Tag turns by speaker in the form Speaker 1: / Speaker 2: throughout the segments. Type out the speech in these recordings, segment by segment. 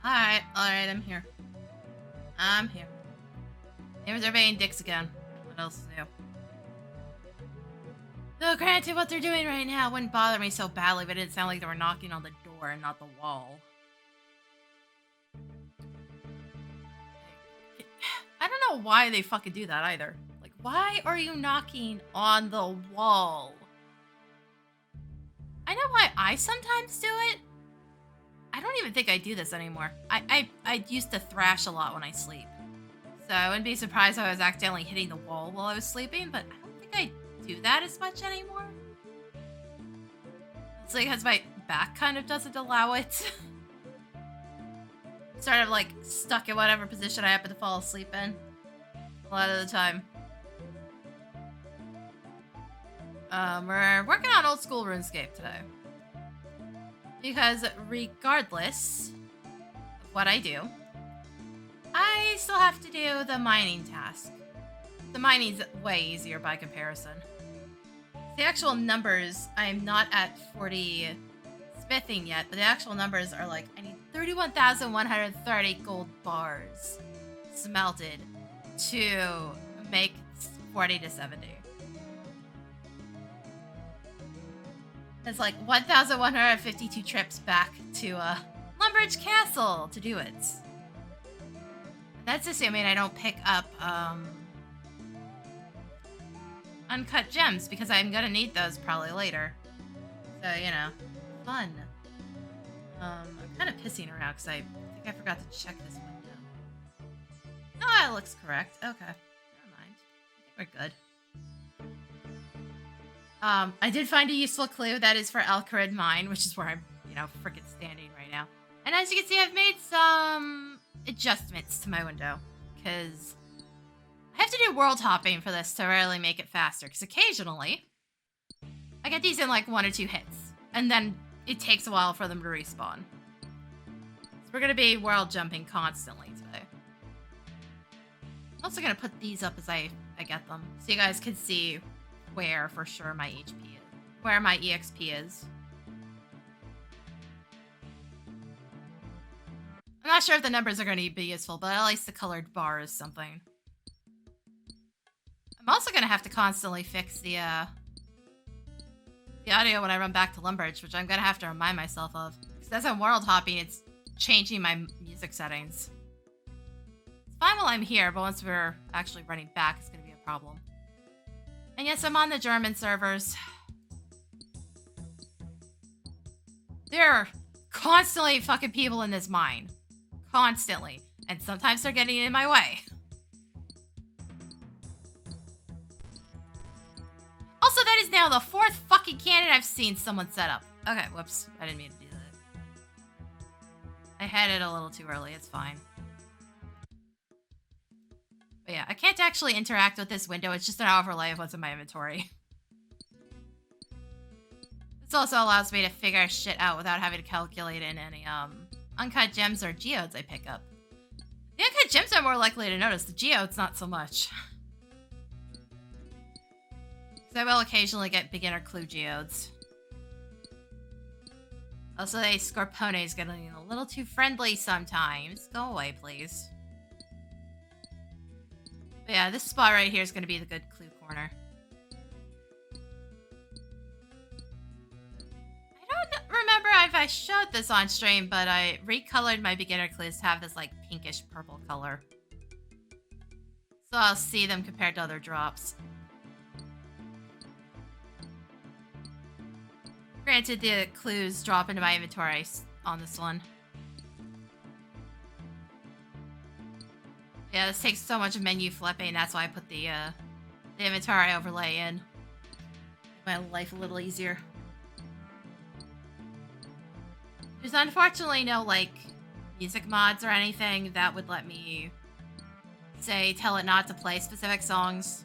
Speaker 1: Alright, I'm here. I'm here. Names are being dicks again. What else is new? Though granted, what they're doing right now wouldn't bother me so badly, but it didn't sound like they were knocking on the door and not the wall. I don't know why they fucking do that either. Like, why are you knocking on the wall? I know why I sometimes do it. I don't even think I do this anymore. I used to thrash a lot when I sleep. So I wouldn't be surprised if I was accidentally hitting the wall while I was sleeping, but I don't think I do that as much anymore. It's like because my back kind of doesn't allow it. Sort of like stuck in whatever position I happen to fall asleep in. A lot of the time. We're working on old school RuneScape today. Because regardless of what I do, I still have to do the mining task. The mining's way easier by comparison. The actual numbers, I'm not at 40 smithing yet, but the actual numbers are like, I need 31,130 gold bars smelted to make 40 to 70. It's like 1,152 trips back to Lumbridge Castle to do it. That's assuming I don't pick up uncut gems, because I'm gonna need those probably later. So, you know, fun. I'm kind of pissing around because I think I forgot to check this window. Oh, it looks correct. Okay, never mind. I think we're good. I did find a useful clue that is for Alcarid Mine, which is where I'm, freaking standing right now. And as you can see, I've made some adjustments to my window, because I have to do world hopping for this to really make it faster, because occasionally I get these in like 1 or 2 hits, and then it takes a while for them to respawn. So we're going to be world jumping constantly today. I'm also going to put these up as I get them, so you guys can see where for sure my HP is, where my EXP is. I'm not sure if the numbers are going to be useful, but at least the colored bar is something. I'm also going to have to constantly fix the audio when I run back to Lumbridge, which I'm going to have to remind myself of. Because as I'm world hopping, it's changing my music settings. It's fine while I'm here, but once we're actually running back, it's going to be a problem. And yes, I'm on the German servers. There are constantly fucking people in this mine. Constantly. And sometimes they're getting in my way. Also, that is now the 4th fucking cannon I've seen someone set up. Okay, whoops. I didn't mean to do that. I had it a little too early. It's fine. But yeah, I can't actually interact with this window. It's just an overlay of what's in my inventory. This also allows me to figure shit out without having to calculate in any uncut gems or geodes I pick up. The uncut gems are more likely to notice. The geodes, not so much. So I will occasionally get beginner clue geodes. Also, the Scorpone is getting a little too friendly sometimes. Go away, please. But yeah, this spot right here is going to be the good clue corner. I don't remember if I showed this on stream, but I recolored my beginner clues to have this like pinkish purple color. So I'll see them compared to other drops. Granted, the clues drop into my inventory on this one. Yeah, this takes so much menu flipping. That's why I put the inventory overlay in. Make my life a little easier. There's unfortunately no, like, music mods or anything that would let me, say, tell it not to play specific songs.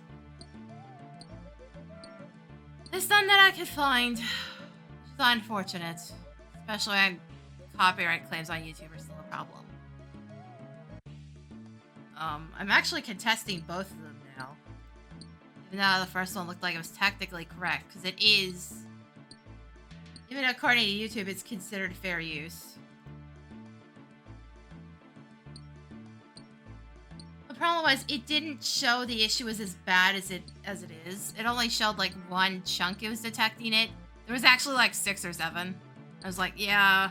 Speaker 1: There's none that I could find, which is unfortunate. Especially when copyright claims on YouTube are still a problem. I'm actually contesting both of them now. Even though the first one looked like it was technically correct, because it is. Even according to YouTube, it's considered fair use. problem was it didn't show the issue was as bad as it is. It only showed like one chunk it was detecting it. There was actually like 6 or 7. I was like, yeah.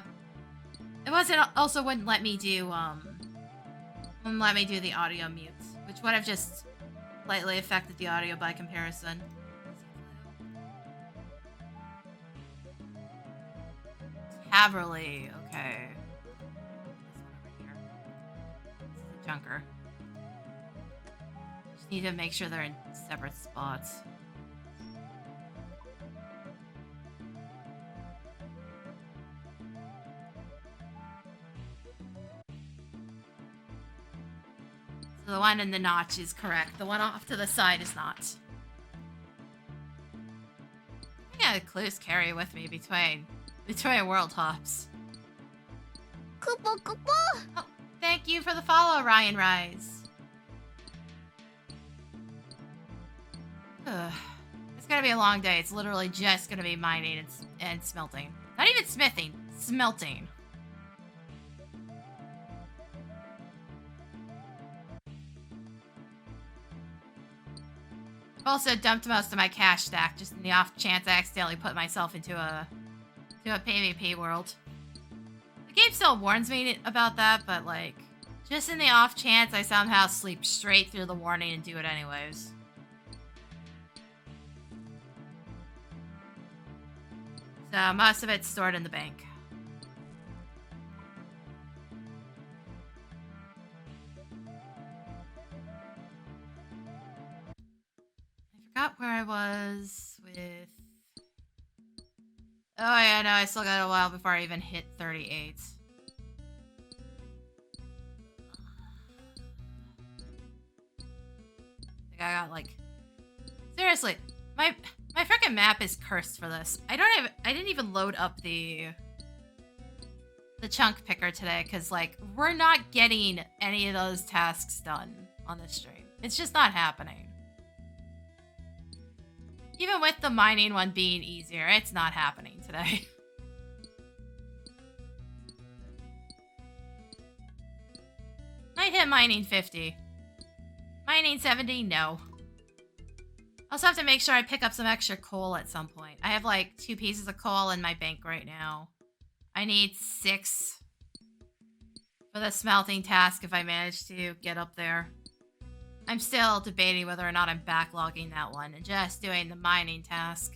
Speaker 1: It wasn't also wouldn't let me do the audio mute, which would have just slightly affected the audio by comparison. Haverly, okay. This one over here. This is a junker. Just need to make sure they're in separate spots. So the one in the notch is correct. The one off to the side is not. I got clues carry with me between world hops.
Speaker 2: Kupo kupo!
Speaker 1: Oh, thank you for the follow, Ryan Rise. It's gonna be a long day. It's literally just gonna be mining and smelting. Not even smithing, smelting. I've also dumped most of my cash stack just in the off chance I accidentally put myself into a PvP world. The game still warns me about that, but like, just in the off chance I somehow sleep straight through the warning and do it anyways. So most of it's stored in the bank. I forgot where I was with... Oh yeah, no, I still got a while before I even hit 38. I think I got like... Seriously, my frickin' map is cursed for this. I didn't even load up the chunk picker today, because like, we're not getting any of those tasks done on this stream. It's just not happening. Even with the mining one being easier, it's not happening today. Might hit mining 50. Mining 70? No. Also have to make sure I pick up some extra coal at some point. I have like 2 pieces of coal in my bank right now. I need 6 for the smelting task if I manage to get up there. I'm still debating whether or not I'm backlogging that one and just doing the mining task.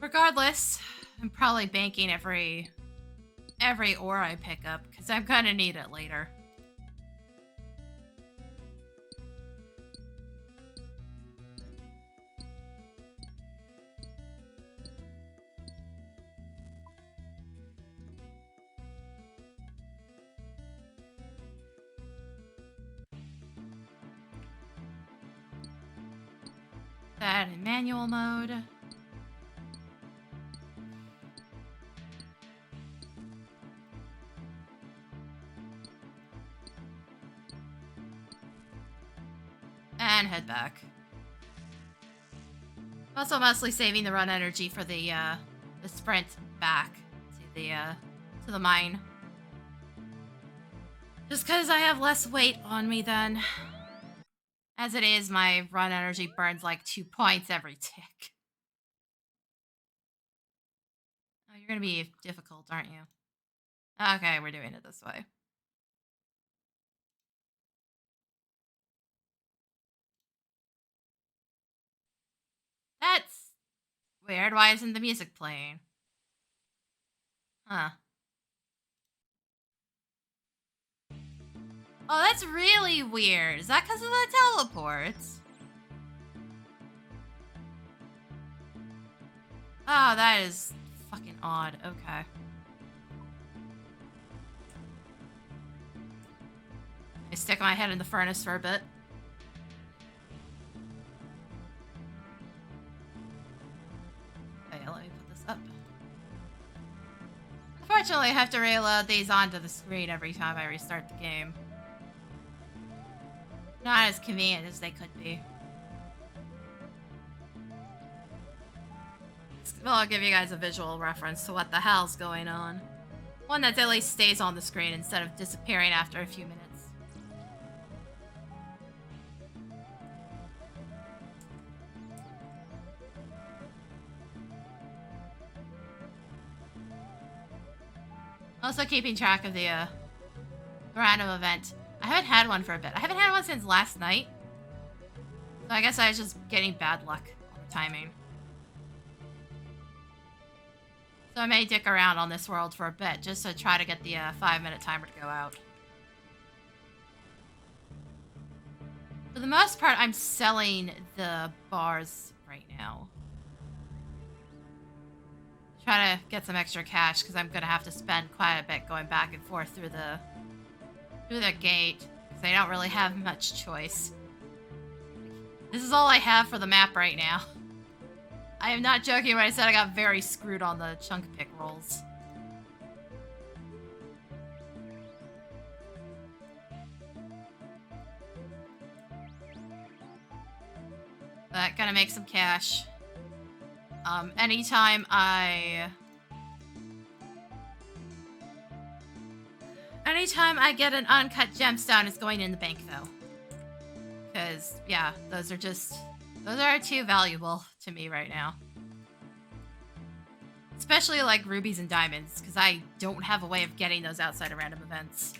Speaker 1: Regardless, I'm probably banking every ore I pick up because I'm gonna need it later. That in manual mode. And head back. Also mostly saving the run energy for the sprint back to the mine. Just because I have less weight on me then. As it is, my run energy burns like 2 points every tick. Oh, you're gonna be difficult, aren't you? Okay, we're doing it this way. That's weird. Why isn't the music playing? Huh. Oh, that's really weird. Is that because of the teleports? Oh, that is fucking odd. Okay. I stick my head in the furnace for a bit. Okay, let me put this up. Unfortunately, I have to reload these onto the screen every time I restart the game. Not as convenient as they could be. Well, I'll give you guys a visual reference to what the hell's going on. One that at least stays on the screen instead of disappearing after a few minutes. Also keeping track of the random event. I haven't had one for a bit. I haven't had one since last night. So I guess I was just getting bad luck on the timing. So I may dick around on this world for a bit just to try to get the 5-minute timer to go out. For the most part, I'm selling the bars right now. Try to get some extra cash because I'm gonna have to spend quite a bit going back and forth through the gate because I don't really have much choice. This is all I have for the map right now. I am not joking when I said I got very screwed on the chunk pick rolls. But gonna make some cash. Anytime I get an uncut gemstone, it's going in the bank though. Because, yeah, those are too valuable to me right now. Especially like rubies and diamonds, because I don't have a way of getting those outside of random events.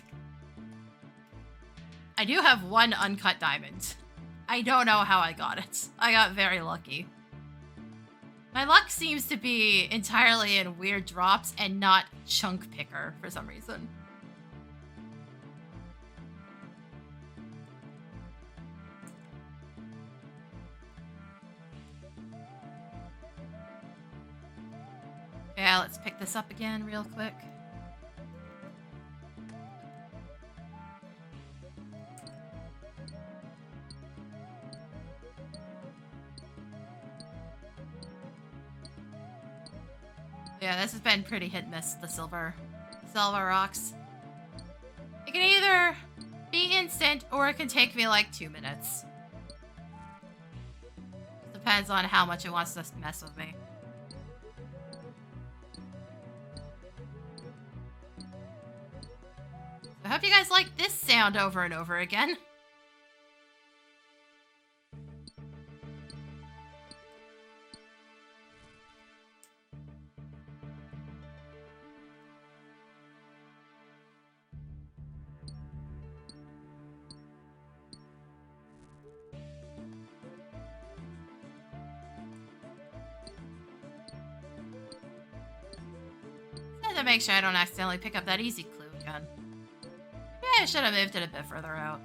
Speaker 1: I do have one uncut diamond. I don't know how I got it. I got very lucky. My luck seems to be entirely in weird drops and not chunk picker for some reason. Yeah, let's pick this up again real quick. Yeah, this has been pretty hit and miss, the silver rocks. It can either be instant or it can take me like 2 minutes. Depends on how much it wants to mess with me. I hope you guys like this sound over and over again. To make sure I don't accidentally pick up that easy clue again. Yeah, I should have moved it a bit further out.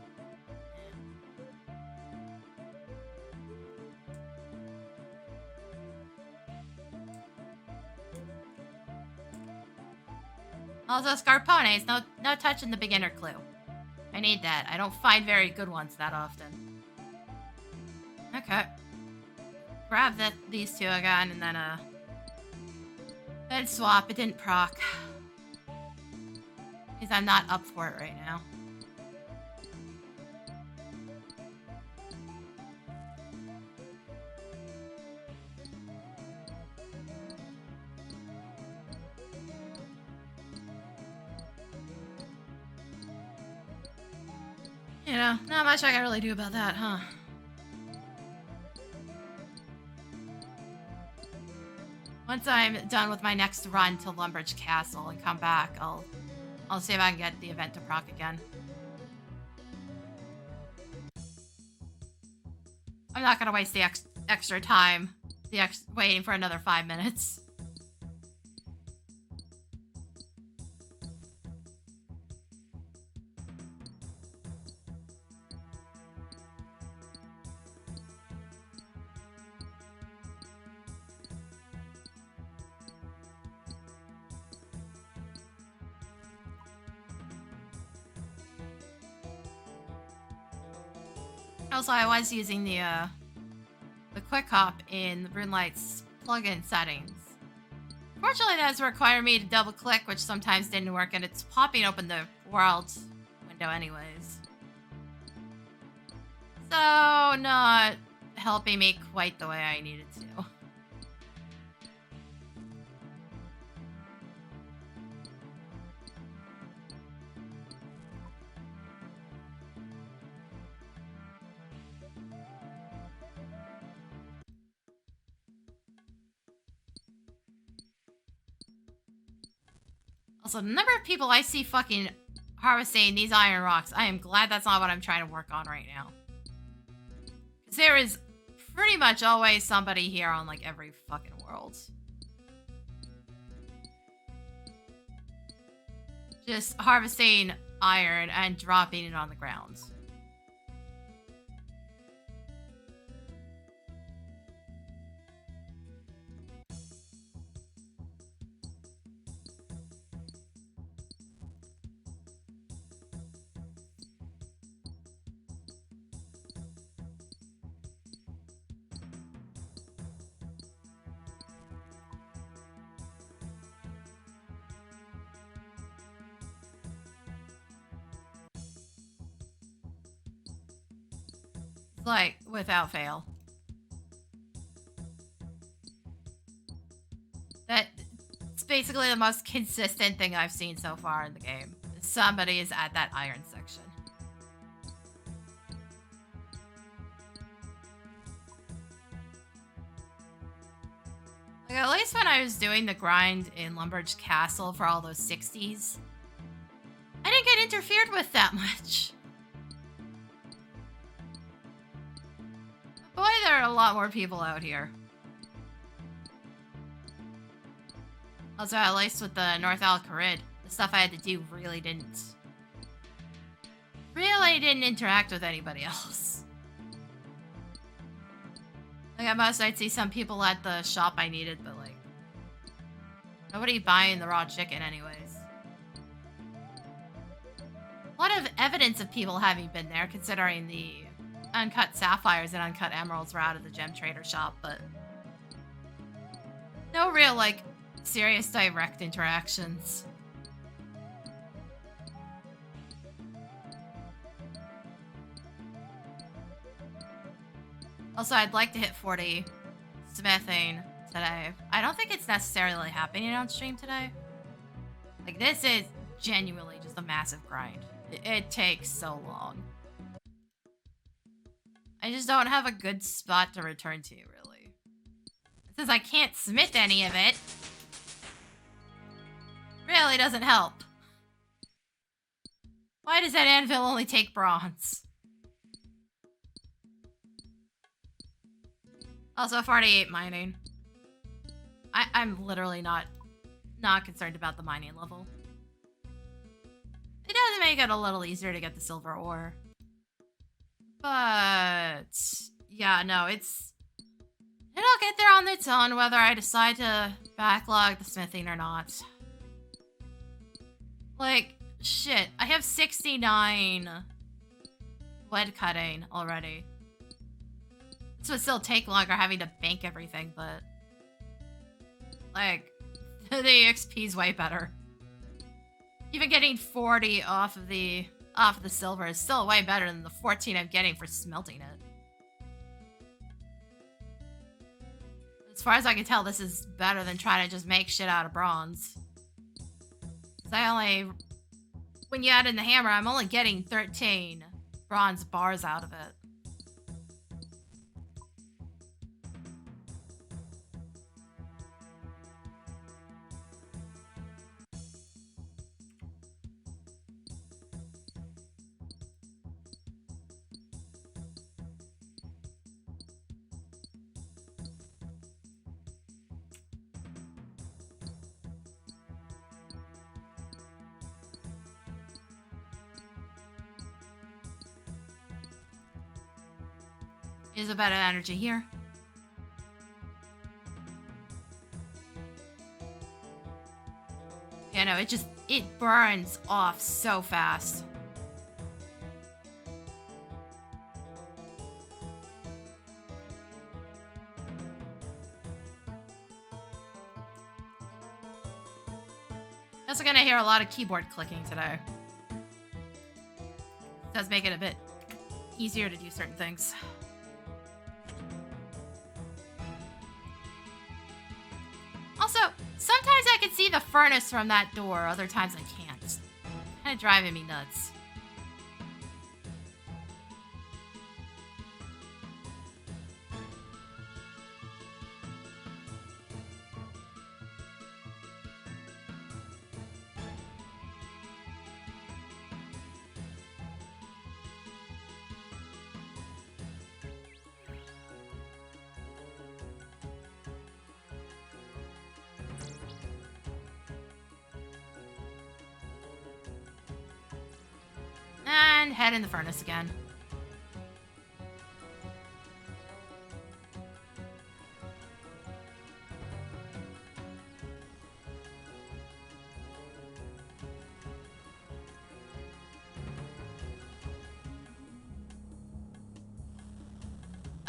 Speaker 1: Also, Scarpones, no touching the beginner clue. I need that. I don't find very good ones that often. Okay. Grab these two again, and then swap. It didn't proc. Because I'm not up for it right now. You know, not much I can really do about that, huh? Once I'm done with my next run to Lumbridge Castle and come back, I'll see if I can get the event to proc again. I'm not gonna waste the extra time, waiting for another 5 minutes. Also, I was using the quick hop in RuneLight's plugin settings. Fortunately, that's required me to double click, which sometimes didn't work, and it's popping open the world window anyways. So, not helping me quite the way I needed to. Also, the number of people I see fucking harvesting these iron rocks, I am glad that's not what I'm trying to work on right now. Because there is pretty much always somebody here on, like, every fucking world. Just harvesting iron and dropping it on the ground. Like, without fail. It's basically the most consistent thing I've seen so far in the game. Somebody is at that iron section. Like, at least when I was doing the grind in Lumbridge Castle for all those 60s, I didn't get interfered with that much. Boy, there are a lot more people out here. Also, at least with the North Al-Kharid, the stuff I had to do really didn't interact with anybody else. Like, at most, I'd see some people at the shop I needed, but, like, nobody buying the raw chicken anyways. A lot of evidence of people having been there, considering the uncut sapphires and uncut emeralds were out of the gem trader shop, but no real, like, serious direct interactions. Also, I'd like to hit 40 smithing today. I don't think it's necessarily happening on stream today. Like, this is genuinely just a massive grind. It takes so long. I just don't have a good spot to return to, really. Since I can't smith any of it, really doesn't help. Why does that anvil only take bronze? Also, 48 mining. I'm literally not concerned about the mining level. It does make it a little easier to get the silver ore. But yeah, no, it'll get there on its own whether I decide to backlog the smithing or not. Like, shit, I have 69 wood cutting already. This would still take longer having to bank everything, but like, the XP's way better. Even getting 40 off of the silver is still way better than the 14 I'm getting for smelting it. As far as I can tell, this is better than trying to just make shit out of bronze. When you add in the hammer, I'm only getting 13 bronze bars out of it. Is a better energy here. Yeah, no, it burns off so fast. Also gonna hear a lot of keyboard clicking today. It does make it a bit easier to do certain things. Also, sometimes I can see the furnace from that door, other times I can't. It's kind of driving me nuts. and head in the furnace again.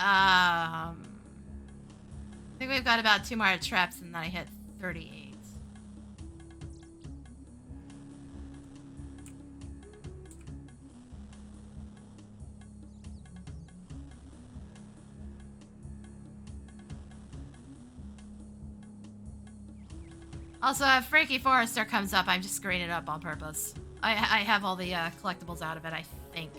Speaker 1: I think we've got about 2 more traps and then I hit 38. Also, if Frankie Forrester comes up, I'm just screening it up on purpose. I have all the collectibles out of it, I think.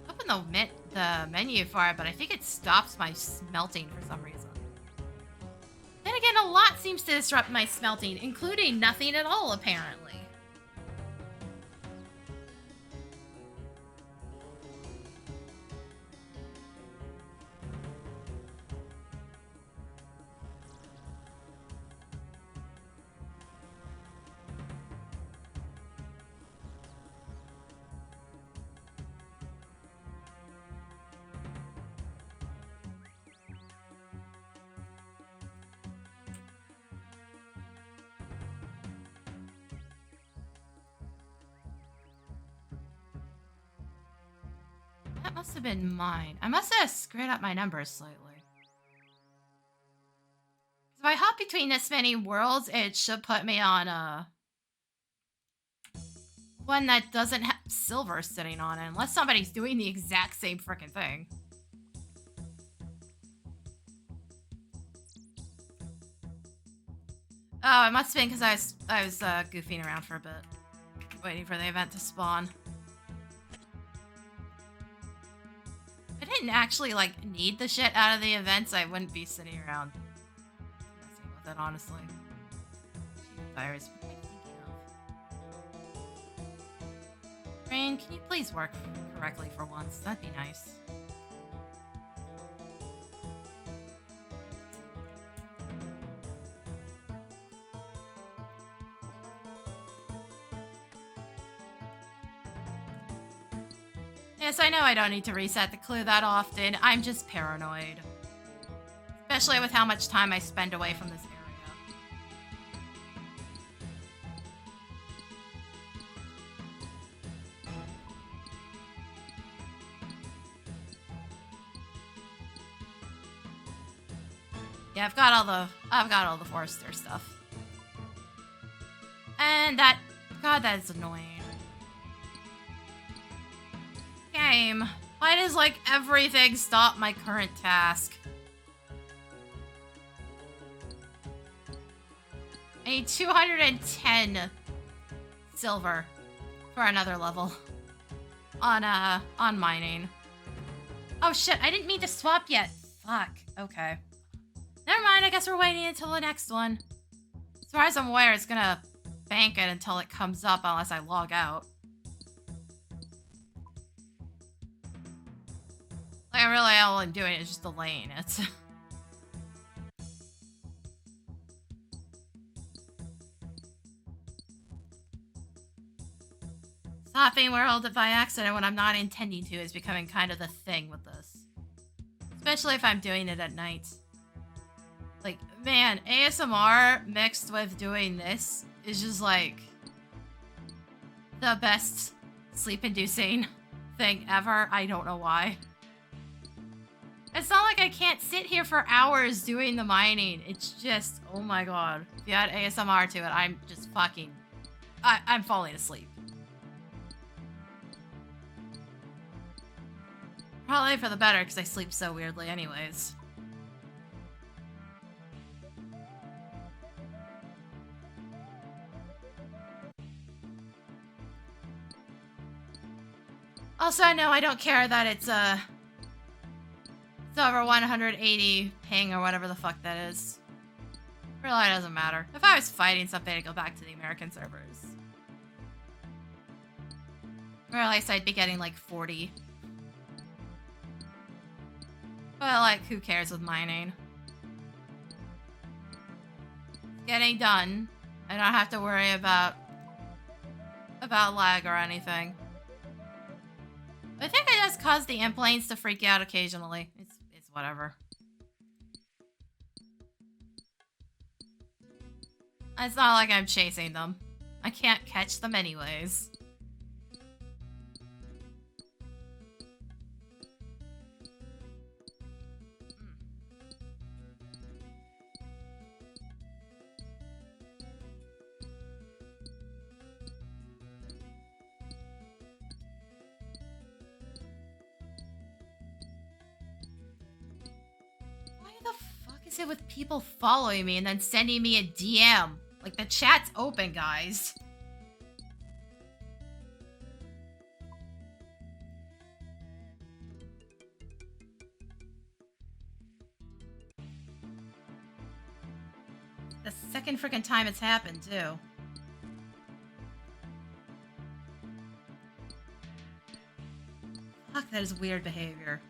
Speaker 1: Open the menu for it, but I think it stops my smelting for some reason. Then again, a lot seems to disrupt my smelting, including nothing at all, apparently. That must have been mine. I must have screwed up my numbers slightly. If I hop between this many worlds, it should put me on one that doesn't have silver sitting on it, unless somebody's doing the exact same freaking thing. Oh, it must have been because I was goofing around for a bit, waiting for the event to spawn. I didn't actually, like, need the shit out of the events. I wouldn't be sitting around messing with it, honestly. Virus. What am I thinking of? Rain, can you please work correctly for once? That'd be nice. Yes, I know I don't need to reset the clue that often. I'm just paranoid. Especially with how much time I spend away from this area. Yeah, I've got all the Forrester stuff. And that, God, that is annoying. Game. Why does, like, everything stop my current task? I need 210 silver for another level on mining. Oh shit, I didn't mean to swap yet. Fuck. Okay. Never mind, I guess we're waiting until the next one. As far as I'm aware, it's gonna bank it until it comes up unless I log out. Like, really, all I'm doing is just delaying it. Stopping world by accident when I'm not intending to is becoming kind of the thing with this. Especially if I'm doing it at night. Like, man, ASMR mixed with doing this is just like the best sleep-inducing thing ever. I don't know why. It's not like I can't sit here for hours doing the mining. It's just, oh my god. If you add ASMR to it, I'm just fucking... I'm falling asleep. Probably for the better, because I sleep so weirdly anyways. Also, no, I don't care that it's over 180 ping or whatever the fuck that is. Really doesn't matter. If I was fighting something, I'd go back to the American servers. Or at least I'd be getting like 40. But like, who cares with mining? It's getting done. I don't have to worry about lag or anything. I think I just caused the implanes to freak out occasionally. It's whatever. It's not like I'm chasing them. I can't catch them anyways. Why the fuck is it with people following me and then sending me a DM? Like, the chat's open, guys. The second freaking time it's happened, too. Fuck, that is weird behavior.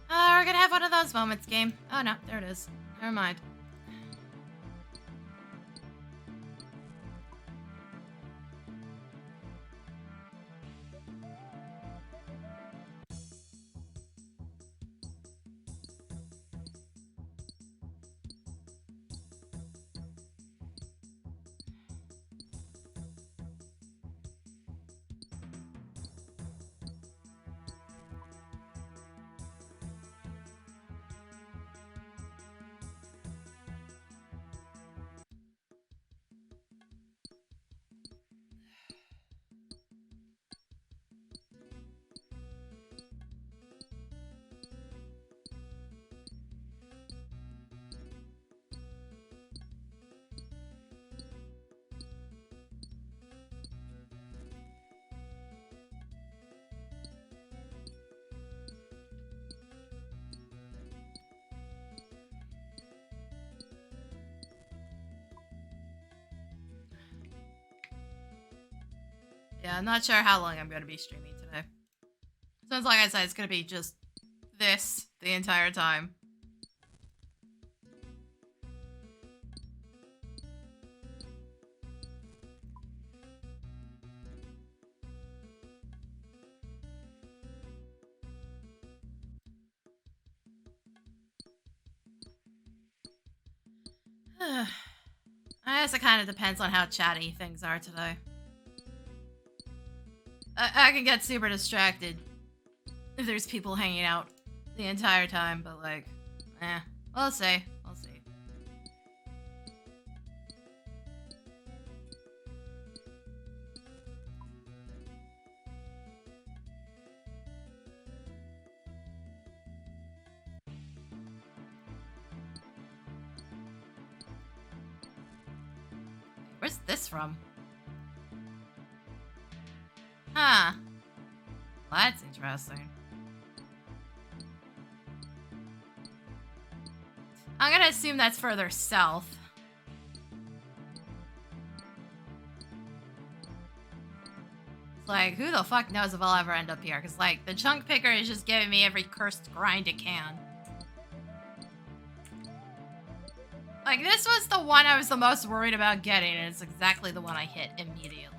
Speaker 1: We're gonna have one of those moments, game. Oh no, there it is. Never mind. Yeah, I'm not sure how long I'm going to be streaming today. Sounds like I said, it's going to be just this the entire time. I guess it kind of depends on how chatty things are today. I can get super distracted if there's people hanging out the entire time, but like, we'll see. We'll see. Where's this from? Huh. Well, that's interesting. I'm gonna assume that's further south. It's like, who the fuck knows if I'll ever end up here? Because, like, the chunk picker is just giving me every cursed grind it can. Like, this was the one I was the most worried about getting, and it's exactly the one I hit immediately.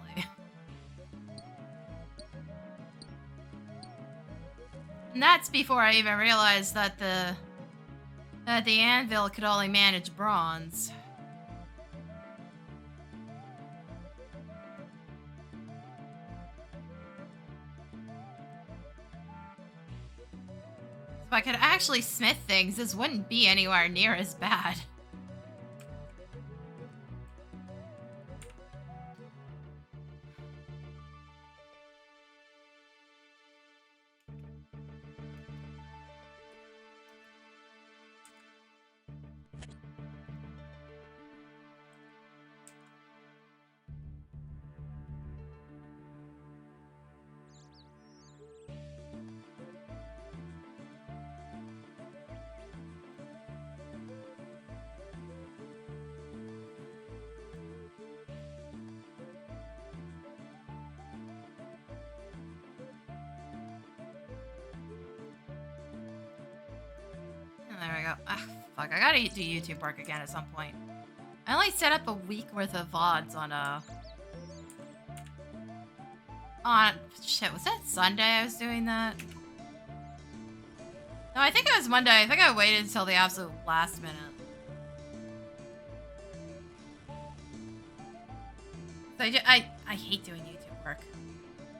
Speaker 1: And that's before I even realized that the anvil could only manage bronze. If I could actually smith things, this wouldn't be anywhere near as bad. go. Ah, fuck, I gotta do YouTube work again at some point. I only set up a week worth of VODs on shit, was that Sunday I was doing that? No, I think it was Monday. I think I waited until the absolute last minute. I hate doing YouTube work.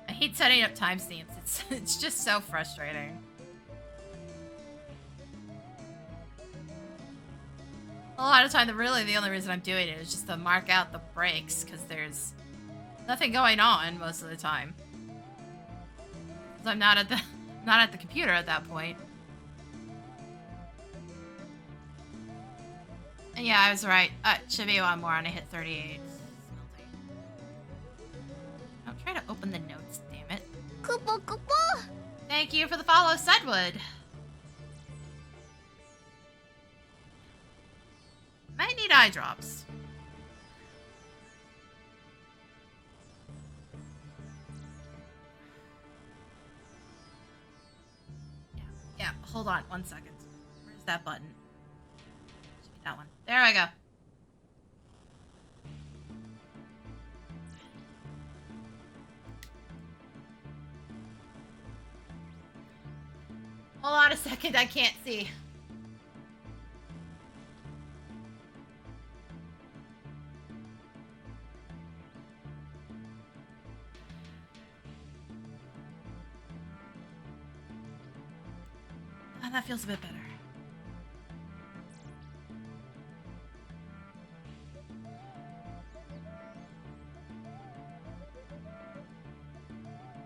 Speaker 1: I hate setting up timestamps. It's just so frustrating. A lot of time, really the only reason I'm doing it is just to mark out the breaks, because there's nothing going on most of the time. Because I'm not at the computer at that point. And yeah, I was right. Should be one more and I hit 38. Don't try to open the notes, damn it.
Speaker 2: Kupo kupo.
Speaker 1: Thank you for the follow, Sedwood. Might need eye drops. Yeah, hold on 1 second. Where's that button? Should be that one. There I go. Hold on a second, I can't see. Oh, that feels a bit better.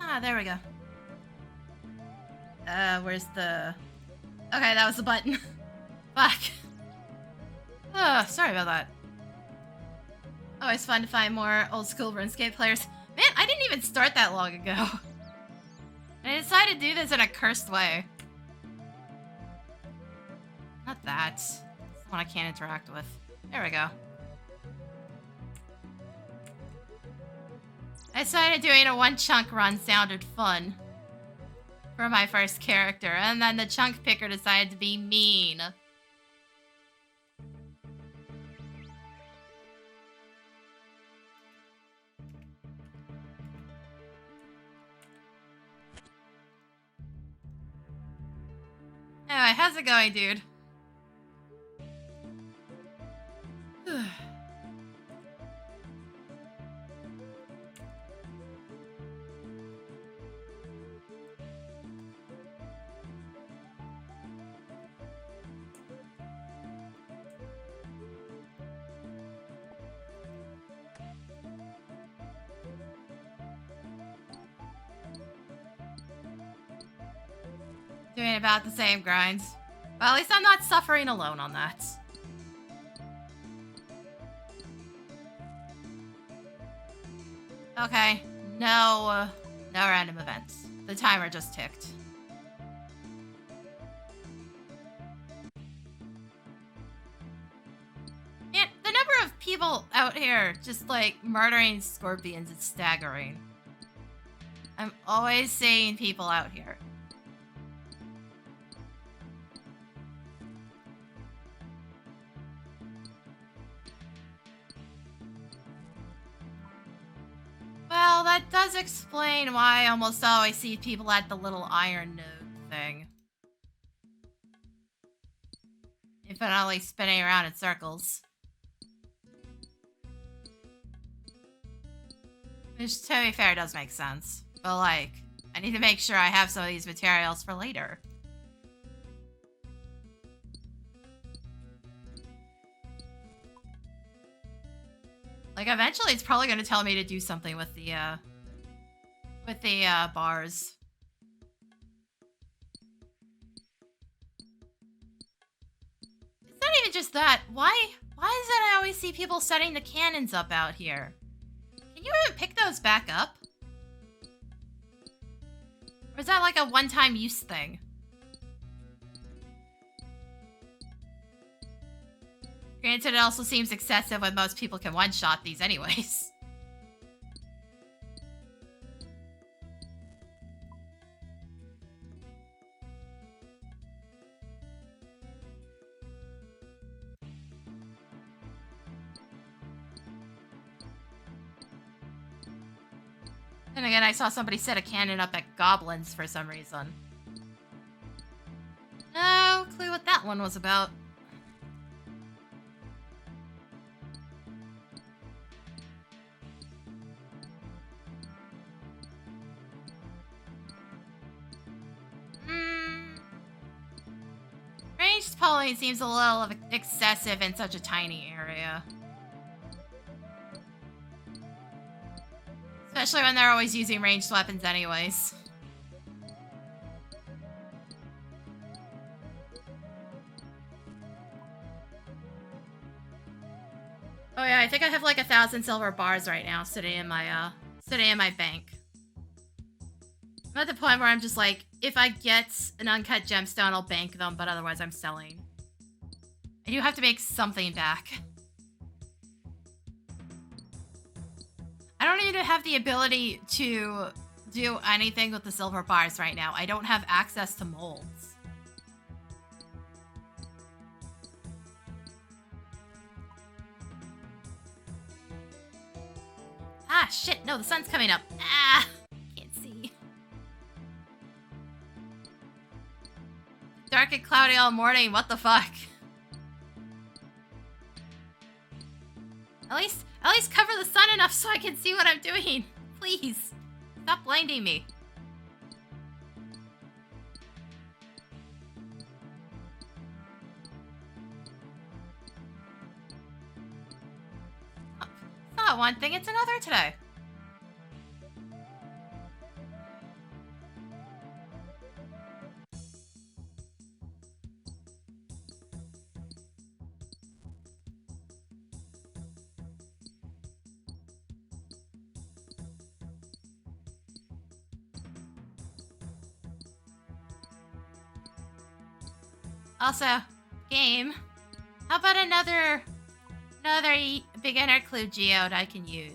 Speaker 1: Ah, there we go. Where's the... Okay, that was the button. Fuck. Oh, sorry about that. Always fun to find more old school RuneScape players. Man, I didn't even start that long ago. I decided to do this in a cursed way. Not that. It's the one I can't interact with. There we go. I decided doing a one-chunk run sounded fun for my first character, and then the chunk picker decided to be mean. Anyway, how's it going, dude? Doing about the same grinds. Well, at least I'm not suffering alone on that. Okay, no random events. The timer just ticked. Man, the number of people out here just like murdering scorpions is staggering. I'm always seeing people out here. Well, that does explain why I almost always see people at the little iron node thing. Infinitely spinning around in circles. Which, to be fair, does make sense. But, like, I need to make sure I have some of these materials for later. Like, eventually it's probably going to tell me to do something with the bars. It's not even just that. Why is it I always see people setting the cannons up out here? Can you even pick those back up? Or is that like a one-time use thing? Granted, it also seems excessive when most people can one-shot these anyways. And again, I saw somebody set a cannon up at goblins for some reason. No clue what that one was about. Ranged polling seems a little excessive in such a tiny area. Especially when they're always using ranged weapons anyways. Oh yeah, I think I have like 1,000 silver bars right now sitting in my bank. I'm at the point where I'm just like, if I get an uncut gemstone, I'll bank them, but otherwise I'm selling. I do have to make something back. I don't even have the ability to do anything with the silver bars right now. I don't have access to molds. Ah, shit. No, the sun's coming up. Ah, can't see. Dark and cloudy all morning. What the fuck? At least cover the sun enough so I can see what I'm doing. Please. Stop blinding me. It's not one thing, it's another today. Also, game, how about another beginner clue geode I can use?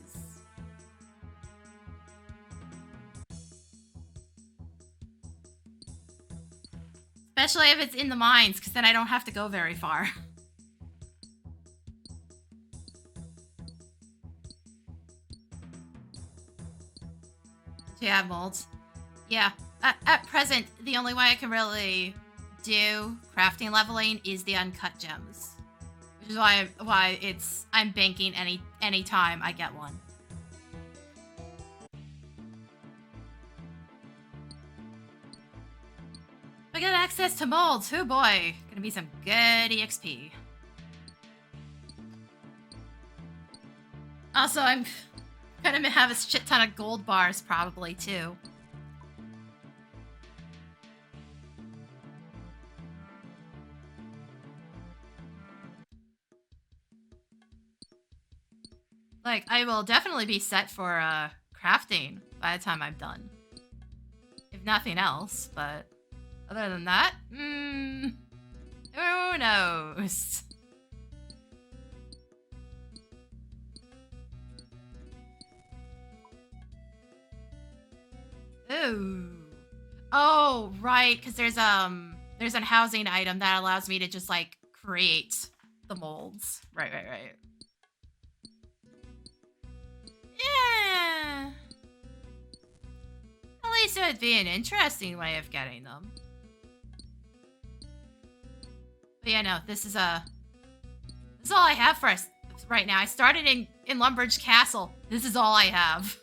Speaker 1: Especially if it's in the mines, because then I don't have to go very far. Do you have molds? Yeah. At present, the only way I can really do crafting leveling is the uncut gems, which is why I'm banking any time I get one. I get access to molds. Oh boy, gonna be some good EXP. Also, I'm gonna have a shit ton of gold bars probably too. Like, I will definitely be set for crafting by the time I'm done. If nothing else, but other than that, who knows? Ooh. Oh, right, because there's a housing item that allows me to just, like, create the molds. Right. Yeah. At least it would be an interesting way of getting them. But yeah, no, this is all I have for us right now. I started in Lumbridge Castle. This is all I have.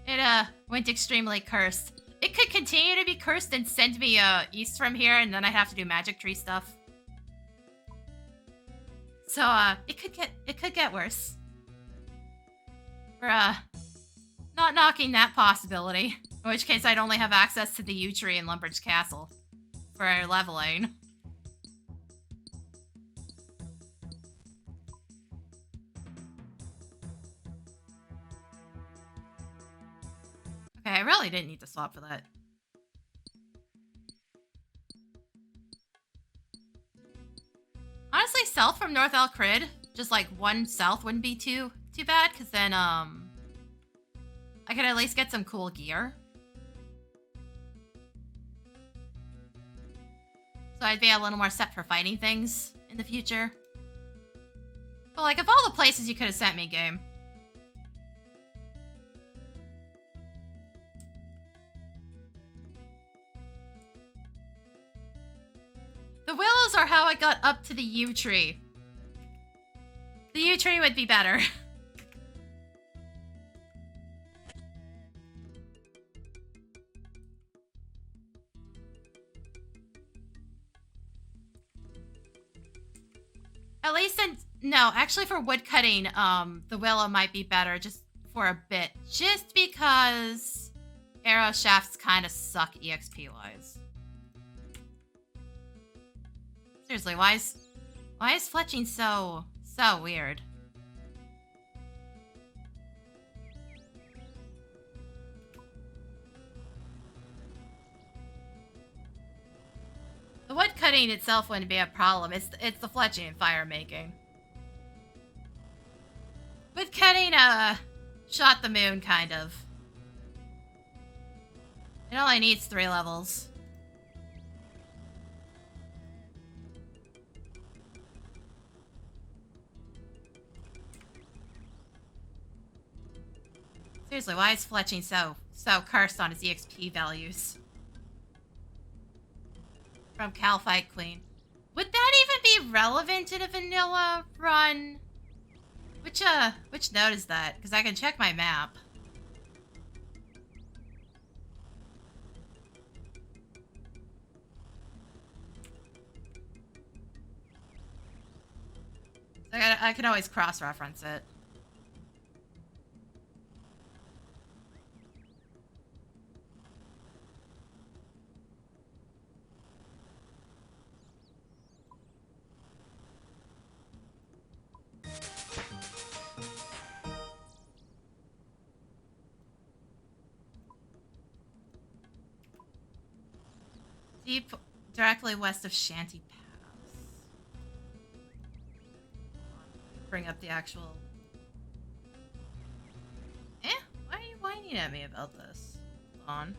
Speaker 1: It went extremely cursed. It could continue to be cursed and send me east from here, and then I have to do magic tree stuff. So it could get worse. We're not knocking that possibility. In which case I'd only have access to the yew tree in Lumbridge Castle for leveling. Okay, I really didn't need to swap for that. Honestly, south from North Alcrid, just like one south wouldn't be too bad, because then I could at least get some cool gear. So I'd be a little more set for fighting things in the future. But like, of all the places you could have sent me, game, The willows are how I got up to the yew tree. The yew tree would be better. At least no, actually for wood cutting, the willow might be better just for a bit. Just because arrow shafts kind of suck EXP-wise. Seriously, why is fletching so weird? The wood cutting itself wouldn't be a problem. It's the fletching and fire making. Wood cutting shot the moon kind of. It only needs 3 levels. Seriously, why is fletching so cursed on its EXP values? From Calfight Queen. Would that even be relevant in a vanilla run? Which node is that? Because I can check my map. I can always cross-reference it. Deep, directly west of Shanty Pass. Bring up the actual... Why are you whining at me about this? Hold on.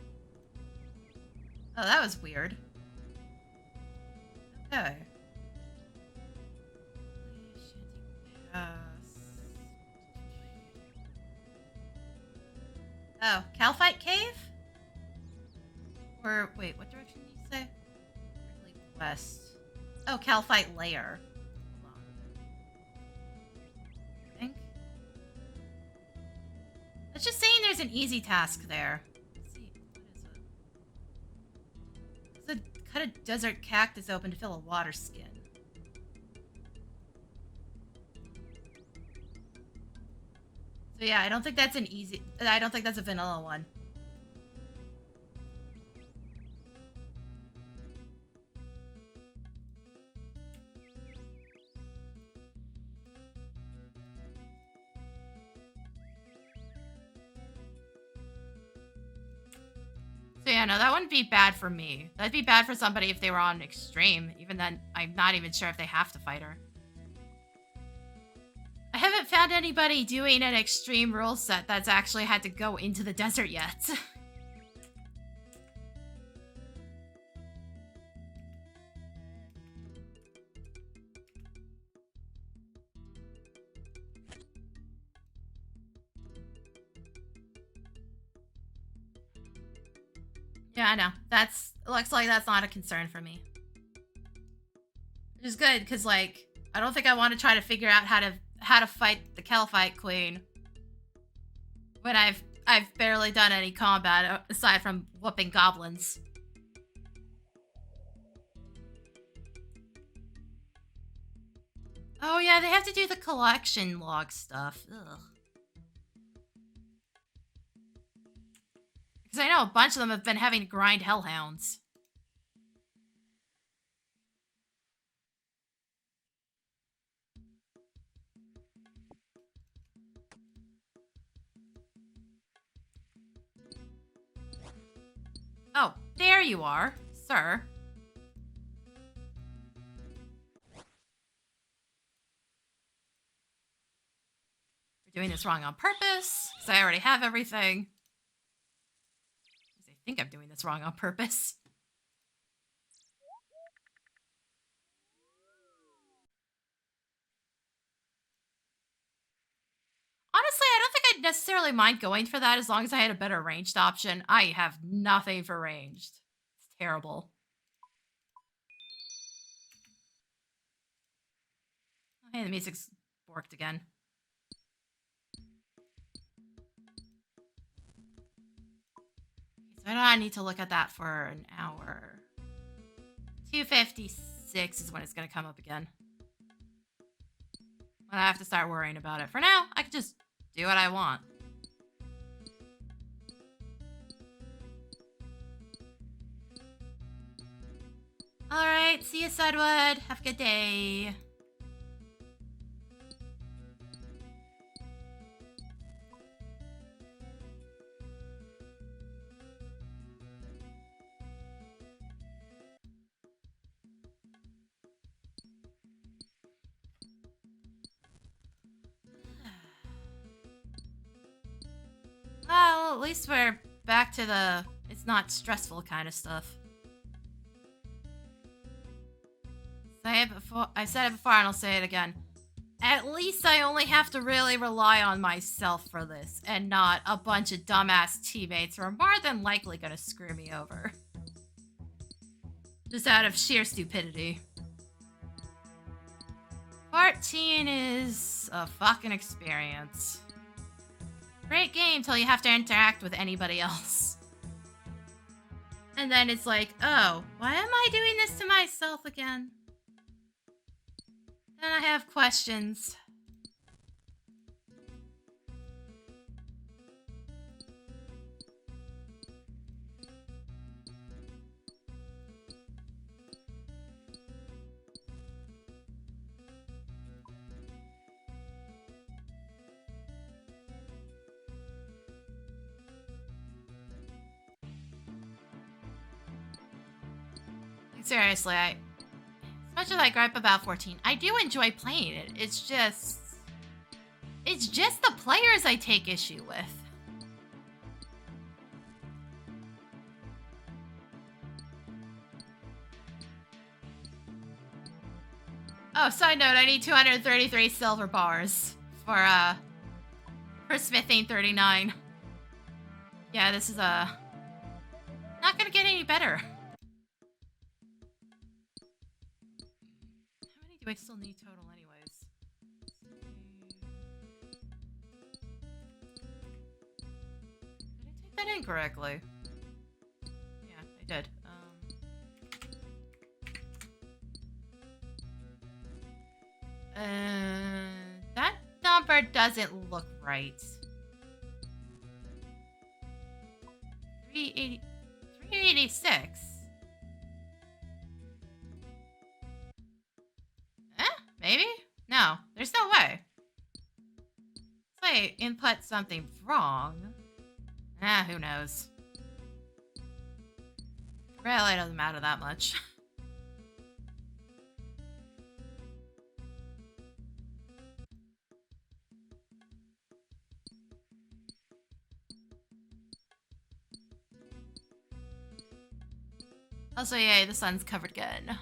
Speaker 1: Oh, that was weird. Okay. Shanty Pass. Oh, Calfight Cave? Or, wait, what direction did you say? Directly west. Oh, Calfight Lair. Hold on. I think. It's just saying there's an easy task there. Let's see, what is it? It's a cut a desert cactus open to fill a water skin. So yeah, I don't think that's a vanilla one. So yeah, no, that wouldn't be bad for me. That'd be bad for somebody if they were on extreme. Even then, I'm not even sure if they have to fight her. I haven't found anybody doing an extreme rule set that's actually had to go into the desert yet. Yeah, I know. Looks like that's not a concern for me. Which is good, because, like, I don't think I want to try to figure out how to fight the Calfight Queen when I've barely done any combat aside from whooping goblins. Oh yeah, they have to do the collection log stuff. Ugh. Because I know a bunch of them have been having to grind hellhounds. Oh, there you are, sir. We're doing this wrong on purpose, because I already have everything. I think I'm doing this wrong on purpose. Honestly, I don't think I'd necessarily mind going for that as long as I had a better ranged option. I have nothing for ranged. It's terrible. Hey, the music's borked again. So I don't need to look at that for an hour. 2:56 is when it's going to come up again. When I have to start worrying about it. For now, I can just do what I want. Alright, see you, Sudwood. Have a good day. Well, at least we're back to the it's not stressful kind of stuff. I said it before and I'll say it again. At least I only have to really rely on myself for this and not a bunch of dumbass teammates who are more than likely gonna screw me over. Just out of sheer stupidity. 14 is a fucking experience. Great game till you have to interact with anybody else. And then it's like, oh, why am I doing this to myself again? Then I have questions. Seriously, as much as I gripe about 14, I do enjoy playing it. It's just the players I take issue with. Oh, side note, I need 233 silver bars for smithing 39. Yeah, this is not gonna get any better. Do I still need total anyways? Did I type that in correctly? Yeah, I did. That number doesn't look right. 386. Maybe? No, there's no way. If I input something wrong. Who knows? Really doesn't matter that much. Also, yay, the sun's covered again.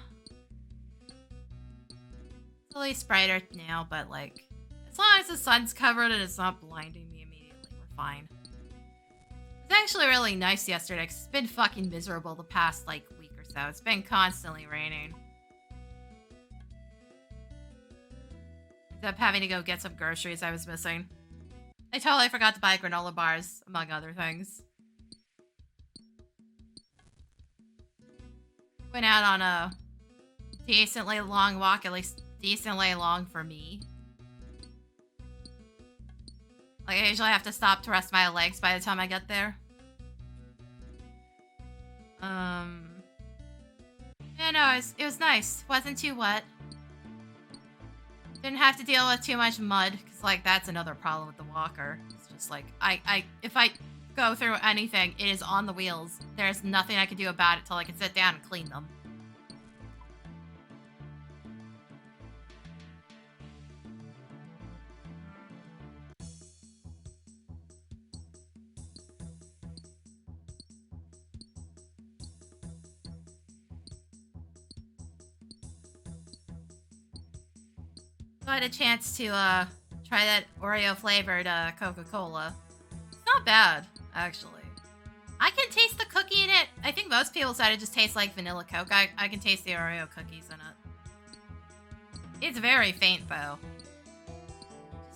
Speaker 1: It's at least brighter now, but like, as long as the sun's covered and it's not blinding me immediately, we're fine. It's actually really nice yesterday because it's been fucking miserable the past like week or so. It's been constantly raining. Except having to go get some groceries I was missing. I totally forgot to buy granola bars, among other things. Went out on a decently long walk, at least decently long for me. Like, I usually have to stop to rest my legs by the time I get there. Yeah, no, it was nice. Wasn't too wet. Didn't have to deal with too much mud, because, like, that's another problem with the walker. It's just, like, if I go through anything, it is on the wheels. There's nothing I can do about it till I can sit down and clean them. I had a chance to try that Oreo flavored Coca-Cola. It's not bad, actually. I can taste the cookie in it. I think most people said it just tastes like vanilla Coke. I can taste the Oreo cookies in it. It's very faint, though.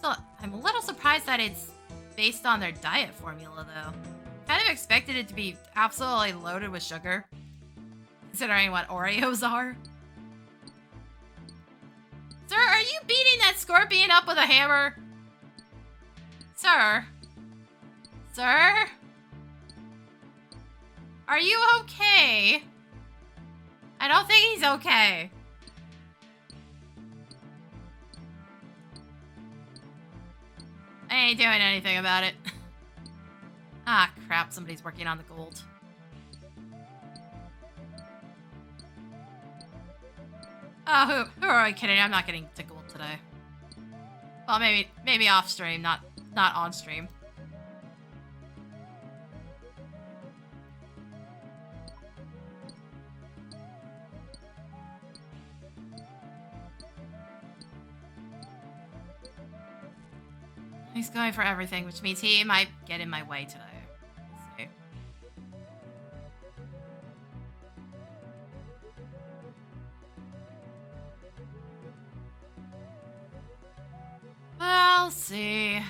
Speaker 1: So I'm a little surprised that it's based on their diet formula, though. Kind of expected it to be absolutely loaded with sugar, considering what Oreos are. Sir, are you beating that scorpion up with a hammer? Sir? Sir? Are you okay? I don't think he's okay. I ain't doing anything about it. Ah, crap. Somebody's working on the gold. Oh, who are you kidding? I'm not getting to gold today. Well, maybe off stream, not on stream. He's going for everything, which means he might get in my way today. We'll see. We'll see.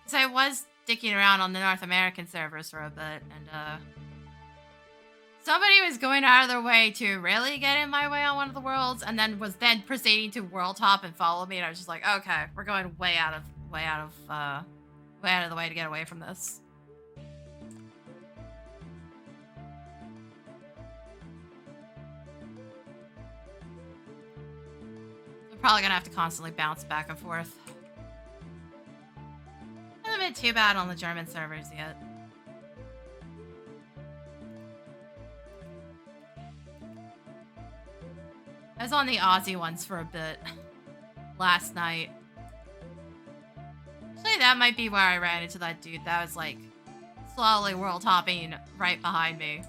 Speaker 1: Because I was dicking around on the North American servers for a bit, and somebody was going out of their way to really get in my way on one of the worlds, and then was proceeding to world top and follow me, and I was just like, okay, we're going way out of the way to get away from this. I'm probably gonna have to constantly bounce back and forth. Hasn't been too bad on the German servers yet. I was on the Aussie ones for a bit last night. Actually, that might be where I ran into that dude that was, like, slowly world hopping right behind me.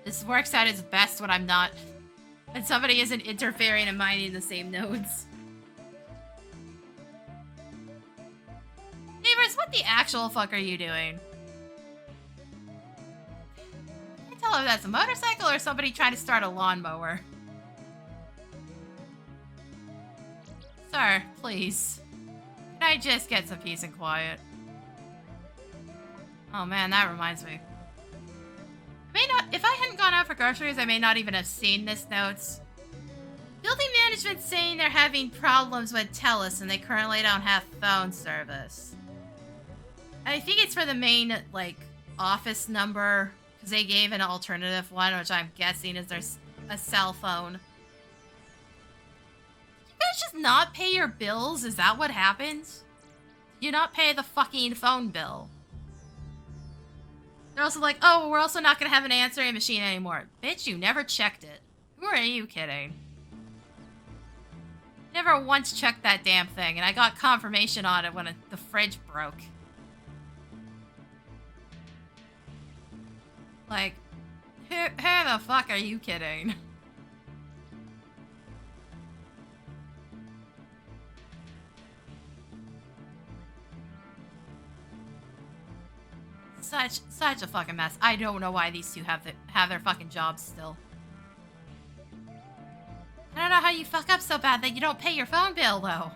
Speaker 1: This works at its best when when somebody isn't interfering and mining the same nodes. Neighbors, what the actual fuck are you doing? I can't tell if that's a motorcycle or somebody trying to start a lawnmower. Sir, please. Can I just get some peace and quiet? Oh man, that reminds me. If I hadn't gone out for groceries, I may not even have seen this notes. Building management's saying they're having problems with TELUS and they currently don't have phone service. I think it's for the main, like, office number, because they gave an alternative one, which I'm guessing is a cell phone. You guys just not pay your bills? Is that what happens? You not pay the fucking phone bill. They're also like, oh, we're also not going to have an answering machine anymore. Bitch, you never checked it. Who are you kidding? Never once checked that damn thing, and I got confirmation on it when the fridge broke. Like, who the fuck are you kidding? Such a fucking mess. I don't know why these two have their fucking jobs still. I don't know how you fuck up so bad that you don't pay your phone bill, though.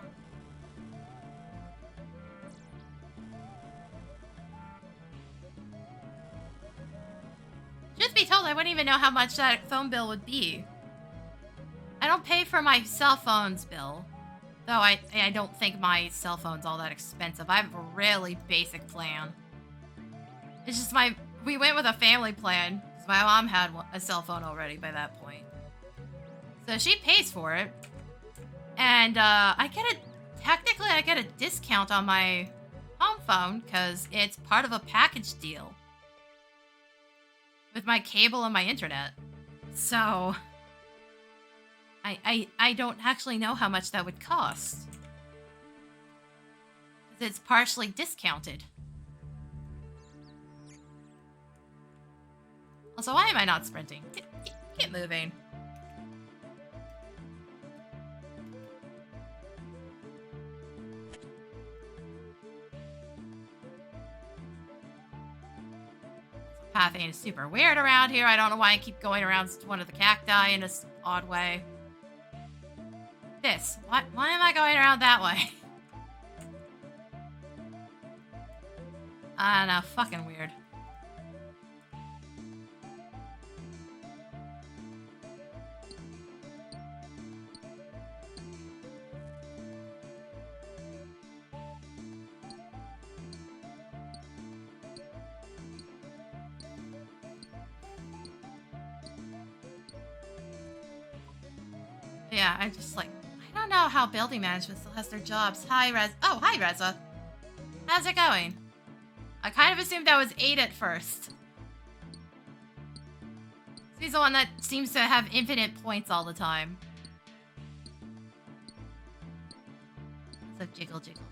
Speaker 1: Truth be told, I wouldn't even know how much that phone bill would be. I don't pay for my cell phone's bill. Though I don't think my cell phone's all that expensive. I have a really basic plan. It's just we went with a family plan. So my mom had a cell phone already by that point. So she pays for it. And technically I get a discount on my home phone because it's part of a package deal with my cable and my internet. So I don't actually know how much that would cost. It's partially discounted. Also, why am I not sprinting? Get moving. Pathing is super weird around here. I don't know why I keep going around one of the cacti and just odd way. This. Why am I going around that way? I don't know. Fucking weird. Yeah, I just like, I don't know how building management still has their jobs. Hi, Oh, hi, Reza. How's it going? I kind of assumed that was 8 at first. He's the one that seems to have infinite points all the time. So jiggle, jiggle, jiggle, jiggle.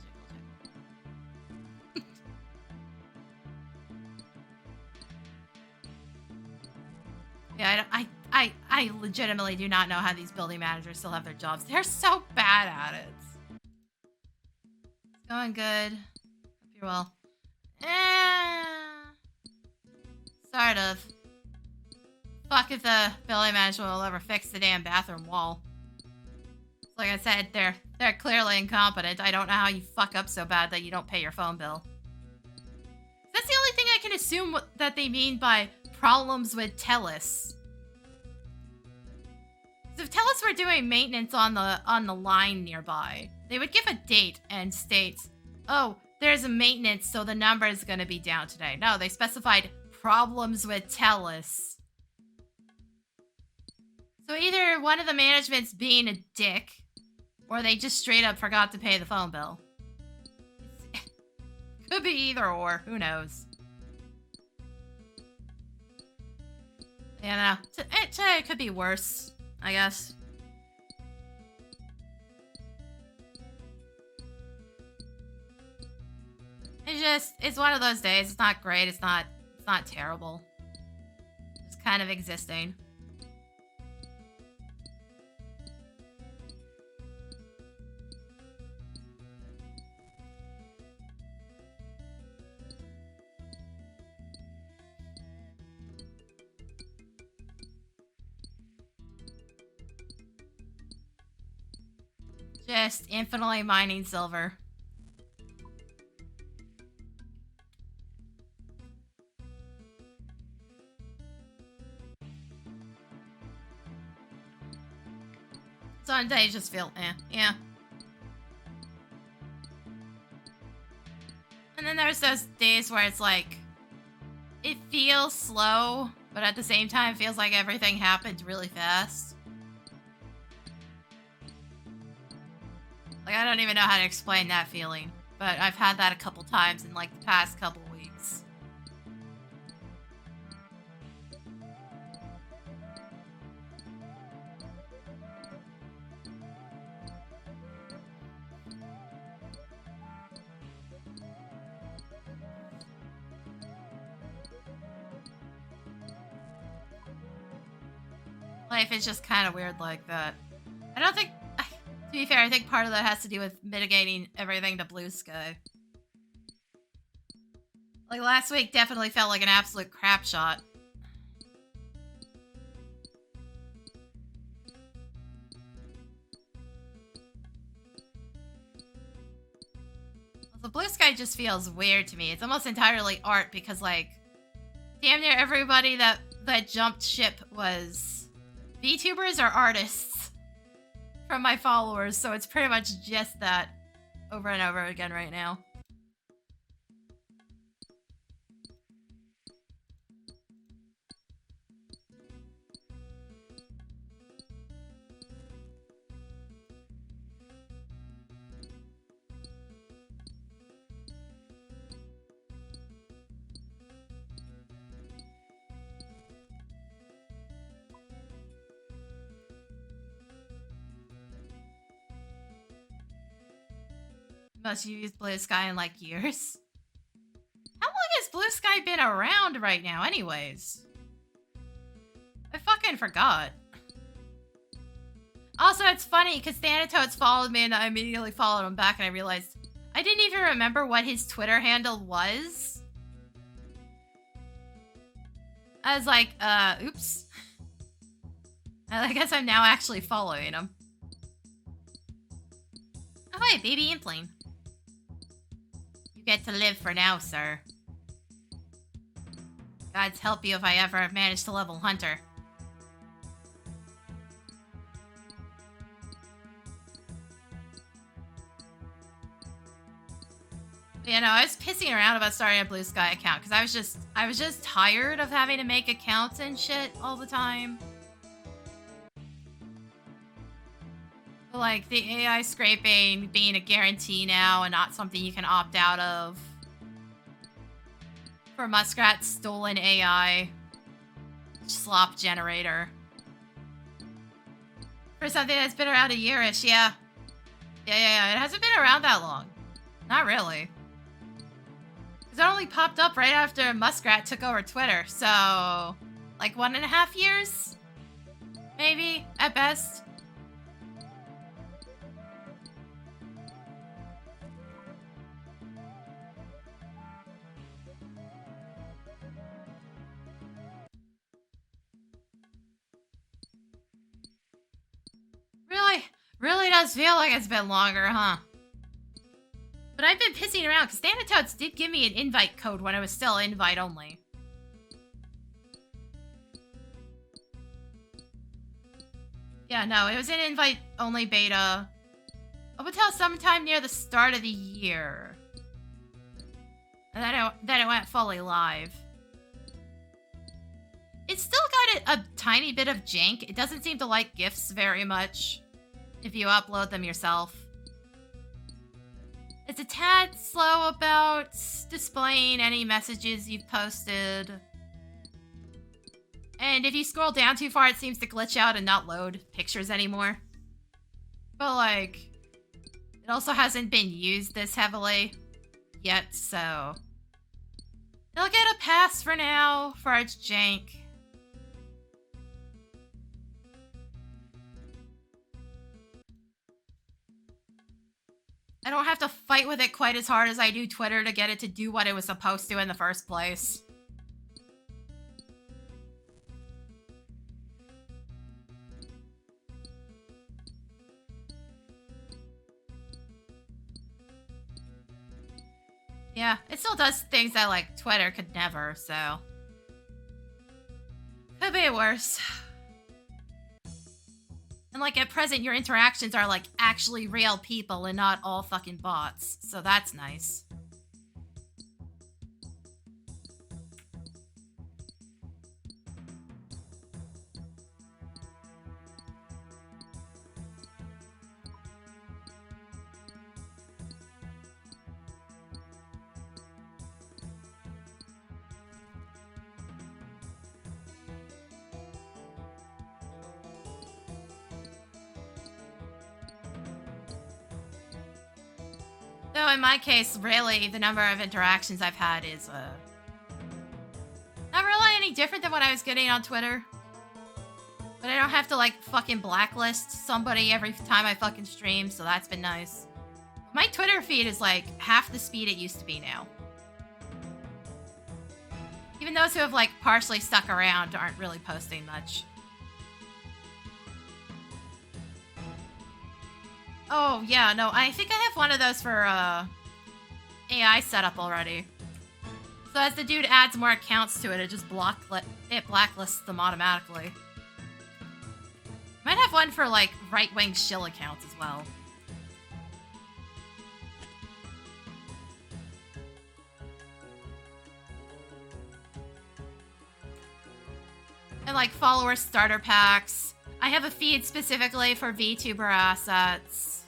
Speaker 1: Yeah, I legitimately do not know how these building managers still have their jobs. They're so bad at it. It's going good. Hope you're well. Sort of. Fuck if the building manager will ever fix the damn bathroom wall. Like I said, they're clearly incompetent. I don't know how you fuck up so bad that you don't pay your phone bill. That's the only thing I can assume that they mean by problems with TELUS. So if TELUS were doing maintenance on the line nearby, they would give a date and state, oh, there's a maintenance, so the number is going to be down today. No, they specified problems with TELUS. So either one of the management's being a dick, or they just straight up forgot to pay the phone bill. Could be either or, who knows. Yeah, no, it could be worse, I guess. It's one of those days. It's not great. It's not terrible. It's kind of existing. Just infinitely mining silver. Some days just feel yeah. And then there's those days where it's like, it feels slow, but at the same time, it feels like everything happens really fast. Like, I don't even know how to explain that feeling, but I've had that a couple times in, like, the past couple weeks. Life is just kind of weird like that. I don't think... To be fair, I think part of that has to do with mitigating everything to blue sky. Like, last week definitely felt like an absolute crap shot. The blue sky just feels weird to me. It's almost entirely art because, like, damn near everybody that jumped ship was VTubers or artists from my followers, so it's pretty much just that over and over again right now. Must you use Blue Sky in, like, years? How long has Blue Sky been around right now, anyways? I fucking forgot. Also, it's funny, because Thanatoads followed me, and I immediately followed him back, and I realized I didn't even remember what his Twitter handle was. I was like, oops. I guess I'm now actually following him. Oh, hi, baby Impling. You get to live for now, sir. God's help you if I ever manage to level Hunter. You know, I was pissing around about starting a Blue Sky account because I was just tired of having to make accounts and shit all the time. Like, the AI scraping being a guarantee now and not something you can opt out of. For Muskrat's stolen AI slop generator. For something that's been around a year-ish, yeah. Yeah. It hasn't been around that long. Not really. Because it only popped up right after Muskrat took over Twitter, so... like 1.5 years? Maybe, at best. Really does feel like it's been longer, huh? But I've been pissing around, because Thanatoads did give me an invite code when it was still invite only. Yeah, no, it was an invite only beta. Up until sometime near the start of the year. And then it went fully live. It's still got a tiny bit of jank. It doesn't seem to like GIFs very much if you upload them yourself. It's a tad slow about displaying any messages you've posted. And if you scroll down too far, it seems to glitch out and not load pictures anymore. But, like, it also hasn't been used this heavily yet, so... it'll get a pass for now for its jank. I don't have to fight with it quite as hard as I do Twitter to get it to do what it was supposed to in the first place. Yeah, it still does things that, like, Twitter could never, so... could be worse. And, like, at present, your interactions are, like, actually real people and not all fucking bots. So that's nice. So in my case, really, the number of interactions I've had is, not really any different than what I was getting on Twitter. But I don't have to, like, fucking blacklist somebody every time I fucking stream, so that's been nice. My Twitter feed is, like, half the speed it used to be now. Even those who have, like, partially stuck around aren't really posting much. Oh, yeah, no, I think I have one of those for, AI setup already. So as the dude adds more accounts to it, it just blacklists them automatically. Might have one for, like, right-wing shill accounts as well. And, like, follower starter packs. I have a feed specifically for VTuber assets.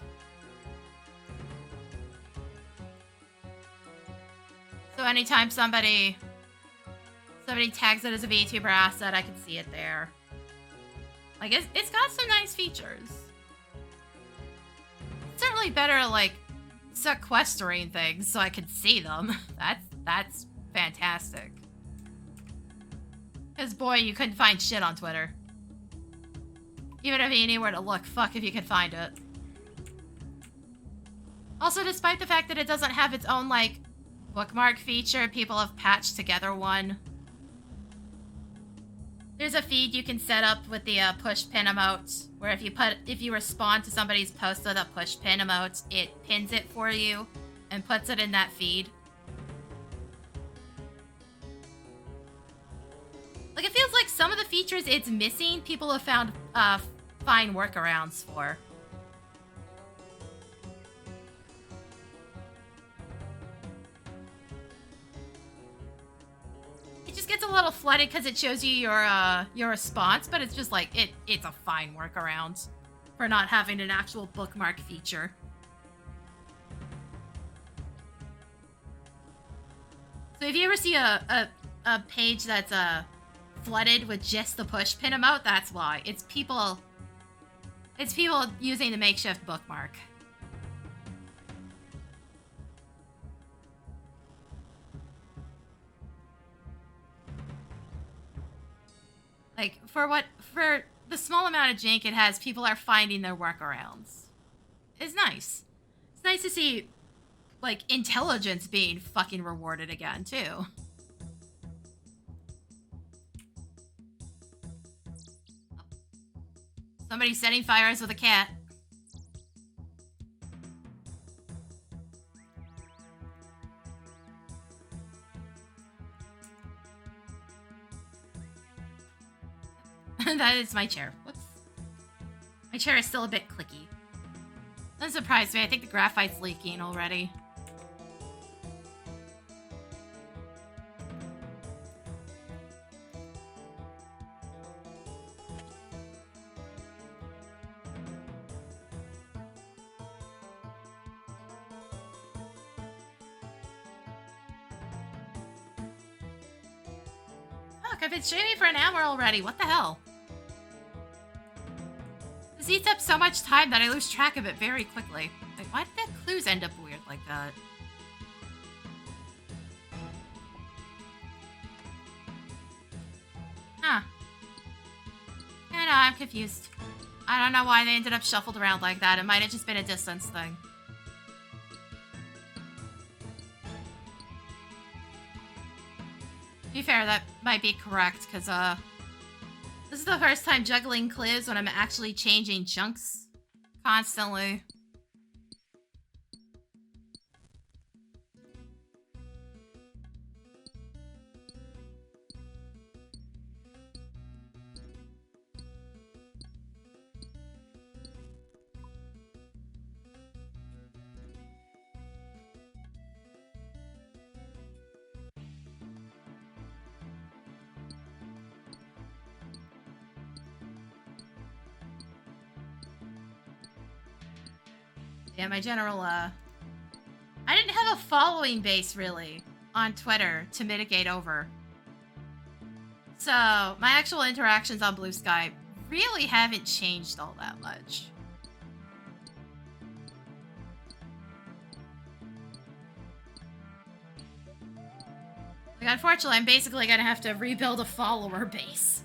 Speaker 1: So anytime somebody tags it as a VTuber asset, I can see it there. Like, it's got some nice features. It's certainly better at, like, sequestering things so I can see them. That's fantastic. Because, boy, you couldn't find shit on Twitter. Even if you knew where to look, fuck if you could find it. Also, despite the fact that it doesn't have its own, like, bookmark feature, people have patched together one. There's a feed you can set up with the push pin emote, where if you respond to somebody's post with a push pin emote, it pins it for you and puts it in that feed. Like, it feels like some of the features it's missing, people have found fine workarounds for. It just gets a little flooded because it shows you your response, but it's just like it's a fine workaround for not having an actual bookmark feature. So if you ever see a page that's flooded with just the push pin emote, that's why. It's people using the makeshift bookmark. Like, for the small amount of jank it has, people are finding their workarounds. It's nice. It's nice to see, like, intelligence being fucking rewarded again, too. Somebody's setting fires with a cat. That is my chair. Whoops. My chair is still a bit clicky. Doesn't surprise me. I think the graphite's leaking already. Look, I've been streaming for an hour already. What the hell? This eats up so much time that I lose track of it very quickly. Like, why did the clues end up weird like that? Huh. I know, I'm confused. I don't know why they ended up shuffled around like that. It might have just been a distance thing. To be fair, that might be correct, because, this is the first time juggling clues when I'm actually changing chunks constantly. Yeah, my general, I didn't have a following base, really, on Twitter to mitigate over. So, my actual interactions on Blue Sky really haven't changed all that much. Like, unfortunately, I'm basically gonna have to rebuild a follower base.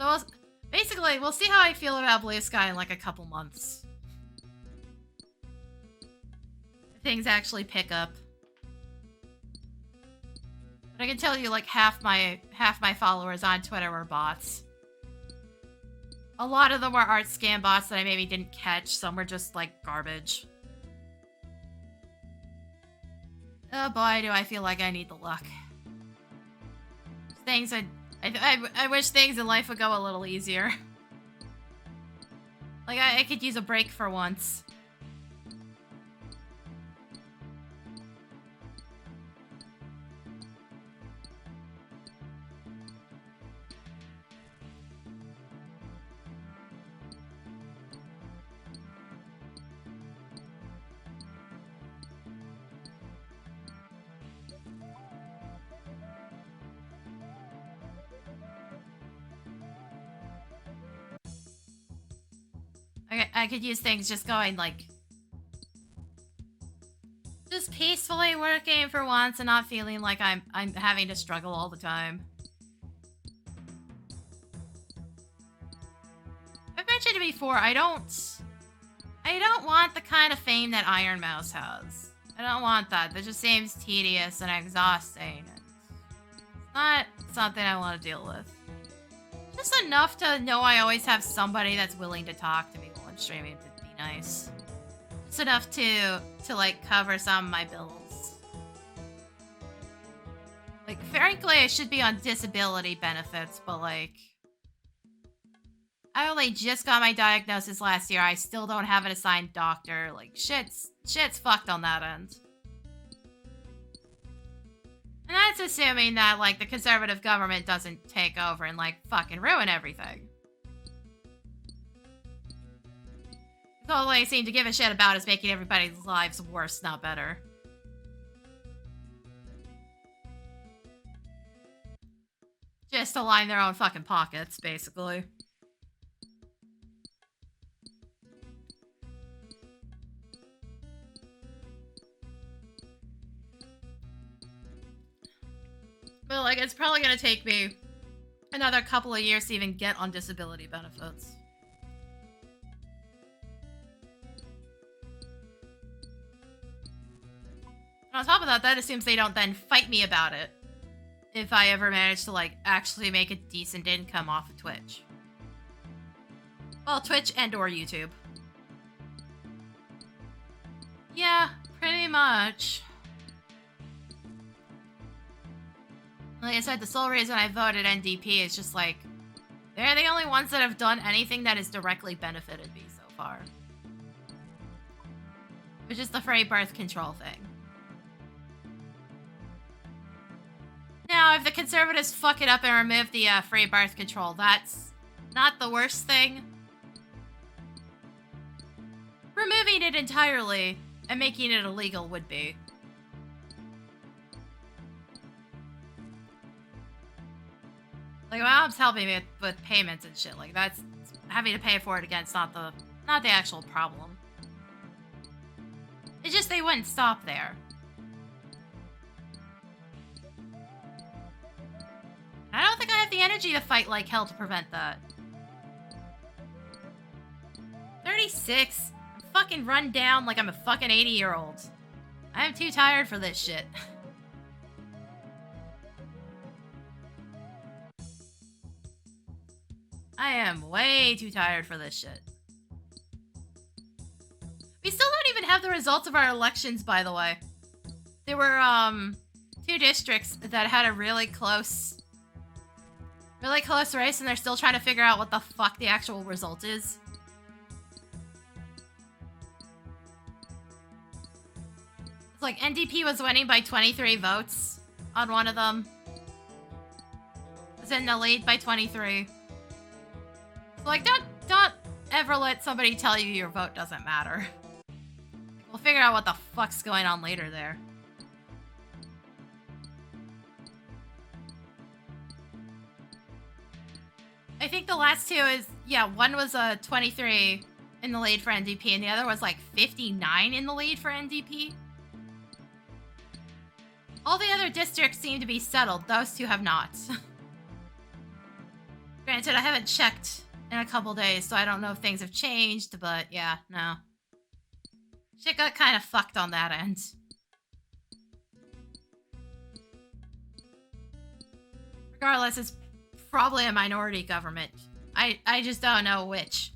Speaker 1: So, basically, we'll see how I feel about Blue Sky in like a couple months. If things actually pick up. But I can tell you, like, half my followers on Twitter were bots. A lot of them were art scam bots that I maybe didn't catch. Some were just, like, garbage. Oh boy, do I feel like I need the luck. I wish things in life would go a little easier. Like, I could use a break for once. I could use things just going, like, just peacefully working for once and not feeling like I'm having to struggle all the time. I've mentioned mentioned before, I don't want the kind of fame that Iron Mouse has. I don't want that. That just seems tedious and exhausting. And it's not something I want to deal with. Just enough to know I always have somebody that's willing to talk to me while I'm streaming to be nice. Just enough to like cover some of my bills. Like, frankly, I should be on disability benefits, but like, I only just got my diagnosis last year. I still don't have an assigned doctor. Like, shit's fucked on that end. And that's assuming that, like, the conservative government doesn't take over and, like, fucking ruin everything. All they seem to give a shit about is making everybody's lives worse, not better. Just to line their own fucking pockets, basically. But, like, it's probably gonna take me another couple of years to even get on disability benefits. And on top of that, that assumes they don't then fight me about it if I ever manage to, like, actually make a decent income off of Twitch. Well, Twitch and or YouTube. Yeah, pretty much. Like I said, the sole reason I voted NDP is just like, they're the only ones that have done anything that has directly benefited me so far. Which is the free birth control thing. Now, if the conservatives fuck it up and remove the free birth control, that's not the worst thing. Removing it entirely and making it illegal would be. Like, my mom's helping me with payments and shit. Like, that's having to pay for it again. It's not the actual problem. It's just they wouldn't stop there. I don't think I have the energy to fight like hell to prevent that. 36. I'm fucking run down like I'm a fucking 80-year-old. I am too tired for this shit. I am way too tired for this shit. We still don't even have the results of our elections, by the way. There were, 2 districts that had a really close race, and they're still trying to figure out what the fuck the actual result is. It's like NDP was winning by 23 votes on one of them. It was in the lead by 23. So, like, don't ever let somebody tell you your vote doesn't matter. Like, we'll figure out what the fuck's going on later there. I think the last two is, yeah, one was 23 in the lead for NDP, and the other was like 59 in the lead for NDP. All the other districts seem to be settled. Those two have not. Granted, I haven't checked in a couple days, so I don't know if things have changed, but yeah, no. Shit got kind of fucked on that end. Regardless, it's probably a minority government. I just don't know which.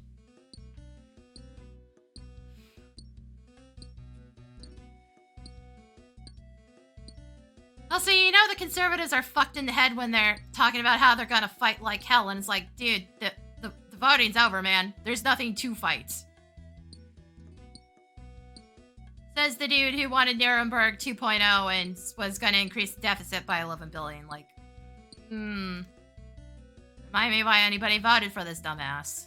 Speaker 1: Also, you know the conservatives are fucked in the head when they're talking about how they're gonna fight like hell, and it's like, dude, the voting's over, man. There's nothing to fight. Says the dude who wanted Nuremberg 2.0 and was gonna increase the deficit by 11 billion. Like, remind me why anybody voted for this dumbass.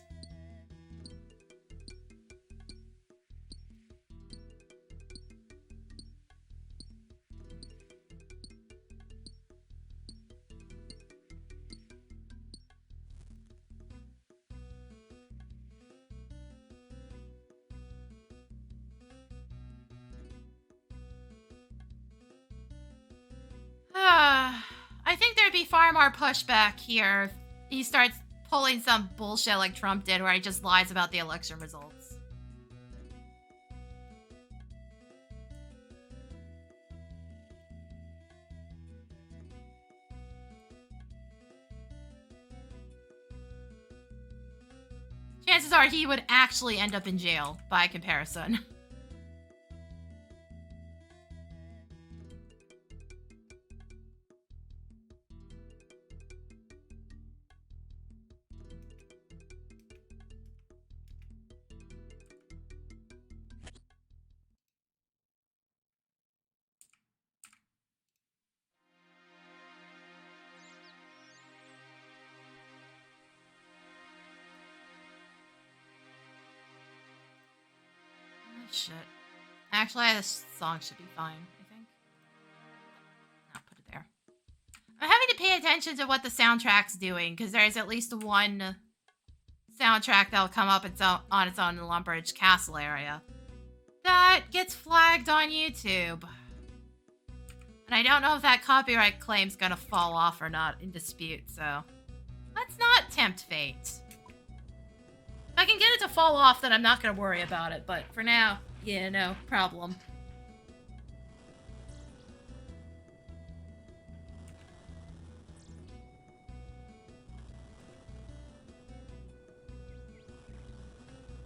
Speaker 1: I think there'd be far more pushback here if he starts pulling some bullshit like Trump did where he just lies about the election results. Chances are he would actually end up in jail by comparison. Shit. Actually, this song should be fine, I think. I'll put it there. I'm having to pay attention to what the soundtrack's doing, because there's at least one soundtrack that'll come up on its own in the Lumbridge Castle area that gets flagged on YouTube. And I don't know if that copyright claim's gonna fall off or not in dispute, so let's not tempt fate. If I can get it to fall off, then I'm not going to worry about it. But for now, yeah, no problem.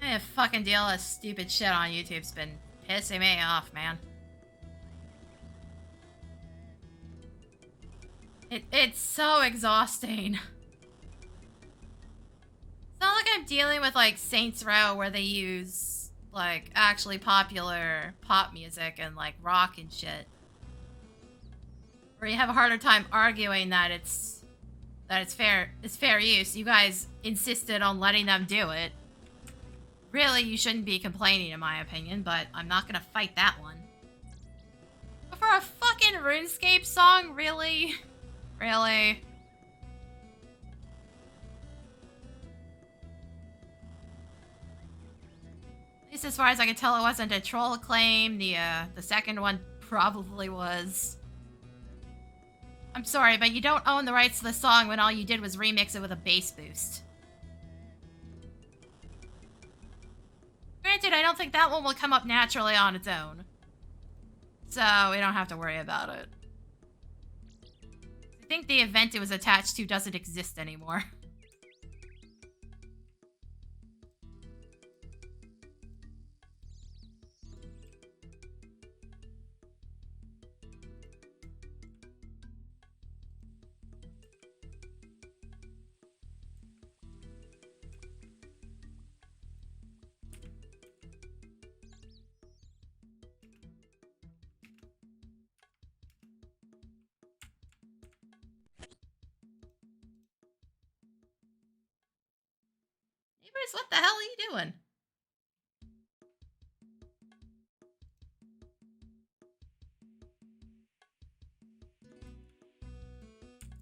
Speaker 1: I fucking deal with stupid shit on YouTube's been pissing me off, man. It's so exhausting. It's not like I'm dealing with, like, Saints Row where they use, like, actually popular pop music and, like, rock and shit. Where you have a harder time arguing that it's fair use. You guys insisted on letting them do it. Really, you shouldn't be complaining, in my opinion, but I'm not gonna fight that one. But for a fucking RuneScape song, really? Really? At least as far as I can tell, it wasn't a troll claim. The second one probably was. I'm sorry, but you don't own the rights to the song when all you did was remix it with a bass boost. Granted, I don't think that one will come up naturally on its own. So, we don't have to worry about it. I think the event it was attached to doesn't exist anymore. Neighbors, what the hell are you doing?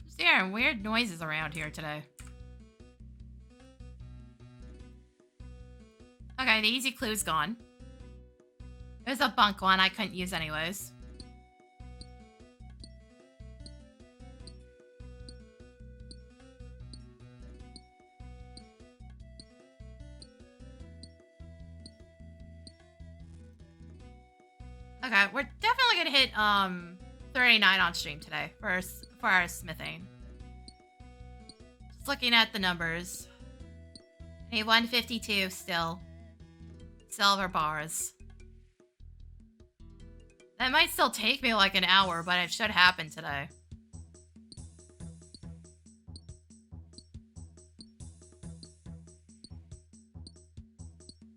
Speaker 1: Just hearing weird noises around here today. Okay, the easy clue's gone. There's a bunk one I couldn't use anyways. Okay, we're definitely gonna hit 39 on stream today for our smithing. Just looking at the numbers. I need 152 still. Silver bars. That might still take me like an hour, but it should happen today.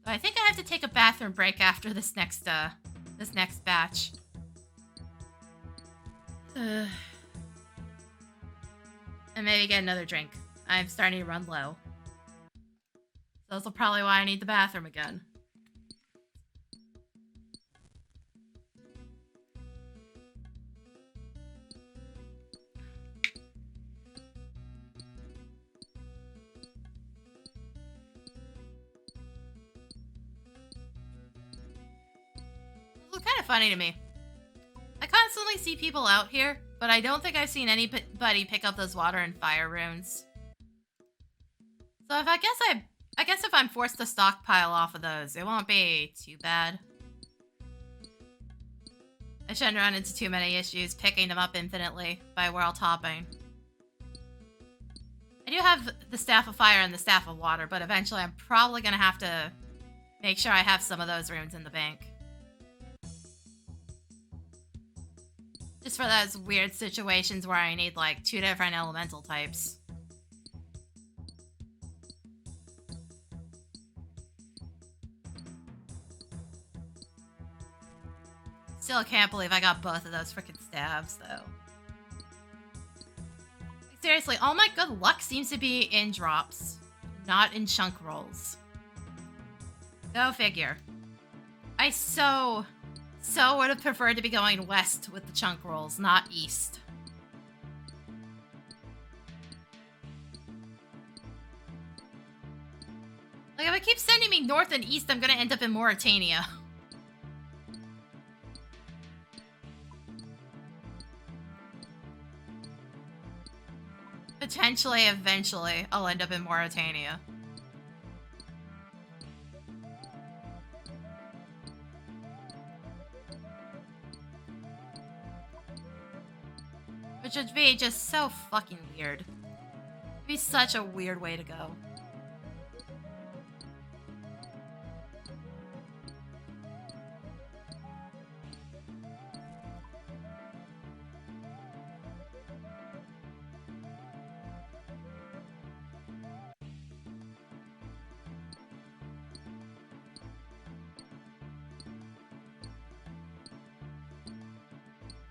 Speaker 1: I think I have to take a bathroom break after this next batch. And maybe get another drink. I'm starting to run low. So that's probably why I need the bathroom again. It's kind of funny to me. I constantly see people out here, but I don't think I've seen anybody pick up those water and fire runes. So if I guess if I'm forced to stockpile off of those, it won't be too bad. I shouldn't run into too many issues picking them up infinitely by world hopping. I do have the Staff of Fire and the Staff of Water, but eventually I'm probably going to have to make sure I have some of those runes in the bank. Just for those weird situations where I need, like, 2 different elemental types. Still can't believe I got both of those freaking staves, though. Like, seriously, all my good luck seems to be in drops, not in chunk rolls. Go figure. I so would have preferred to be going west with the chunk rolls, not east. Like, if it keeps sending me north and east, I'm gonna end up in Mauritania. Potentially, eventually, I'll end up in Mauritania. Which would be just so fucking weird. It'd be such a weird way to go.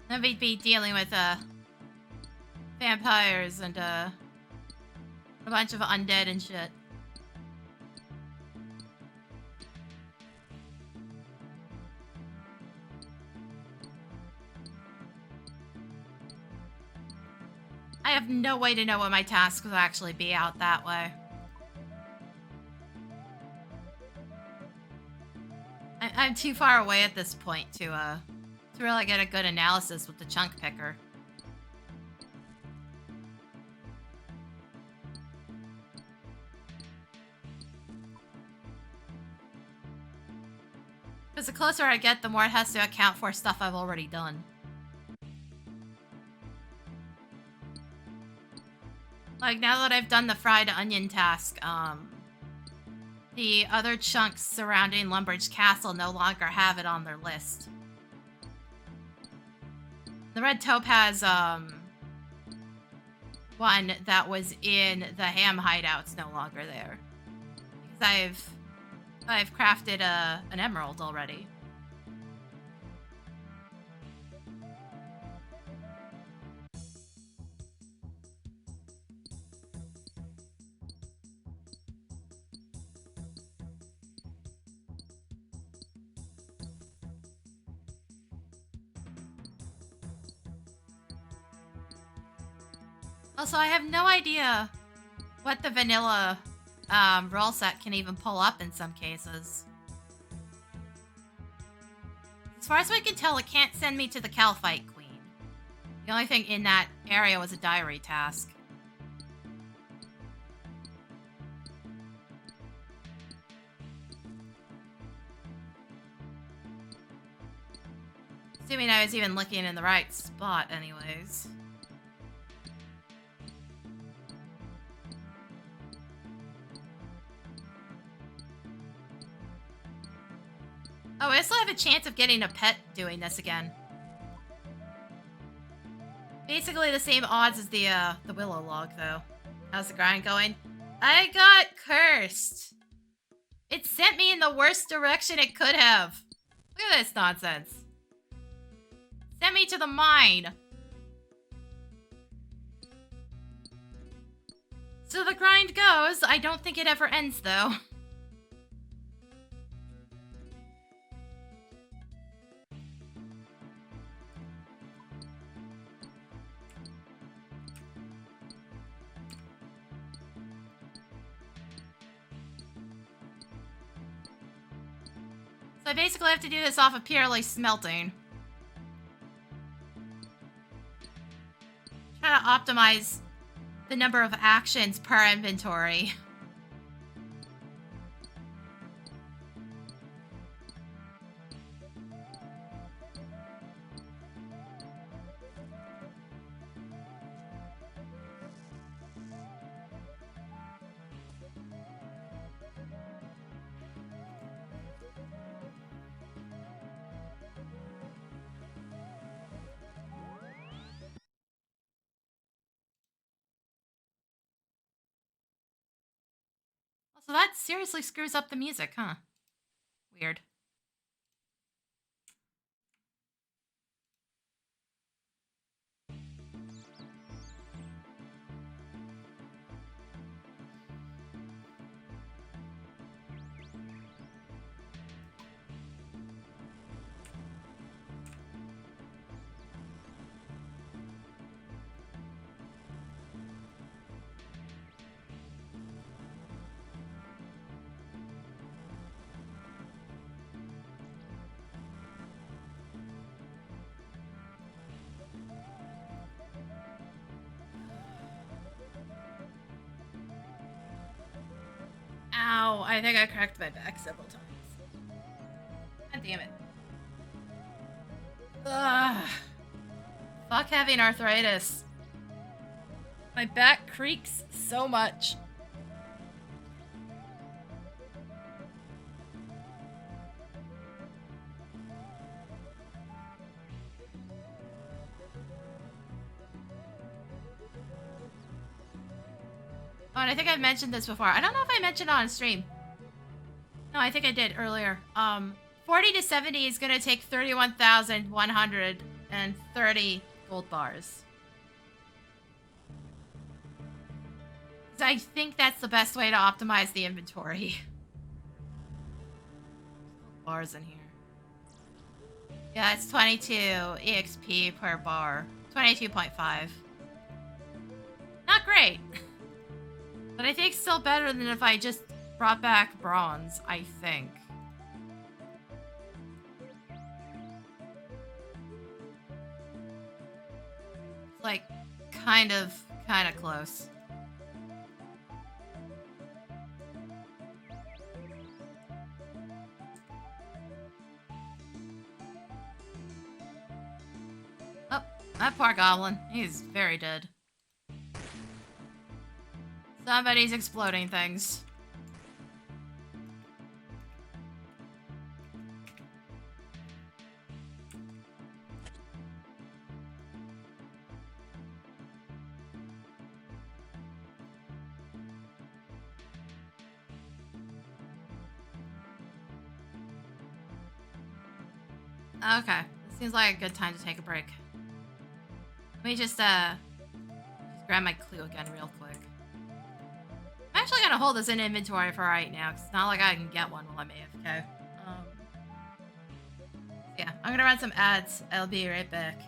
Speaker 1: Then we'd be dealing with, vampires and, a bunch of undead and shit. I have no way to know what my tasks will actually be out that way. I'm too far away at this point to really get a good analysis with the chunk picker. Because the closer I get, the more it has to account for stuff I've already done. Like, now that I've done the fried onion task, the other chunks surrounding Lumbridge Castle no longer have it on their list. The red topaz, one that was in the ham hideout's no longer there. Because I've crafted an emerald already. Also, I have no idea what the vanilla roll set can even pull up in some cases. As far as we can tell, it can't send me to the Calphite Queen. The only thing in that area was a diary task. Assuming I was even looking in the right spot anyways. Oh, I still have a chance of getting a pet doing this again. Basically the same odds as the willow log, though. How's the grind going? I got cursed. It sent me in the worst direction it could have. Look at this nonsense. Sent me to the mine. So the grind goes. I don't think it ever ends, though. So I basically have to do this off of purely smelting. Try to optimize the number of actions per inventory. So that seriously screws up the music, huh? Weird. Ow, I think I cracked my back several times. God damn it. Ugh. Fuck having arthritis. My back creaks so much. Oh, and I think I've mentioned this before. I don't know if I mentioned it on stream. No, I think I did earlier. 40 to 70 is gonna take 31,130 gold bars. I think that's the best way to optimize the inventory. Bars in here. Yeah, it's 22 EXP per bar. 22.5. Not great. But I think still better than if I just brought back bronze, I think. Like, kind of close. Oh, that poor goblin. He's very dead. Somebody's exploding things. Okay, seems like a good time to take a break. Let me just grab my clue again real quick. I'm actually gonna hold this in inventory for right now, because it's not like I can get one while I'm AFK. Yeah, I'm gonna run some ads. I'll be right back.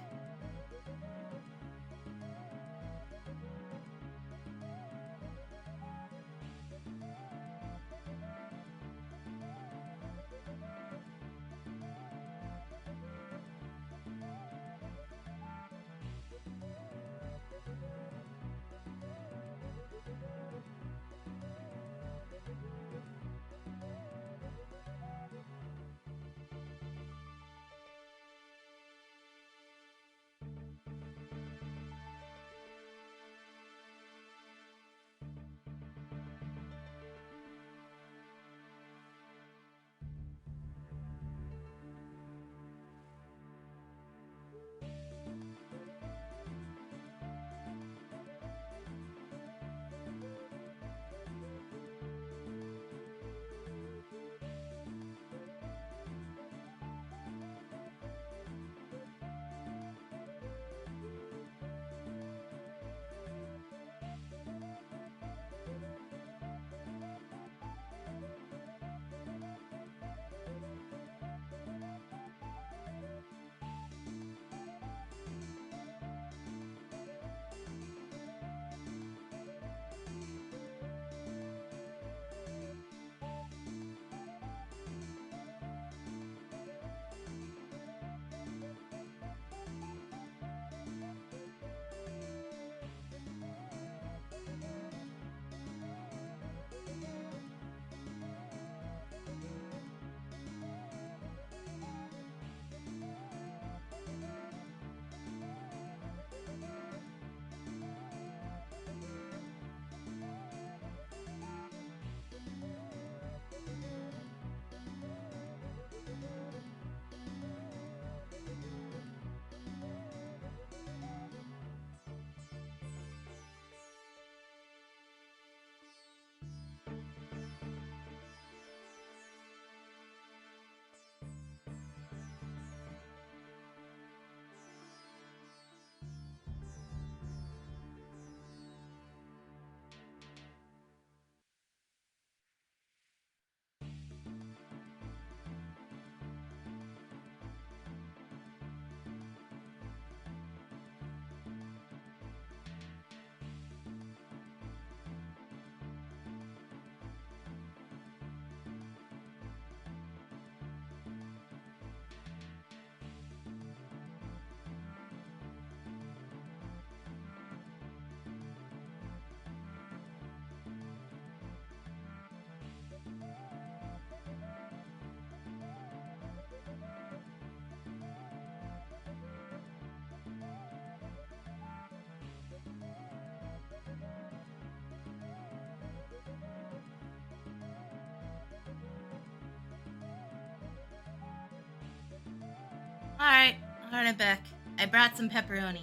Speaker 1: Alright, I'll run it back. I brought some pepperoni.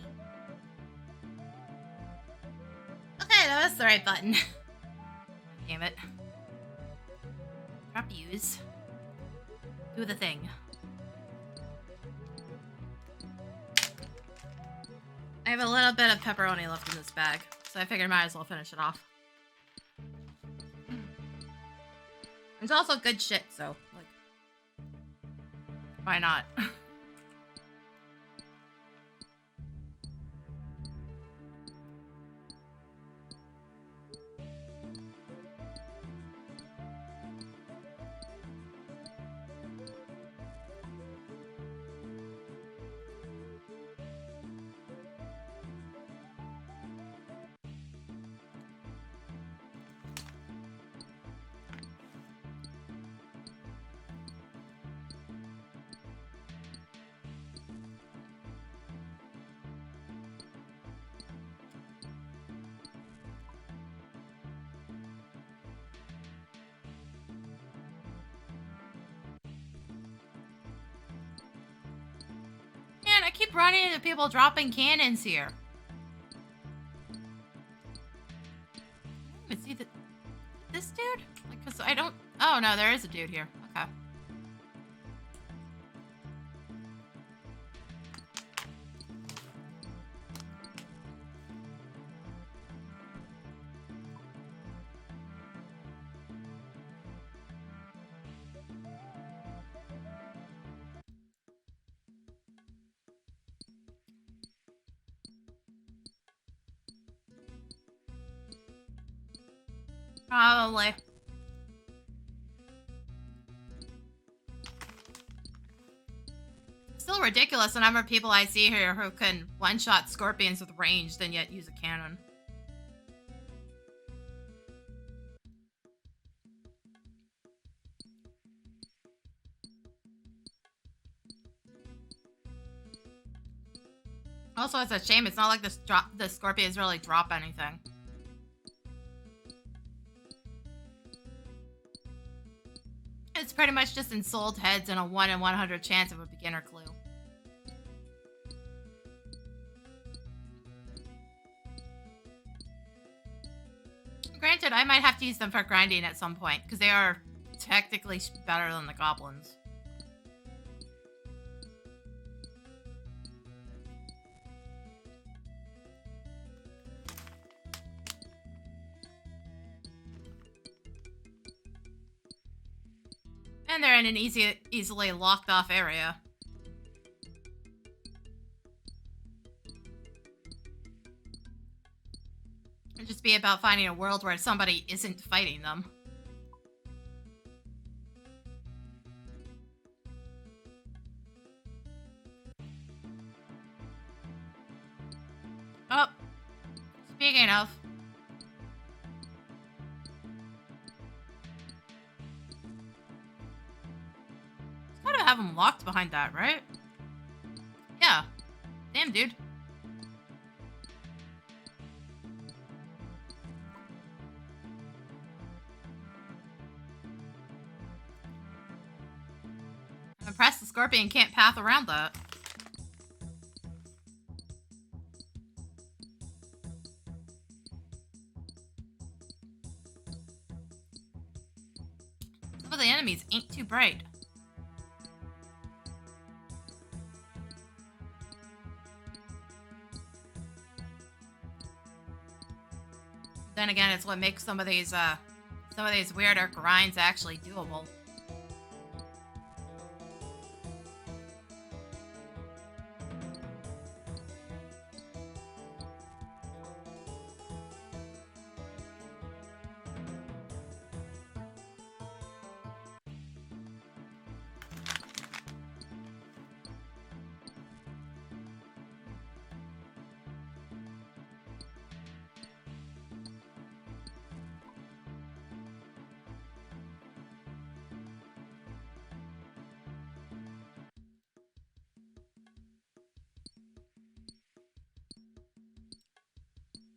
Speaker 1: Okay, that was the right button. Damn it. Drop use. Do the thing. I have a little bit of pepperoni left in this bag, so I figured I might as well finish it off. It's also good shit, so, like, why not? Man, I keep running into people dropping cannons here. Is he this dude? Like, cause I don't. Oh no, there is a dude here. Okay. Probably. Still ridiculous the number of people I see here who can one-shot scorpions with ranged and yet use a cannon. Also, it's a shame. It's not like the scorpions really drop anything. It's pretty much just ensouled heads and a 1 in 100 chance of a beginner clue. Granted, I might have to use them for grinding at some point, because they are technically better than the goblins. And they're in an easily locked off area. It'd just be about finding a world where somebody isn't fighting them. Oh, speaking of. Gotta have them locked behind that, right? Yeah. Damn, dude. I'm impressed the scorpion can't path around that. Some of the enemies ain't too bright. Then again, it's what makes some of these weirder grinds actually doable.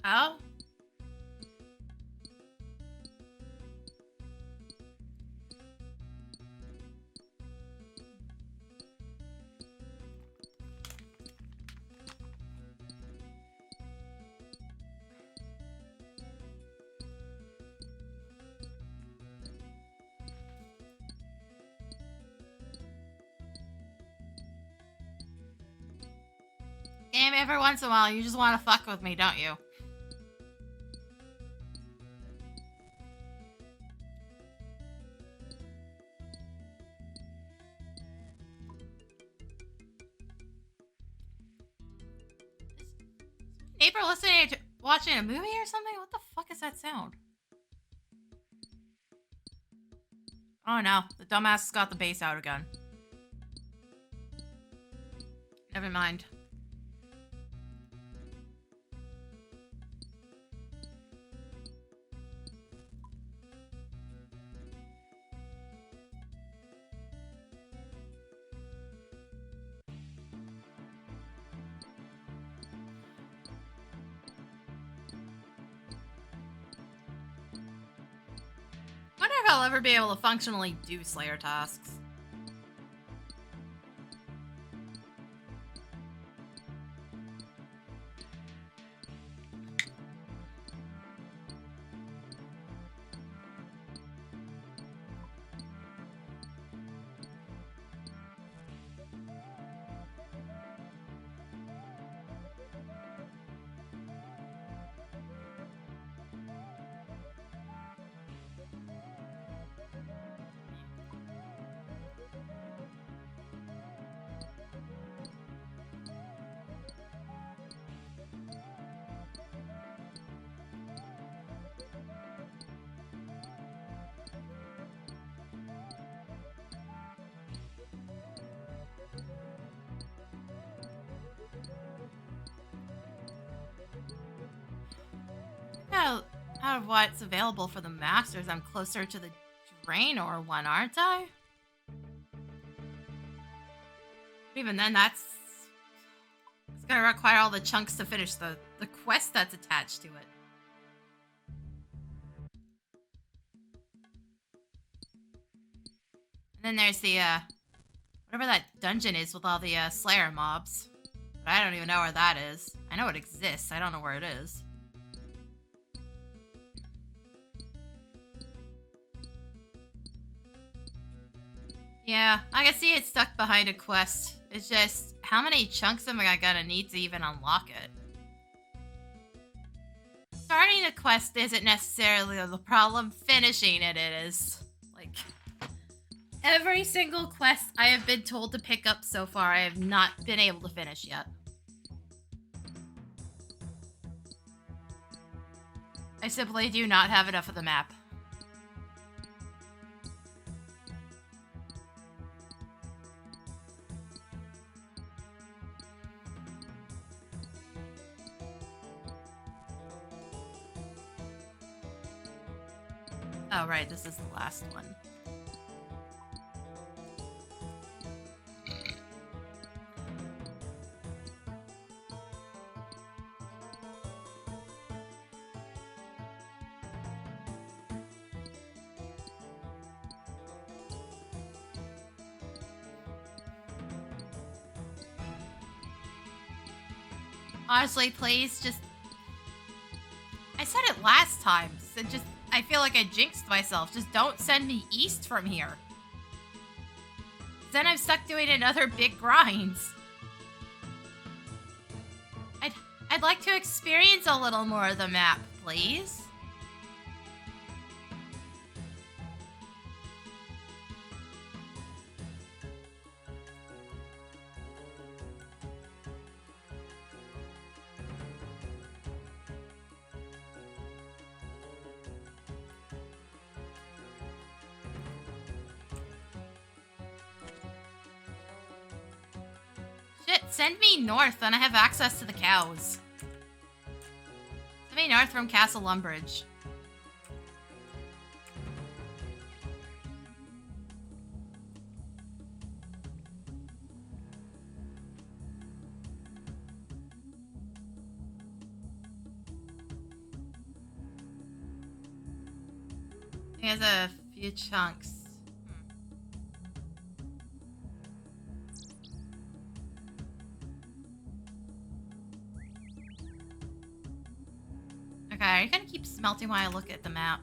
Speaker 1: Oh? game every once in a while. You just want to fuck with me, don't you? Neighbor listening to watching a movie or something? What the fuck is that sound? Oh no, the dumbass has got the bass out again. Never mind. I wonder if I'll ever be able to functionally do Slayer tasks. Out of what's available for the Masters, I'm closer to the Draenor one, aren't I? But even then, it's gonna require all the chunks to finish the quest that's attached to it. And then there's the, whatever that dungeon is with all the, Slayer mobs. But I don't even know where that is. I know it exists, I don't know where it is. Yeah, I can see it's stuck behind a quest. It's just, how many chunks am I gonna need to even unlock it? Starting a quest isn't necessarily the problem, finishing it is. Like, every single quest I have been told to pick up so far, I have not been able to finish yet. I simply do not have enough of the map. Oh, right, this is the last one. Honestly, please, just... I said it last time, so just... I feel like I jinxed myself. Just don't send me east from here. Then I'm stuck doing another big grinds. I'd like to experience a little more of the map, please. Shit, send me north, then I have access to the cows. Send me north from Castle Lumbridge. He has a few chunks. Okay, are you gonna keep smelting while I look at the map?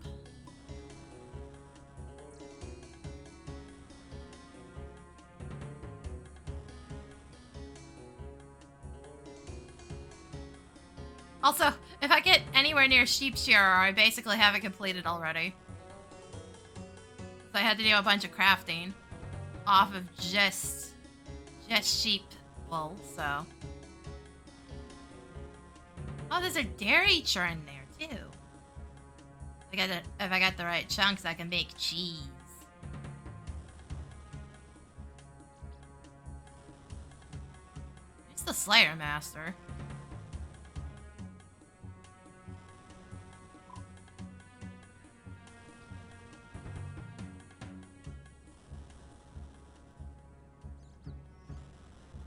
Speaker 1: Also, if I get anywhere near sheep shearer, I basically have it completed already. So I had to do a bunch of crafting off of just sheep wool, so. Oh, there's a dairy churn there too. If I got the right chunks, I can make cheese. It's the Slayer Master.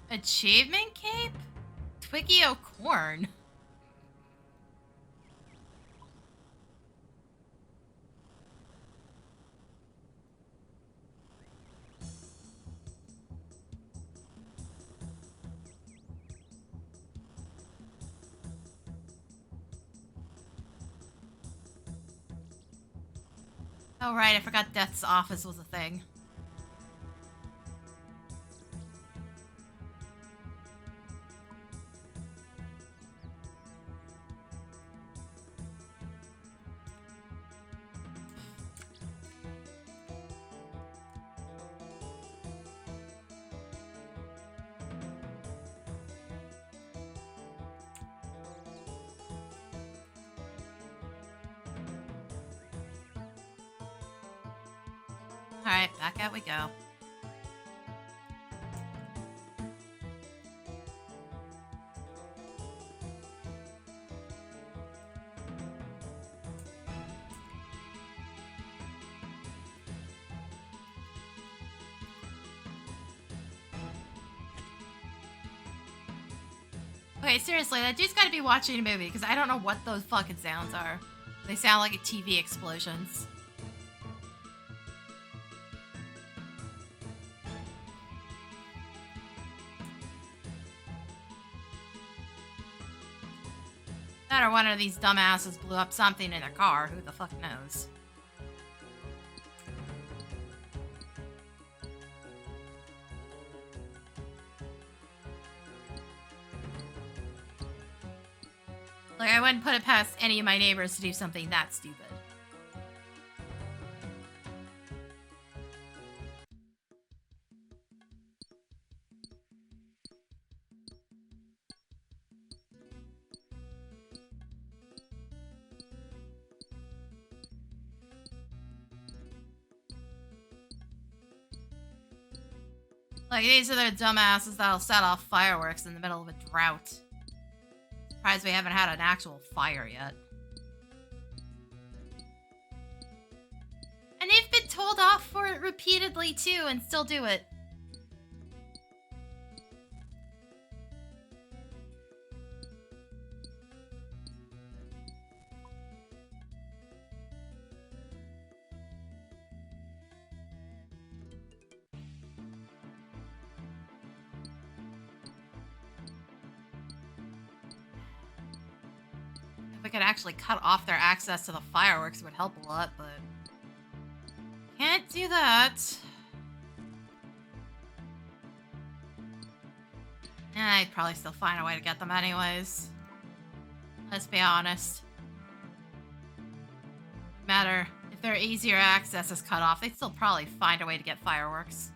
Speaker 1: Achievement cape? Twiggy O'Corn. Oh right, I forgot Death's office was a thing. Alright, back out we go. Okay, seriously, that dude's gotta be watching a movie, because I don't know what those fucking sounds are. They sound like TV explosions. That or one of these dumbasses blew up something in their car. Who the fuck knows? Like, I wouldn't put it past any of my neighbors to do something that stupid. Like, these are the dumbasses that'll set off fireworks in the middle of a drought. Surprised we haven't had an actual fire yet. And they've been told off for it repeatedly, too, and still do it. If we could actually cut off their access to the fireworks, it would help a lot, but... can't do that. I'd probably still find a way to get them anyways. Let's be honest. No matter if their easier access is cut off, they'd still probably find a way to get fireworks.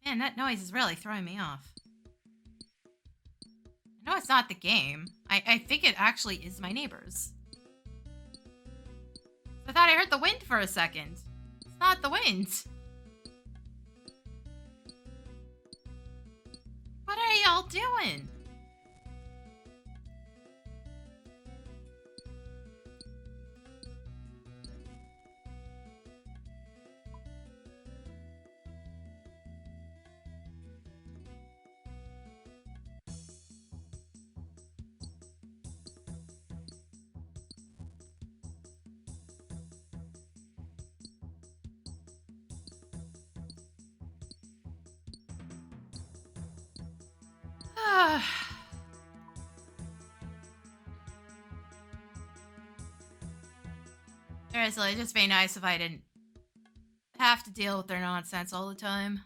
Speaker 1: Man, that noise is really throwing me off. I know it's not the game. I think it actually is my neighbors. I thought I heard the wind for a second. It's not the wind. What are y'all doing? Seriously, it'd just be nice if I didn't have to deal with their nonsense all the time.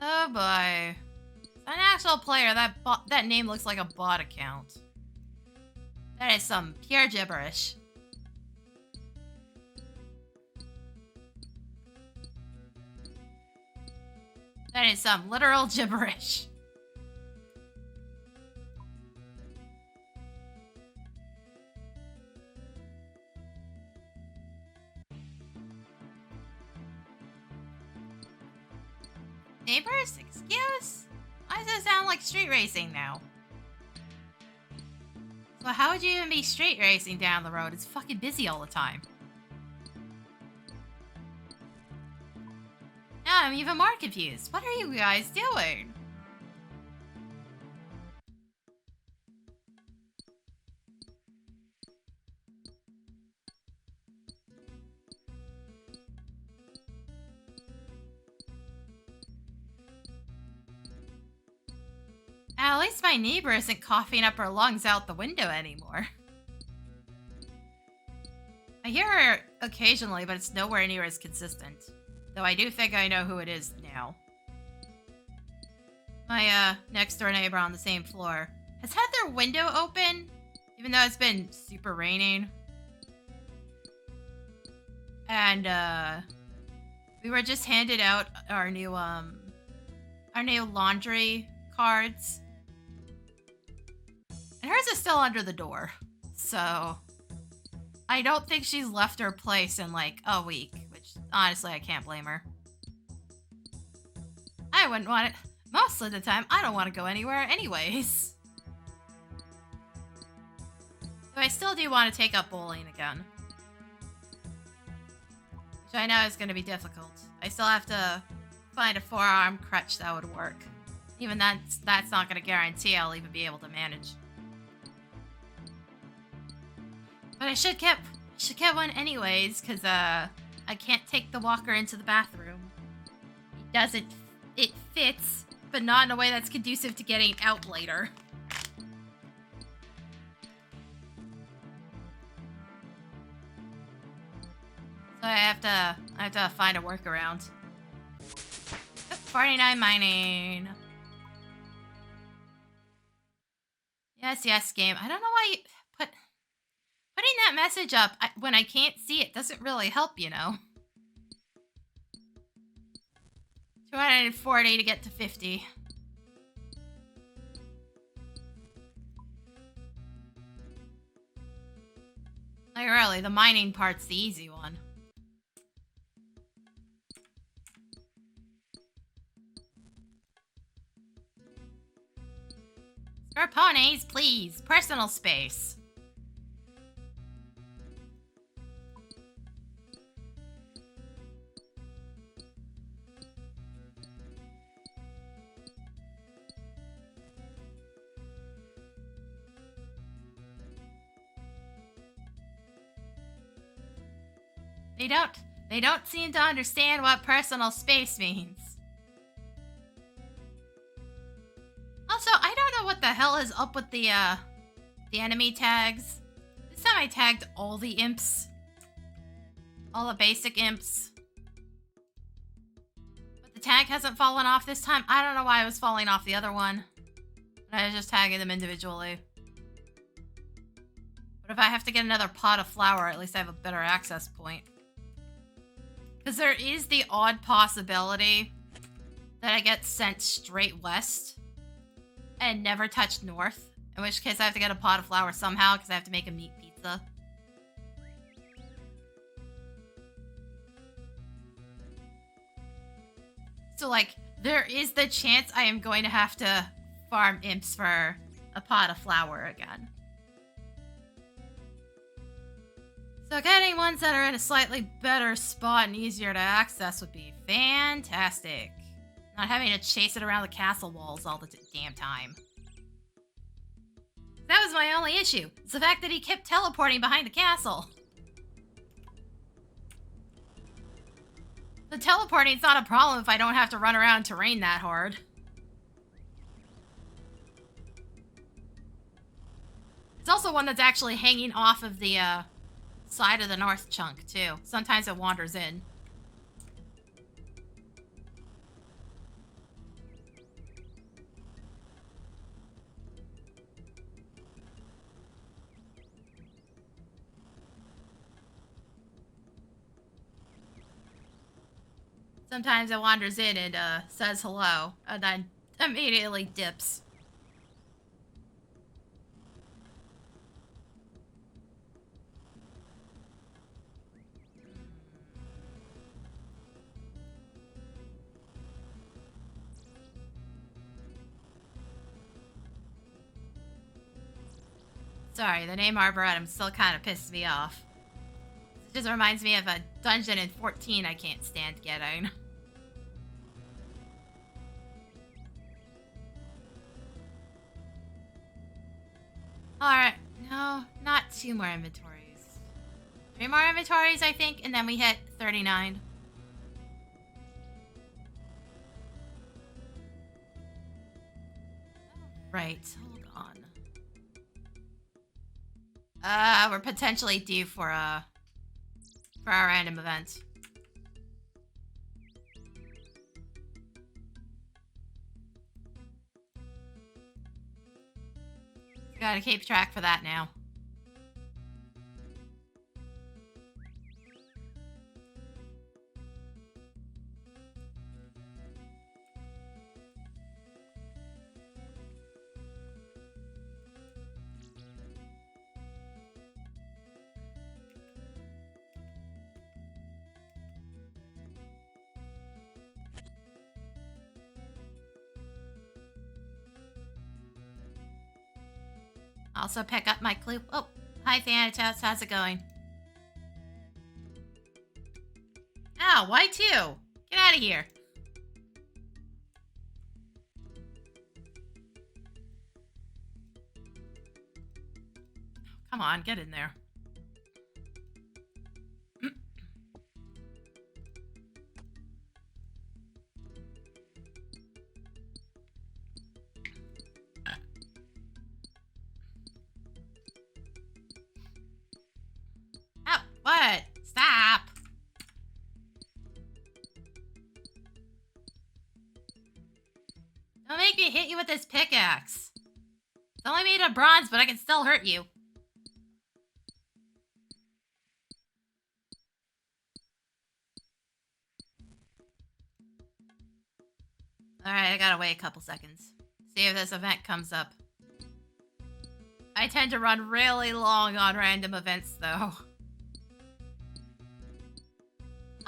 Speaker 1: Oh boy. An actual player, that name looks like a bot account. That is some pure gibberish. That is some literal gibberish. Neighbors? Excuse? Why does it sound like street racing now? So how would you even be street racing down the road? It's fucking busy all the time. Now I'm even more confused. What are you guys doing? At least my neighbor isn't coughing up her lungs out the window anymore. I hear her occasionally, but it's nowhere near as consistent. Though I do think I know who it is now. My, next door neighbor on the same floor has had their window open, even though it's been super raining. And, we were just handed out our new laundry cards. And hers is still under the door. So I don't think she's left her place in like a week, which honestly I can't blame her. I wouldn't want it. Most of the time, I don't want to go anywhere anyways. Though I still do want to take up bowling again. Which I know is going to be difficult. I still have to find a forearm crutch that would work. Even that's not going to guarantee I'll even be able to manage. But I should get one anyways, because I can't take the walker into the bathroom. It fits, but not in a way that's conducive to getting out later. So I have to find a workaround. 49 mining. Yes, game. I don't know why you putting that message up when I can't see it doesn't really help, you know. 240 to get to 50. Like really, the mining part's the easy one. Scarpones, please. Personal space. They don't seem to understand what personal space means. Also, I don't know what the hell is up with the enemy tags. This time I tagged all the imps. All the basic imps. But the tag hasn't fallen off this time. I don't know why it was falling off the other one. I was just tagging them individually. But if I have to get another pot of flour, at least I have a better access point. Because there is the odd possibility that I get sent straight west and never touch north. In which case I have to get a pot of flour somehow because I have to make a meat pizza. So, like, there is the chance I am going to have to farm imps for a pot of flour again. So getting ones that are in a slightly better spot and easier to access would be fantastic. Not having to chase it around the castle walls all the damn time. That was my only issue. It's the fact that he kept teleporting behind the castle. The teleporting's not a problem if I don't have to run around terrain that hard. also one that's actually hanging off of the side of the north chunk, too. Sometimes it wanders in. Sometimes it wanders in and says hello, and then immediately dips. Sorry, the name Arboretum still kind of pisses me off. It just reminds me of a dungeon in 14 I can't stand getting. Alright, no, not 2 more inventories. 3 more inventories, I think, and then we hit 39. Right, hold on. We're potentially due for our random event. Gotta keep track for that now. Also pick up my clue. Oh, hi Thanatos, how's it going? Ow, why 2? Get out of here. Come on, get in there. Oh, what? Stop. Don't make me hit you with this pickaxe. It's only made of bronze, but I can still hurt you. Alright, I gotta wait a couple seconds. See if this event comes up. I tend to run really long on random events, though.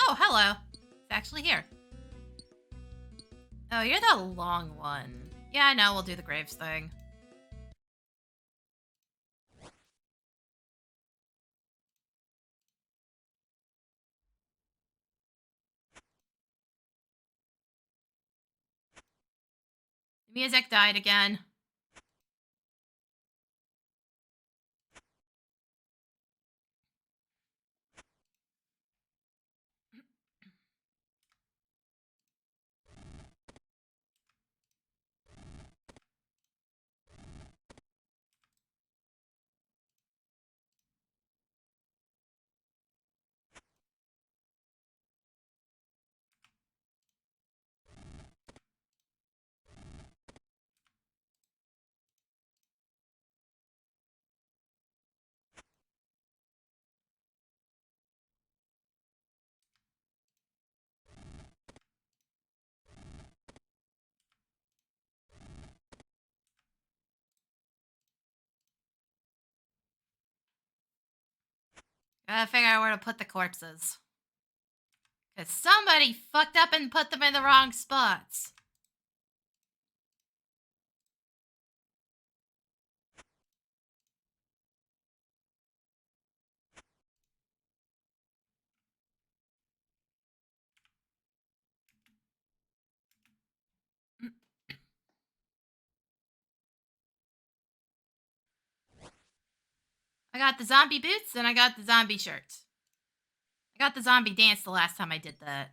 Speaker 1: Oh, hello. It's actually here. Oh, you're the long one. Yeah, I know, we'll do the graves thing. The music died again. Gotta figure out where to put the corpses. Because somebody fucked up and put them in the wrong spots. I got the zombie boots and I got the zombie shirt. I got the zombie dance the last time I did that.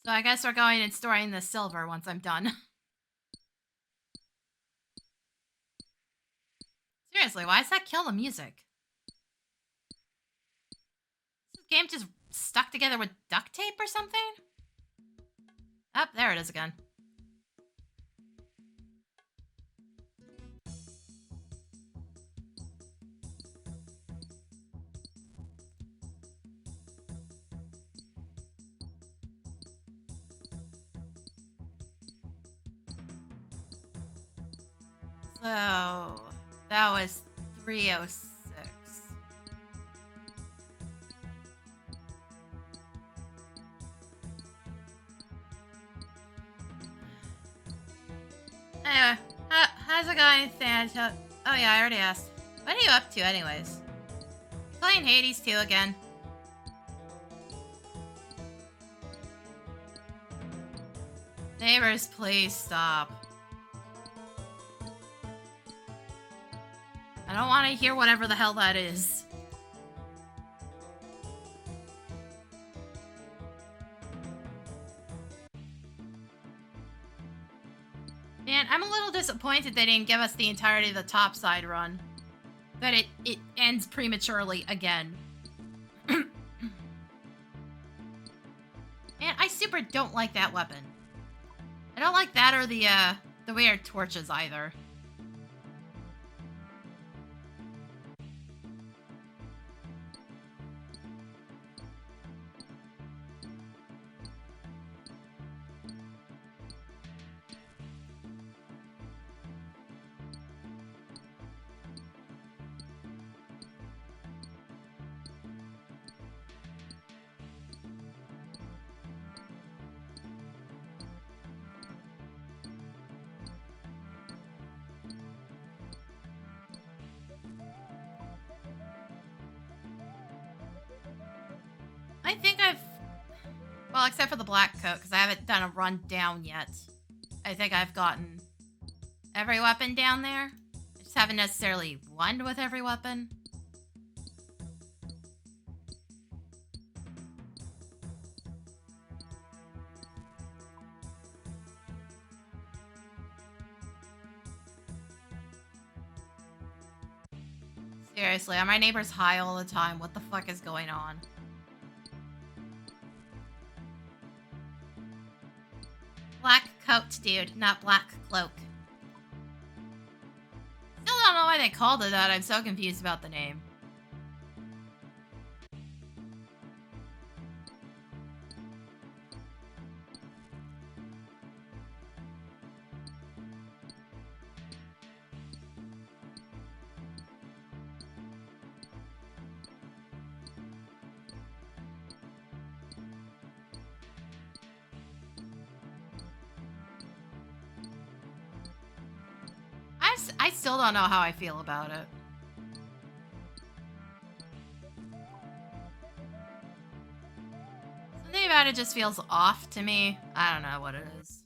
Speaker 1: So I guess we're going and storing the silver once I'm done. Seriously, why does that kill the music? Is this game just stuck together with duct tape or something? Oh, there it is again. So, that was 306. Anyway, how's it going, Santa? Oh yeah, I already asked. What are you up to anyways? Playing Hades 2 again. Neighbors, please stop. I don't want to hear whatever the hell that is. Man, I'm a little disappointed they didn't give us the entirety of the topside run. That it ends prematurely again. Man, I super don't like that weapon. I don't like that or the weird torches either. I think well, except for the black coat, because I haven't done a run down yet. I think I've gotten every weapon down there. I just haven't necessarily won with every weapon. Seriously, are my neighbors high all the time? What the fuck is going on? Black coat, dude, not black cloak. Still don't know why they called it that. I'm so confused about the name. I still don't know how I feel about it. Something about it just feels off to me. I don't know what it is.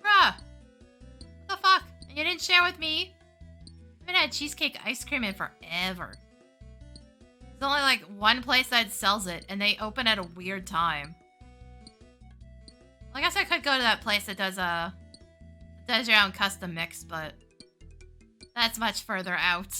Speaker 1: Bruh! What the fuck? And you didn't share with me? I haven't had cheesecake ice cream in forever. There's only like one place that sells it, and they open at a weird time. Well, I guess I could go to that place that does your own custom mix, but that's much further out.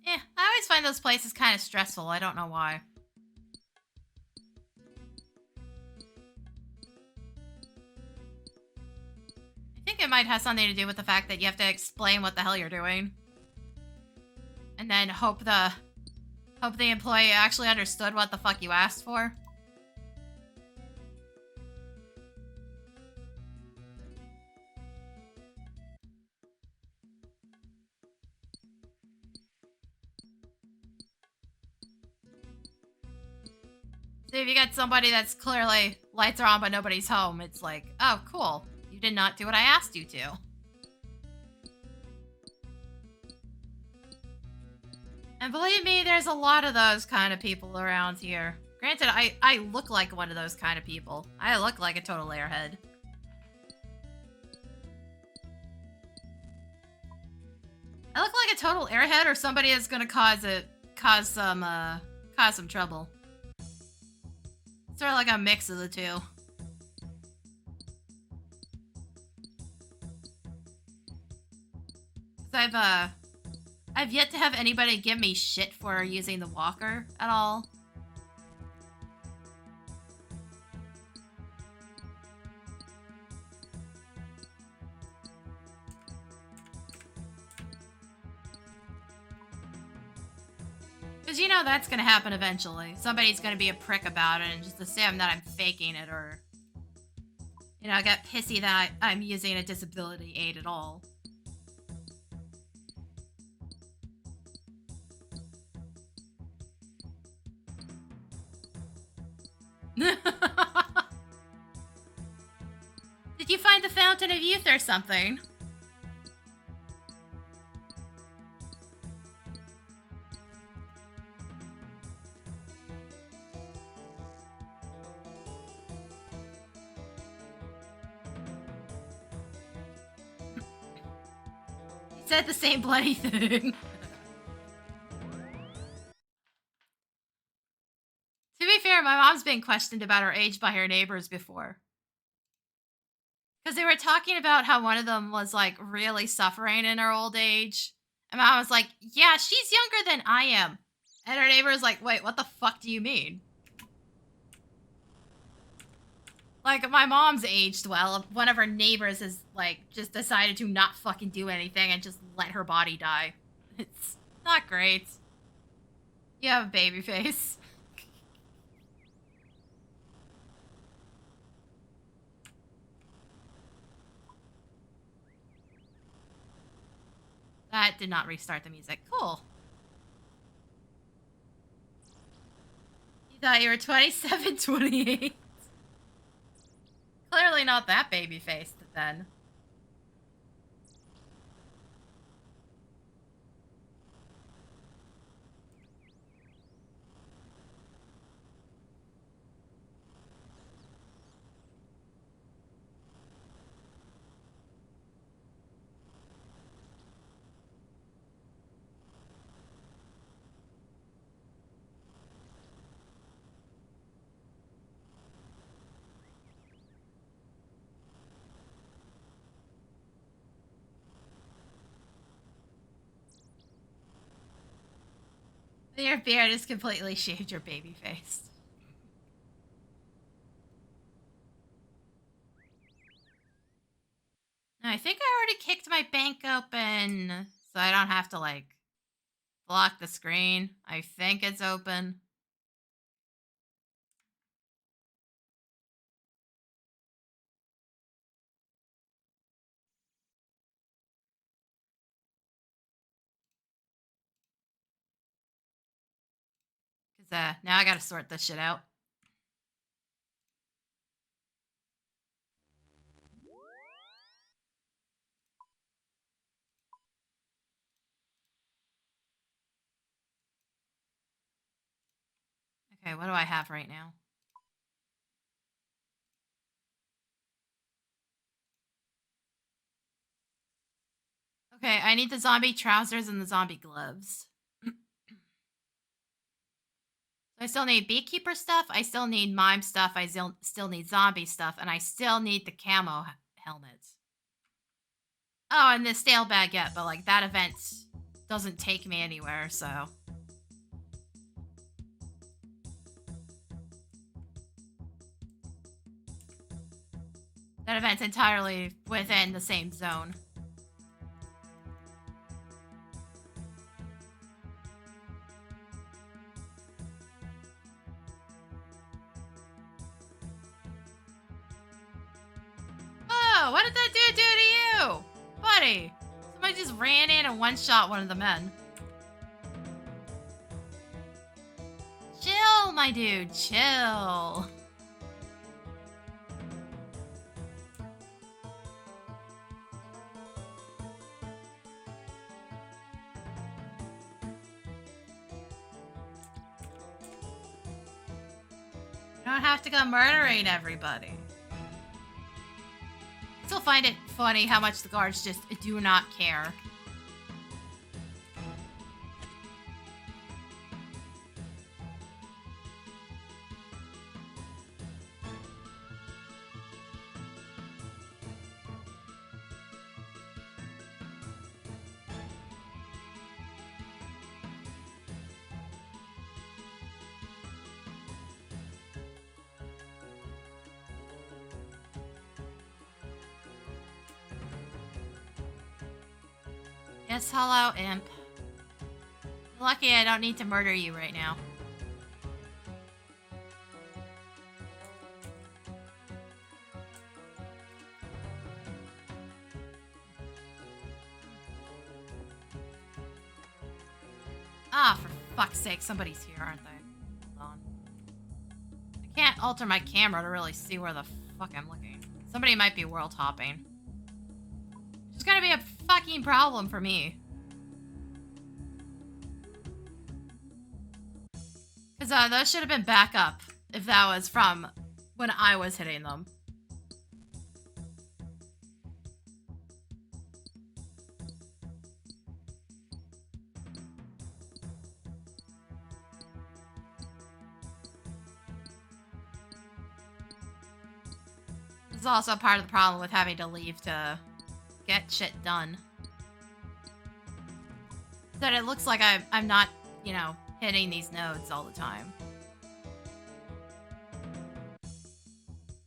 Speaker 1: Yeah, I always find those places kind of stressful. I don't know why. I think it might have something to do with the fact that you have to explain what the hell you're doing. And then hope the Hope the employee actually understood what the fuck you asked for. So if you get somebody that's clearly lights are on but nobody's home, it's like, oh, cool. You did not do what I asked you to. And believe me, there's a lot of those kind of people around here. Granted, I look like one of those kind of people. I look like a total airhead. I look like a total airhead or somebody that's gonna cause some trouble. Sort of like a mix of the two. I've yet to have anybody give me shit for using the walker at all. Because you know that's gonna happen eventually. Somebody's gonna be a prick about it and just assume that I'm faking it, or you know, I get pissy that I'm using a disability aid at all. Did you find the Fountain of Youth or something? He said the same bloody thing. To be fair, my mom's been questioned about her age by her neighbors before. Because they were talking about how one of them was, like, really suffering in her old age. And mom was like, yeah, she's younger than I am. And her neighbor was like, wait, what the fuck do you mean? Like, my mom's aged well. One of her neighbors has, like, just decided to not fucking do anything and just let her body die. It's not great. You have a baby face. That did not restart the music. Cool. You thought you were 27, 28. Clearly not that baby-faced, then. Your beard is completely shaved your baby face. I think I already kicked my bank open, so I don't have to, like, block the screen. I think it's open. Because, now I gotta sort this shit out. Okay, what do I have right now? Okay, I need the zombie trousers and the zombie gloves. I still need beekeeper stuff, I still need mime stuff, I still need zombie stuff, and I still need the camo helmets. Oh, and the stale baguette, but, like, that event doesn't take me anywhere, so... That event's entirely within the same zone. Whoa, what did that dude do to you? Buddy, somebody just ran in and one-shot one of the men. Chill, my dude, chill. You don't have to go murdering everybody. I still find it funny how much the guards just do not care. Yes, hello, imp. You're lucky I don't need to murder you right now. Ah, for fuck's sake, somebody's here, aren't they? Hold on. I can't alter my camera to really see where the fuck I'm looking. Somebody might be world hopping. It's gonna be a fucking problem for me. Because those should have been backup if that was from when I was hitting them. This is also part of the problem with having to leave to get shit done. That it looks like I'm not, you know, hitting these nodes all the time.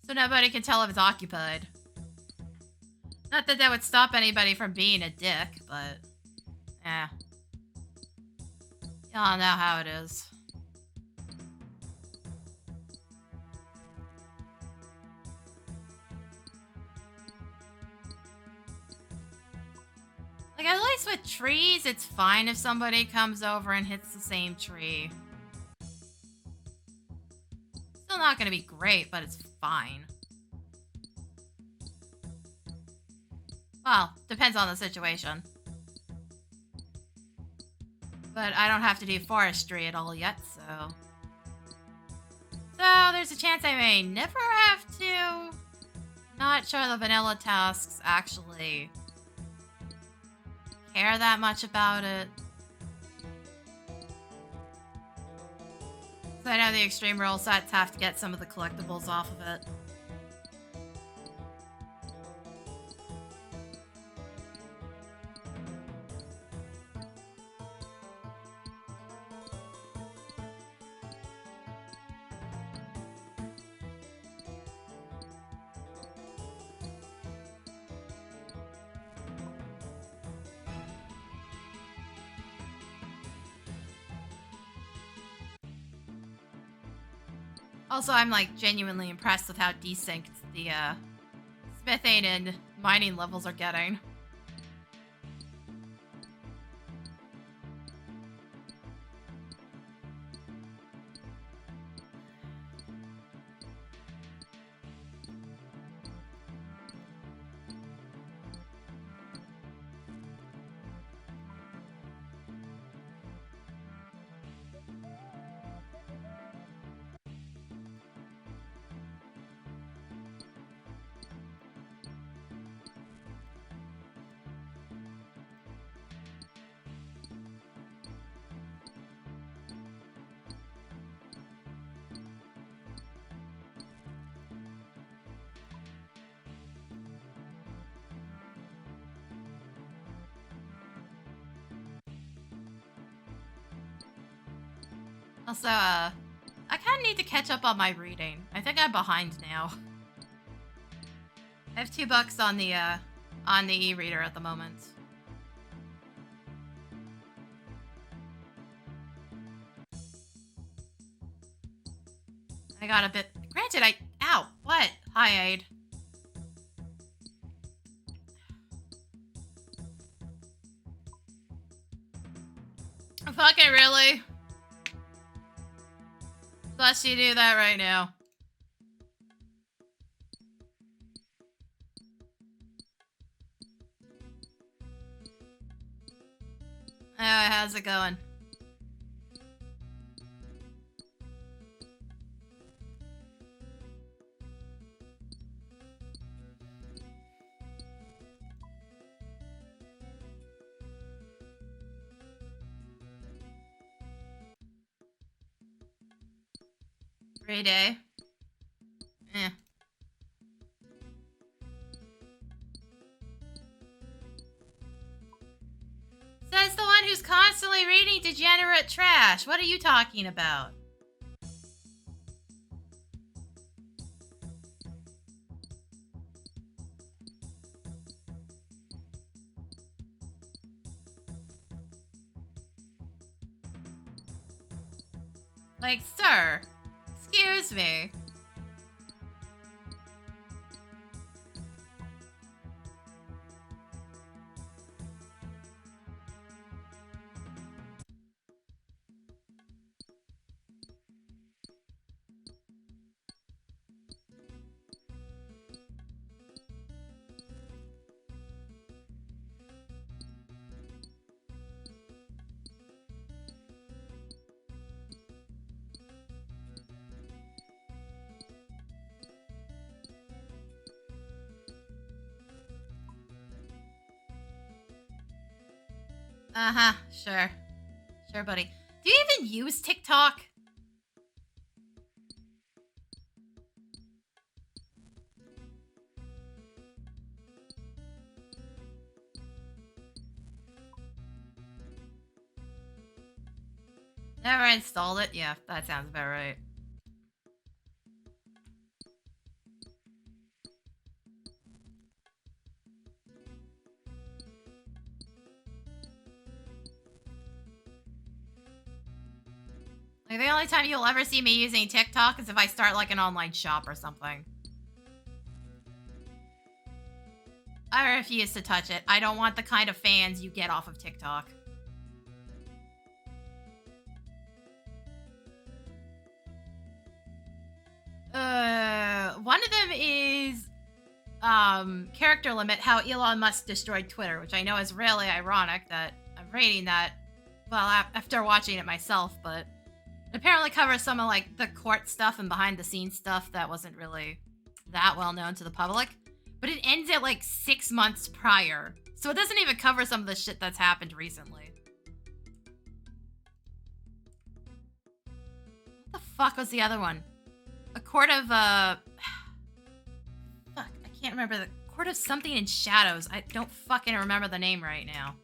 Speaker 1: So nobody can tell if it's occupied. Not that that would stop anybody from being a dick, but... eh. Y'all know how it is. Like, at least with trees, it's fine if somebody comes over and hits the same tree. Still not gonna be great, but it's fine. Well, depends on the situation. But I don't have to do forestry at all yet, so... So, there's a chance I may never have to. Not sure the vanilla tasks actually care that much about it. So I know the extreme role sets have to get some of the collectibles off of it. Also, I'm like genuinely impressed with how desynced the smithing and mining levels are getting. Also, I kind of need to catch up on my reading. I think I'm behind now. I have $2 on the e-reader at the moment. I got a bit... Granted, ow! What? Hi, Aid. Fucking really? Plus you do that right now. Anyway, how's it going? Great day. Eh. Says the one who's constantly reading degenerate trash. What are you talking about? Like, sir, excuse me. Uh-huh, sure. Sure, buddy. Do you even use TikTok? Never installed it? Yeah, that sounds about right. Like, the only time you'll ever see me using TikTok is if I start, like, an online shop or something. I refuse to touch it. I don't want the kind of fans you get off of TikTok. One of them is character limit, how Elon Musk destroyed Twitter, which I know is really ironic that I'm reading that, well, after watching it myself, but it apparently covers some of, like, the court stuff and behind-the-scenes stuff that wasn't really that well known to the public. But it ends at, like, 6 months prior, so it doesn't even cover some of the shit that's happened recently. What the fuck was the other one? A court of, fuck, I can't remember. The court of something in shadows. I don't fucking remember the name right now.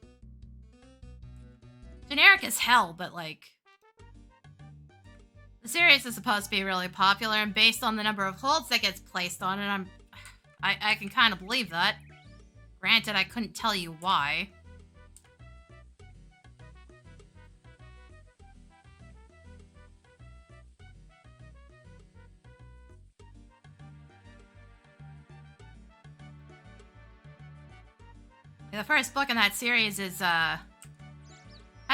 Speaker 1: Generic as hell, but, like, the series is supposed to be really popular, and based on the number of holds that gets placed on it, I can kind of believe that. Granted, I couldn't tell you why. The first book in that series is, how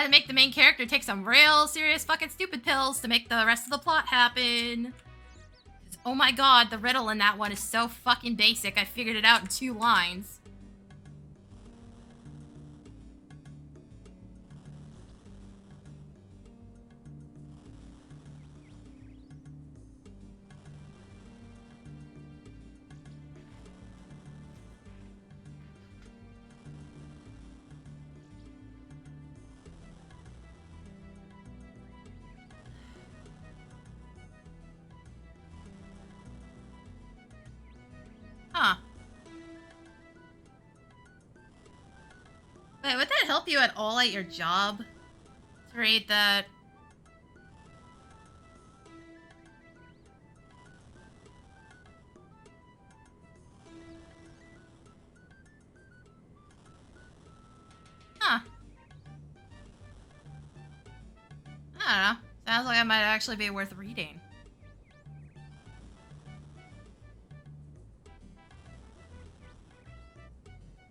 Speaker 1: to make the main character take some real serious fucking stupid pills to make the rest of the plot happen. Oh my god, the riddle in that one is so fucking basic, I figured it out in 2 lines. Huh. Wait, would that help you at all at your job? To read that? Huh. I don't know. Sounds like it might actually be worth reading.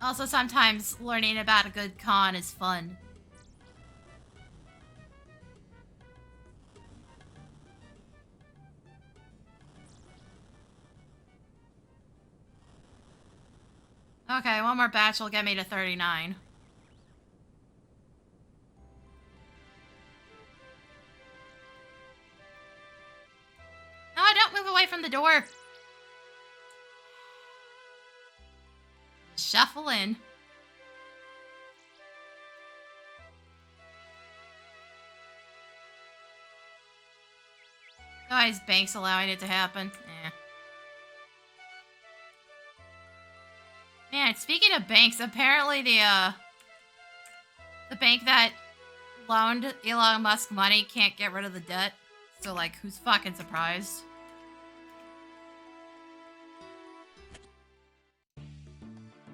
Speaker 1: Also, sometimes learning about a good con is fun. Okay, one more batch will get me to 39. No, don't move away from the door. Shuffle in. Guys, bank's allowing it to happen. Eh. Man, speaking of banks, apparently the bank that loaned Elon Musk money can't get rid of the debt. So, like, who's fucking surprised?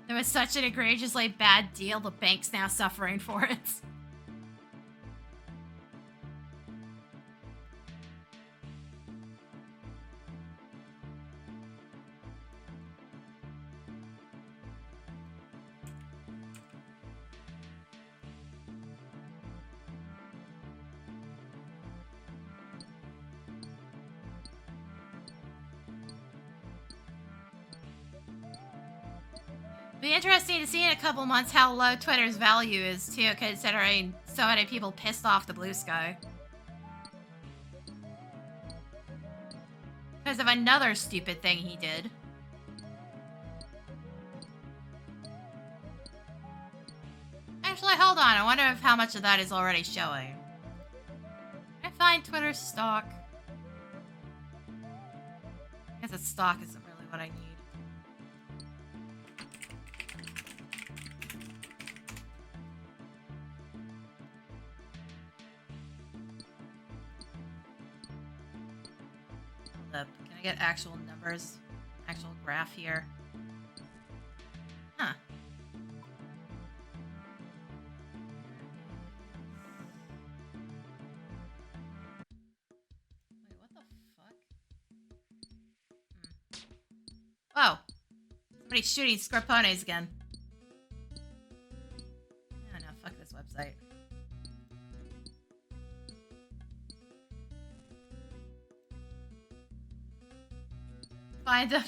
Speaker 1: It was such an egregiously bad deal, the bank's now suffering for it. Be interesting to see in a couple months how low Twitter's value is, too, considering so many people pissed off the blue sky. Because of another stupid thing he did. Actually, hold on. I wonder if how much of that is already showing. Can I find Twitter's stock? I guess its stock isn't really what I need. Can I get actual numbers? Actual graph here? Huh. Wait, what the fuck? Oh. Somebody's shooting scorpiones again. Oh no, fuck this website. Find the... Yeah,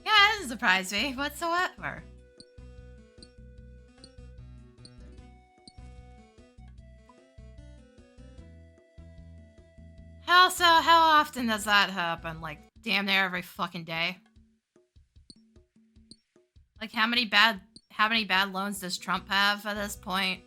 Speaker 1: that doesn't surprise me whatsoever. How often does that happen? Like, damn near every fucking day? Like, how many bad loans does Trump have at this point?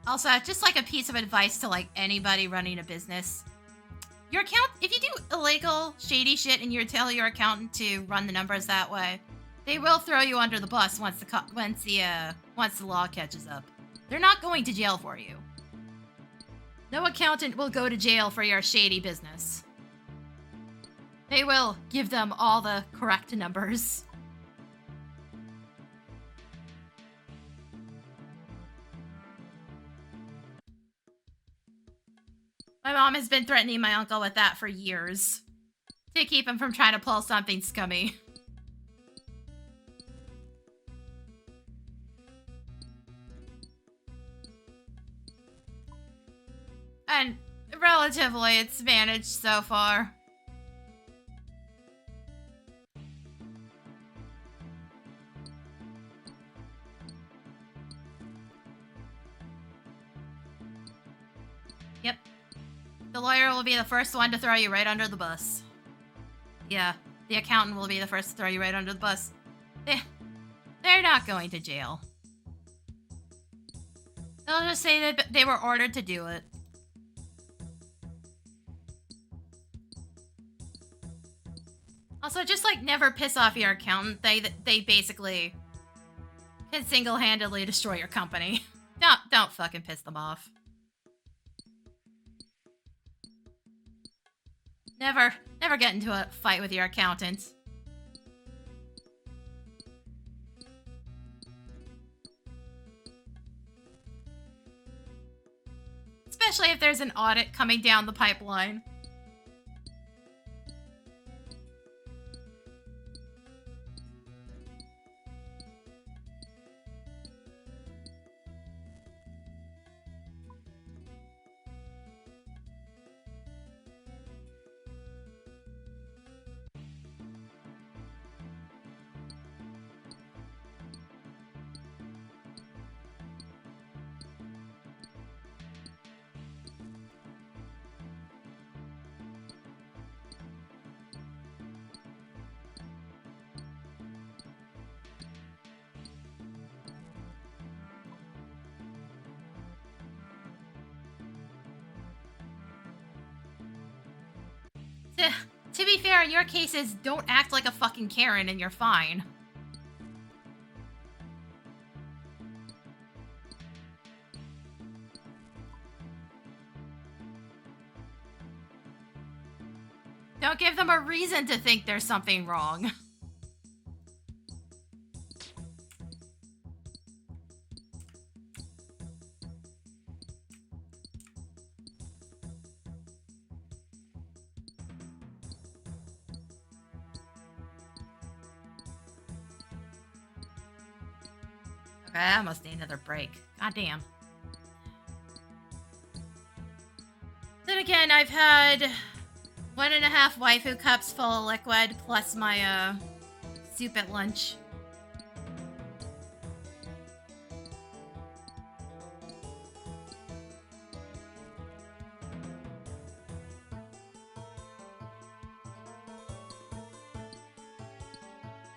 Speaker 1: Also, just like a piece of advice to like anybody running a business. Your account, if you do illegal, shady shit and you tell your accountant to run the numbers that way, they will throw you under the bus once the law catches up. They're not going to jail for you. No accountant will go to jail for your shady business. They will give them all the correct numbers. My mom has been threatening my uncle with that for years. To keep him from trying to pull something scummy. And relatively, it's managed so far. Yep. The lawyer will be the first one to throw you right under the bus. Yeah, the accountant will be the first to throw you right under the bus. They're not going to jail. They'll just say that they were ordered to do it. Also, just like never piss off your accountant. They basically can single-handedly destroy your company. Don't fucking piss them off. Never get into a fight with your accountant. Especially if there's an audit coming down the pipeline. To be fair, in your cases, don't act like a fucking Karen and you're fine. Don't give them a reason to think there's something wrong. Okay, I almost need another break. God damn. Then again, I've had 1.5 waifu cups full of liquid, plus my, soup at lunch.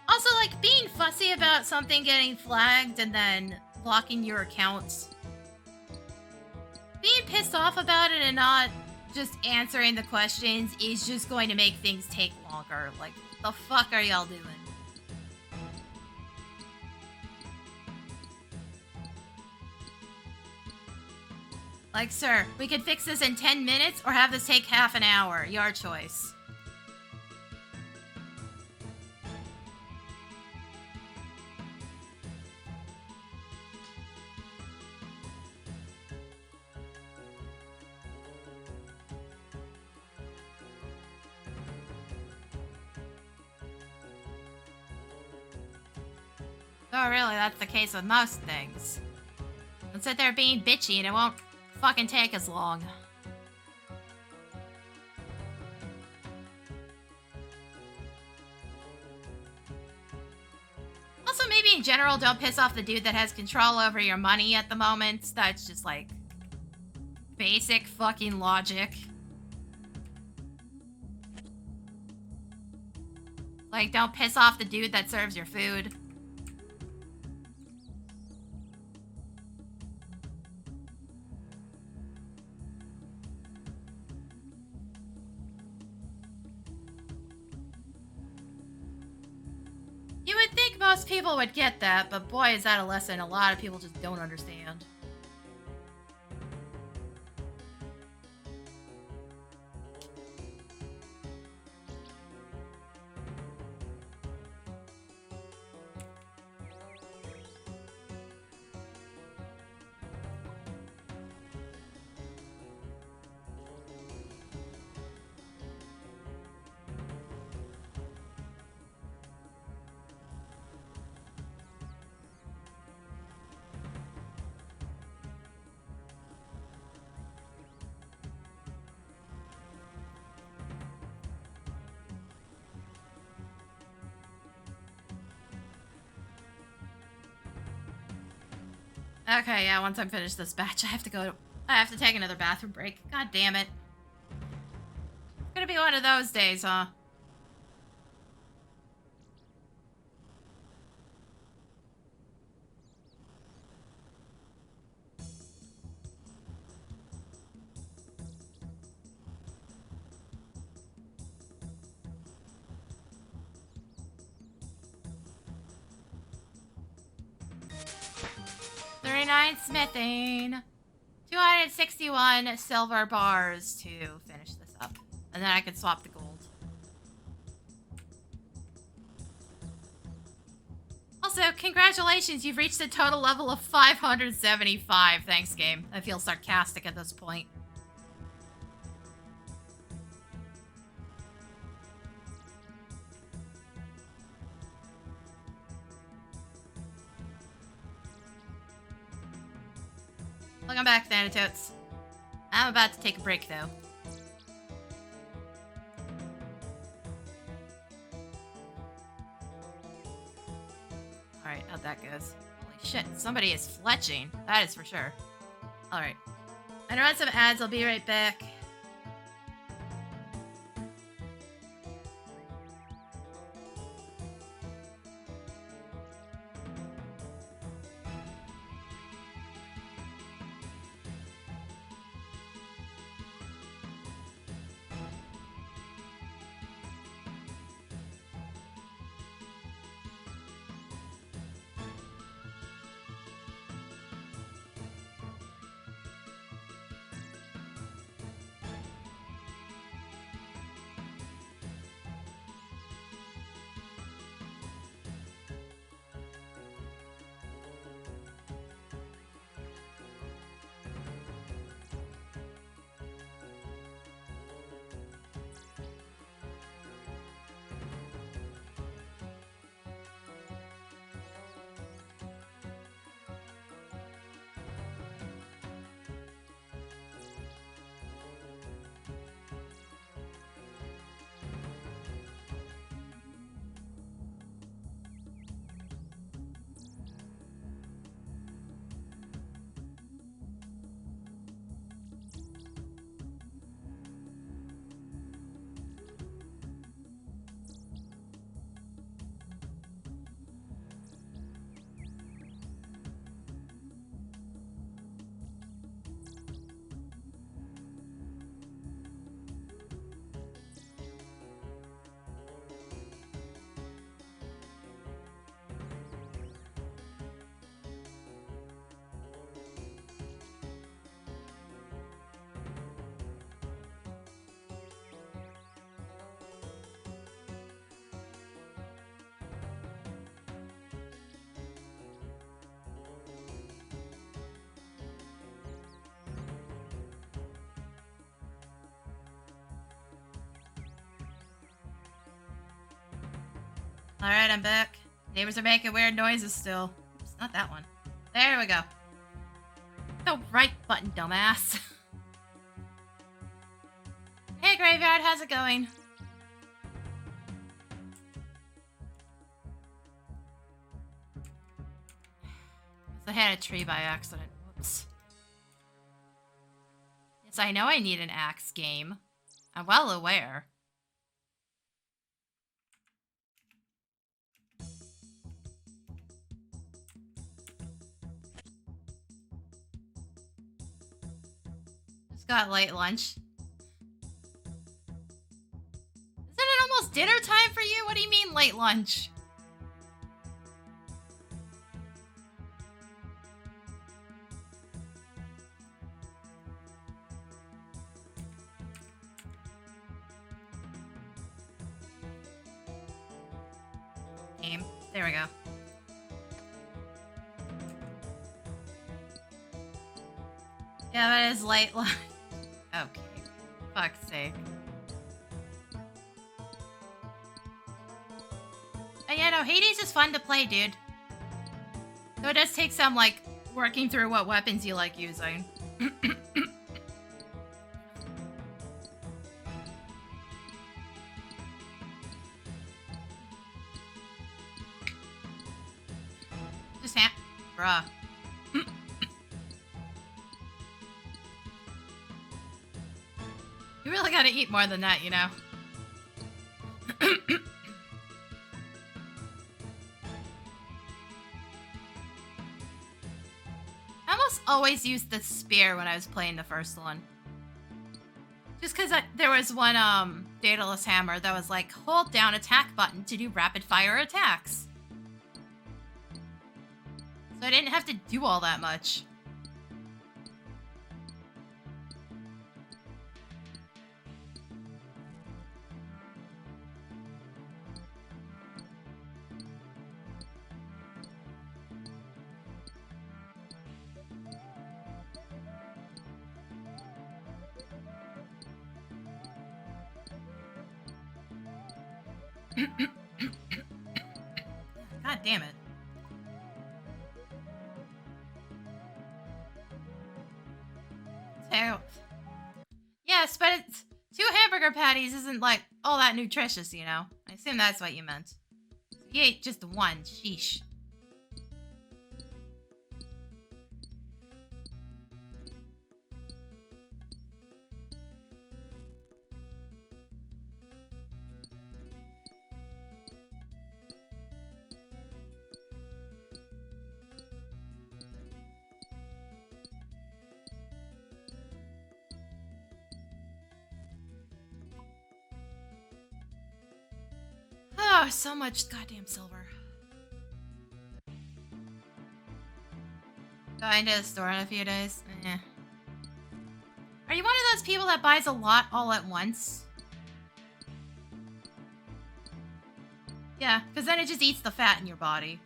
Speaker 1: Also, like, being fussy about something getting flagged and then blocking your accounts. Being pissed off about it and not just answering the questions is just going to make things take longer. Like, the fuck are y'all doing? Like, sir, we could fix this in 10 minutes or have this take half an hour. Your choice. Oh, really? That's the case with most things. Don't sit there being bitchy and it won't fucking take as long. Also, maybe in general, don't piss off the dude that has control over your money at the moment. That's just like basic fucking logic. Like, don't piss off the dude that serves your food. You would think most people would get that, but boy, is that a lesson a lot of people just don't understand. Okay, yeah, once I'm finished this batch, I have to take another bathroom break. God damn it. It's gonna be one of those days, huh? Smithing. 261 silver bars to finish this up. And then I can swap the gold. Also, congratulations, you've reached a total level of 575. Thanks, game. I feel sarcastic at this point. Welcome back, Thanatos. I'm about to take a break, though. Alright, how'd that goes? Holy shit, somebody is fletching. That is for sure. Alright. I'm gonna run some ads, I'll be right back. Alright, I'm back. Neighbors are making weird noises still. It's not that one. There we go. The right button, dumbass. Hey, Graveyard, how's it going? I hit a tree by accident. Whoops. Yes, I know I need an axe game. I'm well aware. Just got late lunch. Isn't it almost dinner time for you? What do you mean late lunch? Game. There we go. Yeah, that is late lunch. Okay. Fuck's sake. And yeah, no, Hades is fun to play, dude. So it does take some, like, working through what weapons you like using. Just bruh. You really gotta eat more than that, you know? I almost always used the spear when I was playing the first one. Just because there was one, Daedalus Hammer that was like, hold down attack button to do rapid fire attacks. So I didn't have to do all that much. God damn it. Ew. Yes, but it's 2 hamburger patties isn't like all that nutritious, you know? I assume that's what you meant. You ate just one. Sheesh. Oh, so much goddamn silver. Going to the store in a few days? Eh. Are you one of those people that buys a lot all at once? Yeah, because then it just eats the fat in your body.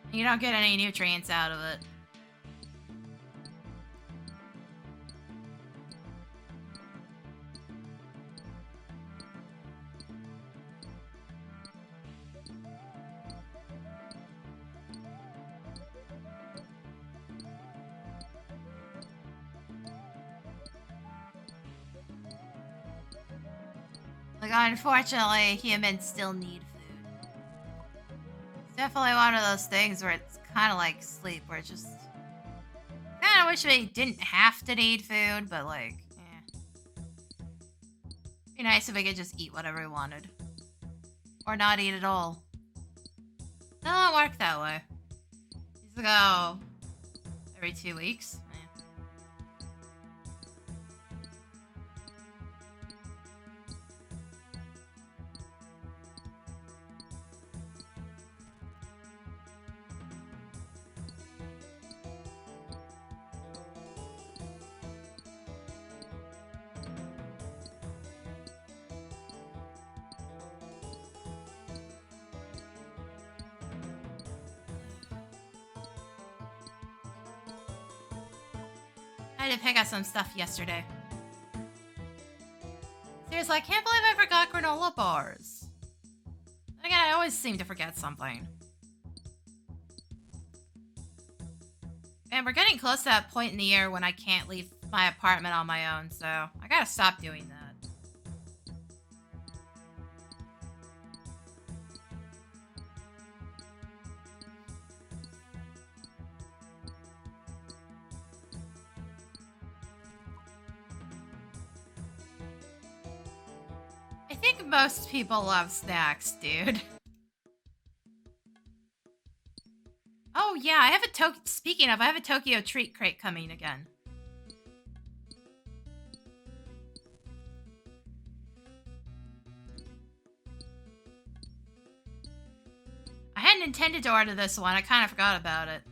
Speaker 1: And you don't get any nutrients out of it. Like, unfortunately, humans still need food. It's definitely one of those things where it's kind of like sleep, where it's just... kind of wish we didn't have to need food, but like, be nice if we could just eat whatever we wanted. Or not eat at all. It don't work that way. You just go every 2 weeks. I had to pick up some stuff yesterday. Seriously, I can't believe I forgot granola bars. Again, I always seem to forget something. And we're getting close to that point in the year when I can't leave my apartment on my own, so I gotta stop doing that. I think most people love snacks, dude. Oh yeah, I have a speaking of, I have a Tokyo treat crate coming again. I hadn't intended to order this one, I kind of forgot about it.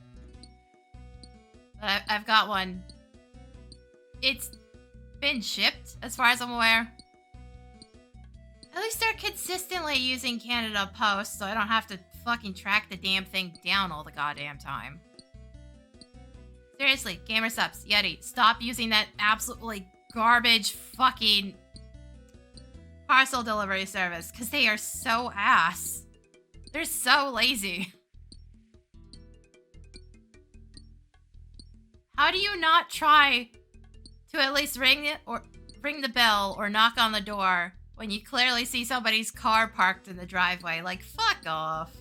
Speaker 1: But I've got one. It's been shipped, as far as I'm aware. At least they're consistently using Canada Post, so I don't have to fucking track the damn thing down all the goddamn time. Seriously, GamerSups, Yeti, stop using that absolutely garbage fucking parcel delivery service, because they are so ass. They're so lazy. How do you not try to at least ring the bell or knock on the door when you clearly see somebody's car parked in the driveway? Like, fuck off.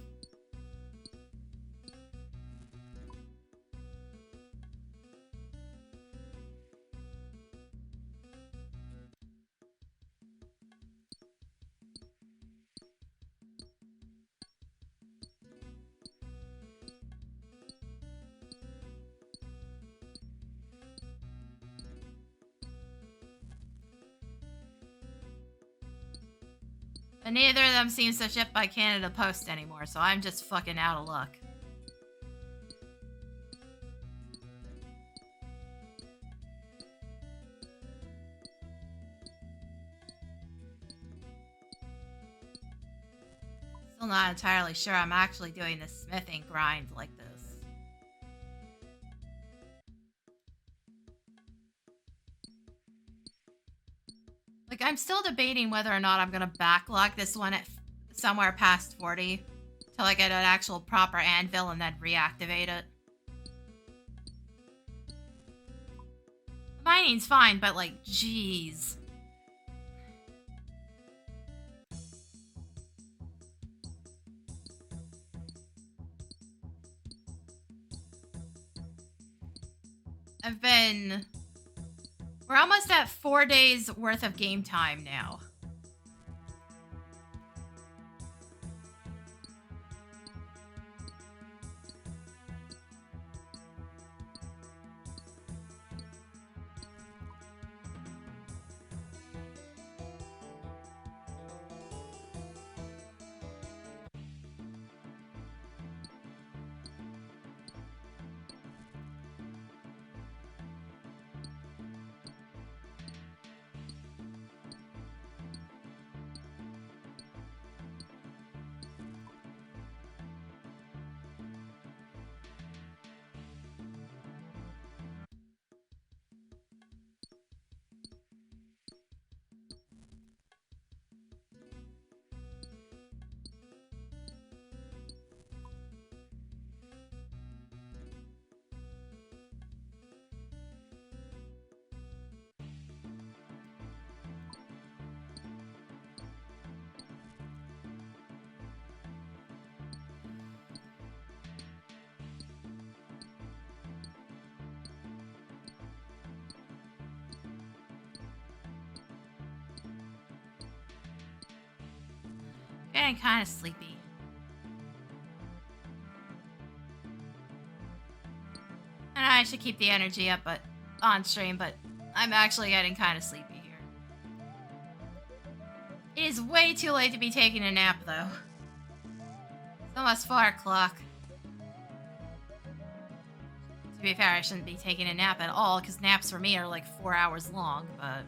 Speaker 1: And neither of them seems to ship by Canada Post anymore, so I'm just fucking out of luck. Still not entirely sure I'm actually doing the smithing grind like this. Like, I'm still debating whether or not I'm gonna backlog this one at somewhere past 40 till I get an actual proper anvil and then reactivate it. training's fine, but like, jeez. We're almost at 4 days worth of game time now. Getting kind of sleepy. And I should keep the energy up on stream, but I'm actually getting kind of sleepy here. It is way too late to be taking a nap, though. It's almost 4 o'clock. To be fair, I shouldn't be taking a nap at all, because naps for me are like 4 hours long, but...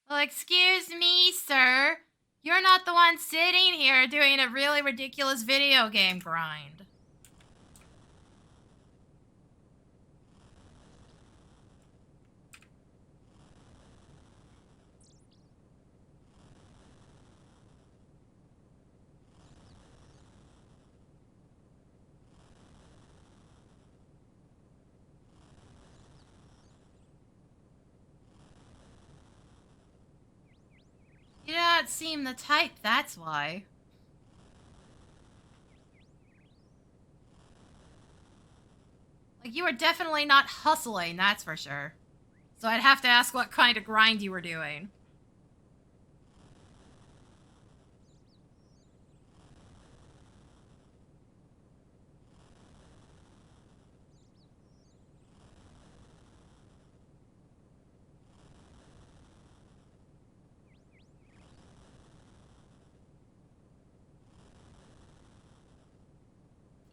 Speaker 1: Well, excuse me, sir. You're not the one sitting here doing a really ridiculous video game grind. You don't seem the type, that's why. Like, you were definitely not hustling, that's for sure. So I'd have to ask what kind of grind you were doing.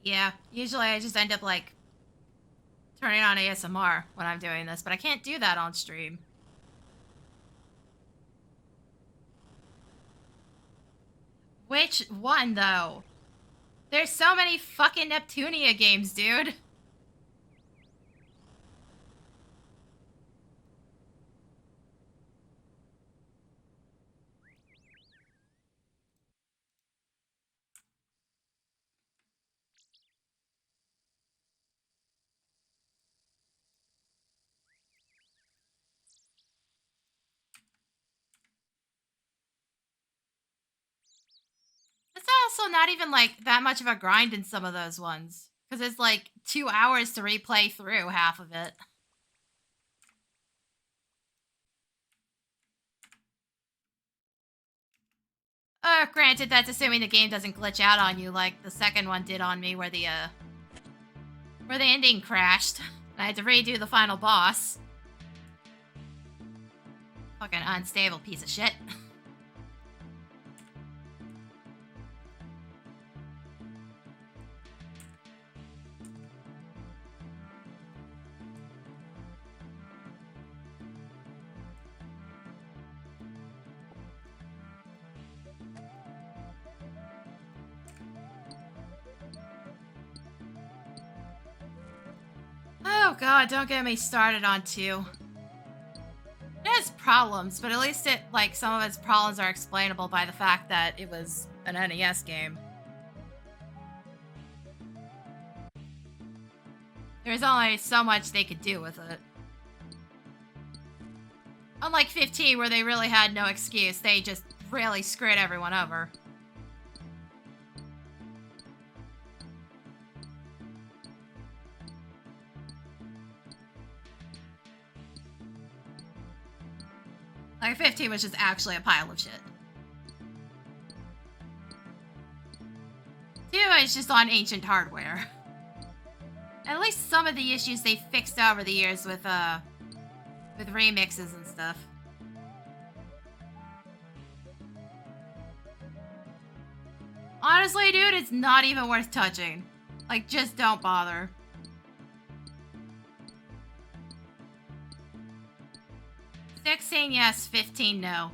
Speaker 1: Yeah, usually I just end up, like, turning on ASMR when I'm doing this, but I can't do that on stream. Which one, though? There's so many fucking Neptunia games, dude. It's also not even, like, that much of a grind in some of those ones. Because it's, like, 2 hours to replay through half of it. Granted, that's assuming the game doesn't glitch out on you like the second one did on me where the ending crashed. I had to redo the final boss. Fucking unstable piece of shit. Oh god, don't get me started on 2. problems, but at least it, like, some of its problems are explainable by the fact that it was an NES game. There's only so much they could do with it. Unlike 15, where they really had no excuse, they just really screwed everyone over. Like, 15 was just actually a pile of shit. 2 is just on ancient hardware. At least some of the issues they fixed over the years with remixes and stuff. Honestly, dude, it's not even worth touching. Like, just don't bother. "16, yes. 15, no.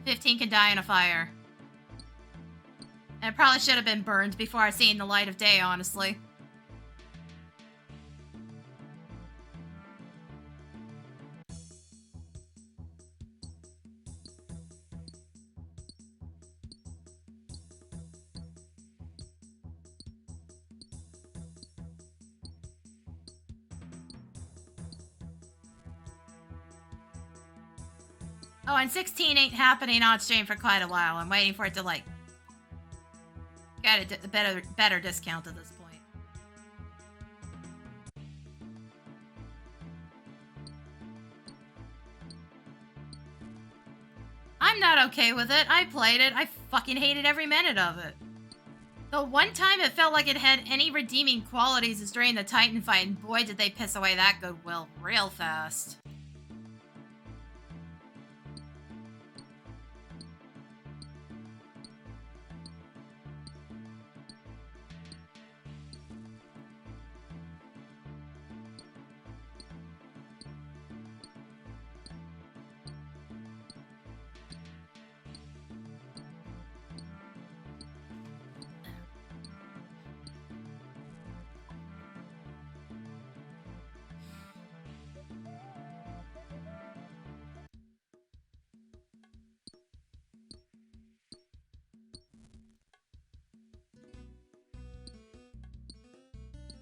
Speaker 1: 15 can die in a fire. And it probably should have been burned before I seen the light of day, honestly. Oh, and 16 ain't happening on stream for quite a while. I'm waiting for it to, like, get a better discount at this point. I'm not okay with it. I played it. I fucking hated every minute of it. The one time it felt like it had any redeeming qualities is during the Titan fight, and boy did they piss away that goodwill real fast.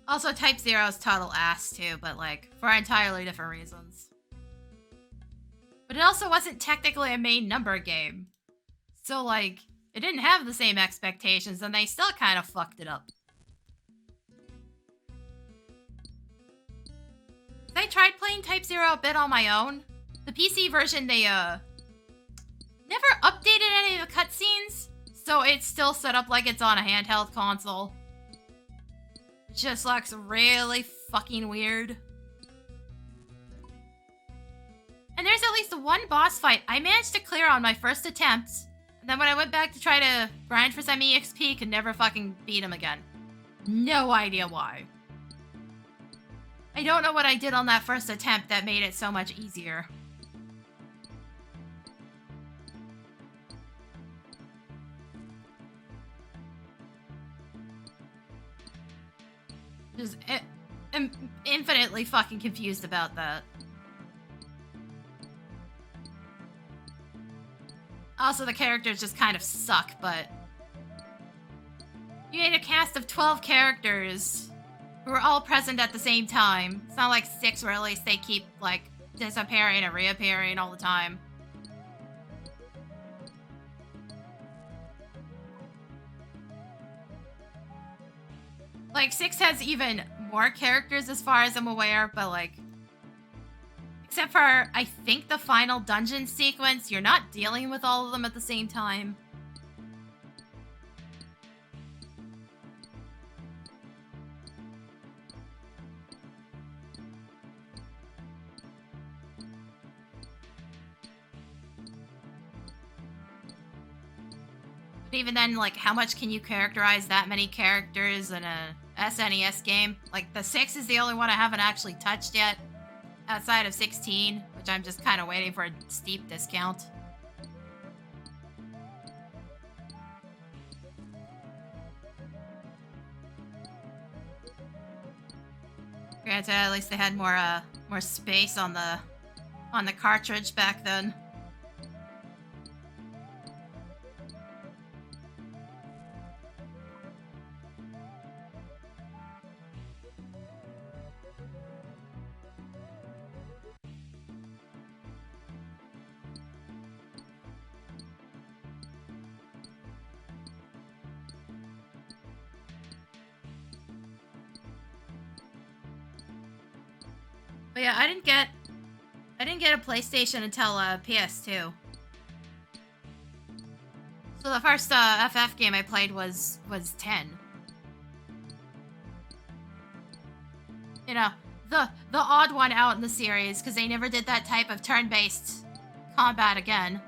Speaker 1: Also, Type 0 is total ass too, but like, for entirely different reasons. But it also wasn't technically a main number game. So like, it didn't have the same expectations, and they still kind of fucked it up. I tried playing Type 0 a bit on my own. The PC version, they never updated any of the cutscenes, so it's still set up like it's on a handheld console. It just looks really fucking weird. And there's at least one boss fight I managed to clear on my first attempt, and then when I went back to try to grind for some EXP, could never fucking beat him again. No idea why. I don't know what I did on that first attempt that made it so much easier. Just I'm infinitely fucking confused about that. Also, the characters just kind of suck, but you made a cast of 12 characters who were all present at the same time. It's not like 6 where at least they keep, like, disappearing and reappearing all the time. Like, 6 has even more characters as far as I'm aware, but like, except for, I think, the final dungeon sequence, you're not dealing with all of them at the same time. But even then, like, how much can you characterize that many characters in a SNES game? Like, the 6 is the only one I haven't actually touched yet, outside of 16, which I'm just kind of waiting for a steep discount. Granted, at least they had more space on the cartridge back then. But yeah, I didn't get a PlayStation until PS2. So the first FF game I played was 10. You know, the odd one out in the series because they never did that type of turn-based combat again.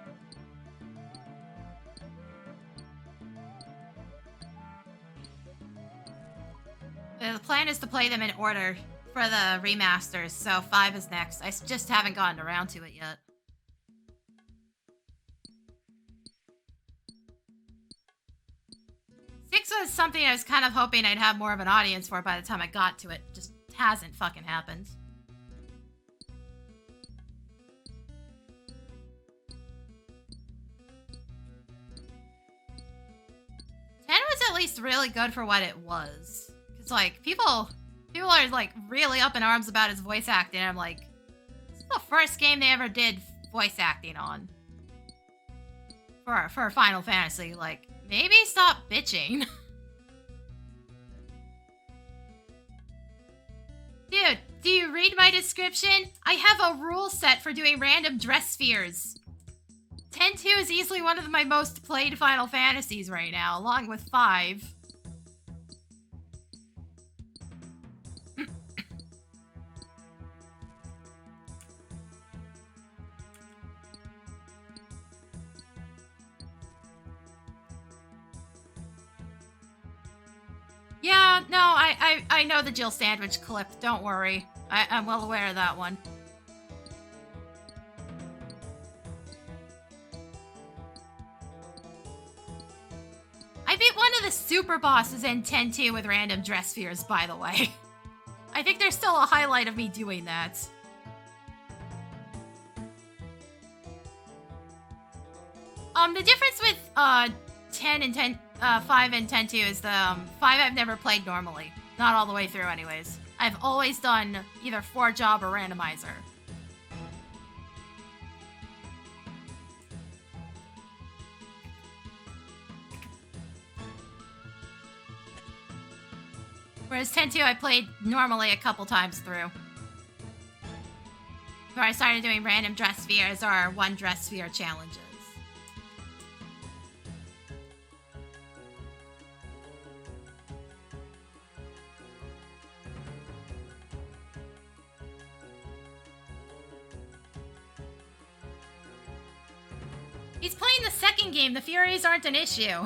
Speaker 1: The plan is to play them in order for the remasters, so 5 is next. I just haven't gotten around to it yet. 6 was something I was kind of hoping I'd have more of an audience for by the time I got to it. Just hasn't fucking happened. 10 was at least really good for what it was. Cause like people are like really up in arms about his voice acting. And I'm like, this is the first game they ever did voice acting on. For Final Fantasy, like, maybe stop bitching. Dude, do you read my description? I have a rule set for doing random dress spheres. 10-2 is easily one of my most played Final Fantasies right now, along with 5. Yeah, no, I know the Jill Sandwich clip. Don't worry. I'm well aware of that one. I beat one of the super bosses in 10-2 with random dress spheres, by the way. I think there's still a highlight of me doing that. The difference with 10 and 10, 5 and 10-2 is the 5 I've never played normally. Not all the way through anyways. I've always done either 4-job or randomizer. Whereas 10-2 I played normally a couple times through. Where I started doing random dress spheres or 1 dress sphere challenges. He's playing the second game. The Furies aren't an issue.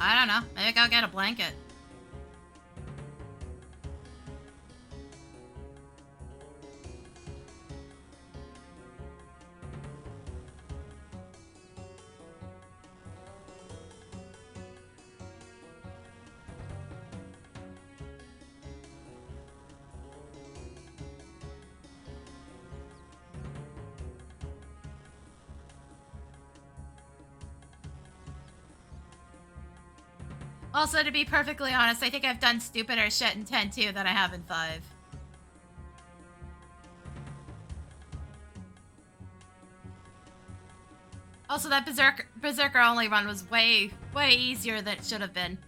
Speaker 1: I don't know. Maybe I'll get a blanket. Also, to be perfectly honest, I think I've done stupider shit in 10-2 than I have in 5. Also, that Berserker only run was way easier than it should have been.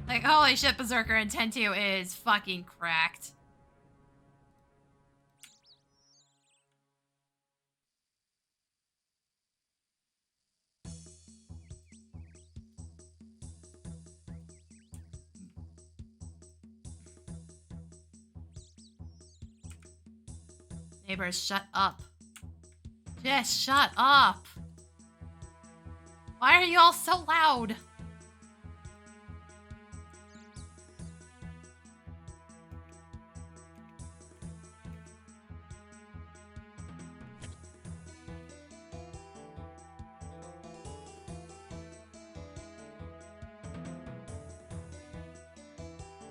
Speaker 1: Like, holy shit, Berserker in 10-2 is fucking cracked. Neighbors, shut up. Just shut up. Why are you all so loud?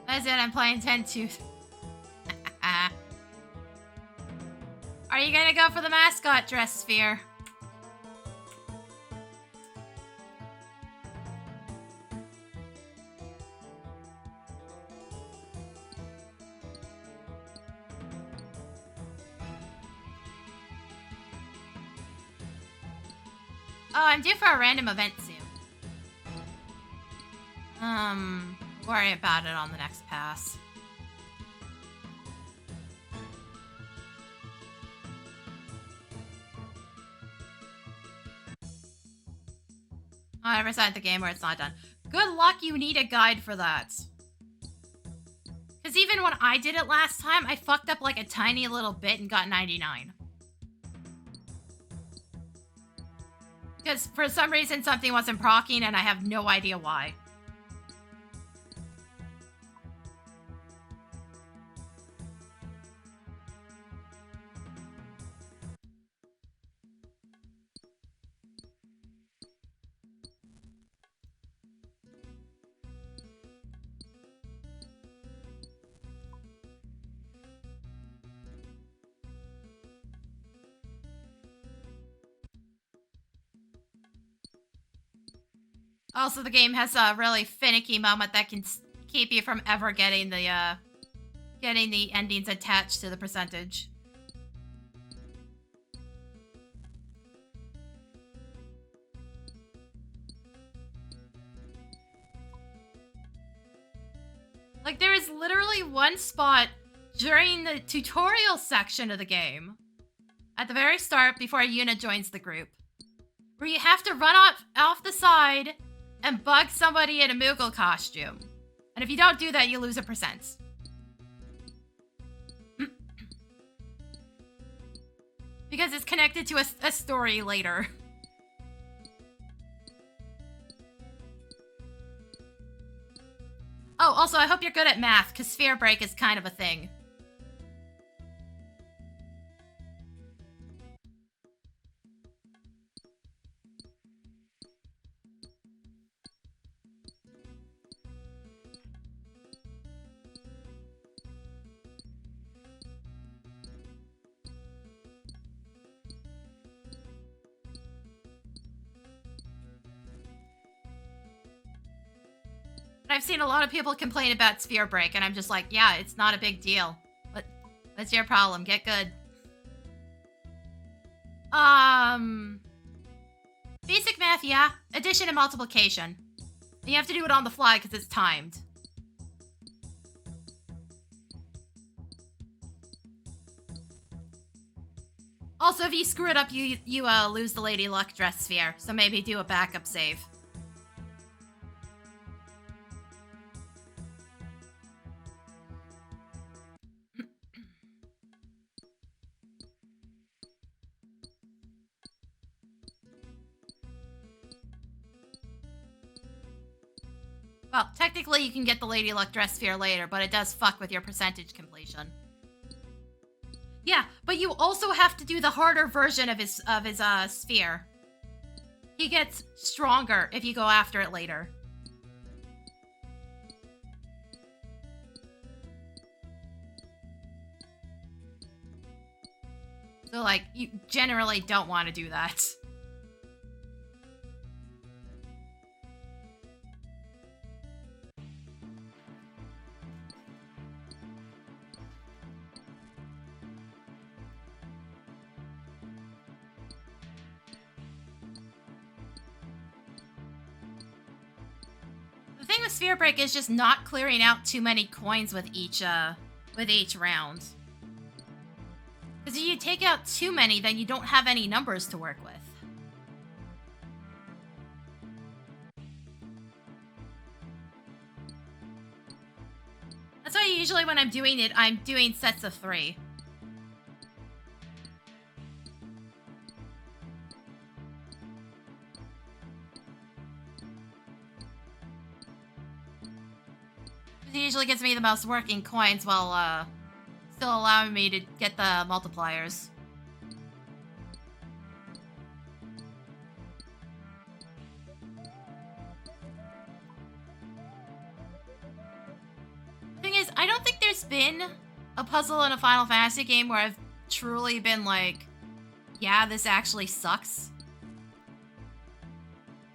Speaker 1: That's it, I'm playing 10-2. Are you gonna go for the mascot dress sphere? Oh, I'm due for a random event soon. Worry about it on the next pass. I reside the game where it's not done. Good luck, you need a guide for that. Because even when I did it last time, I fucked up like a tiny little bit and got 99. Because for some reason something wasn't proccing and I have no idea why. Also, the game has a really finicky moment that can keep you from ever getting the endings attached to the percentage. Like, there is literally one spot during the tutorial section of the game, at the very start before Yuna joins the group, where you have to run off the side and bug somebody in a Moogle costume. And if you don't do that, you lose a percent. Because it's connected to a story later. Oh, also, I hope you're good at math, because sphere break is kind of a thing. I've seen a lot of people complain about sphere break, and I'm just like, yeah, it's not a big deal. What's your problem? Get good. Basic math, yeah. Addition and multiplication. You have to do it on the fly because it's timed. Also, if you screw it up, you lose the Lady Luck dress sphere, so maybe do a backup save. Well, technically you can get the Lady Luck dress sphere later, but it does fuck with your percentage completion. Yeah, but you also have to do the harder version of his sphere. He gets stronger if you go after it later. So, like, you generally don't want to do that. The thing with sphere break is just not clearing out too many coins with each round. Because if you take out too many, then you don't have any numbers to work with. That's why usually when I'm doing it, I'm doing sets of 3. It usually gives me the most working coins while still allowing me to get the multipliers. there's been a puzzle in a Final Fantasy game where I've truly been like, yeah, this actually sucks.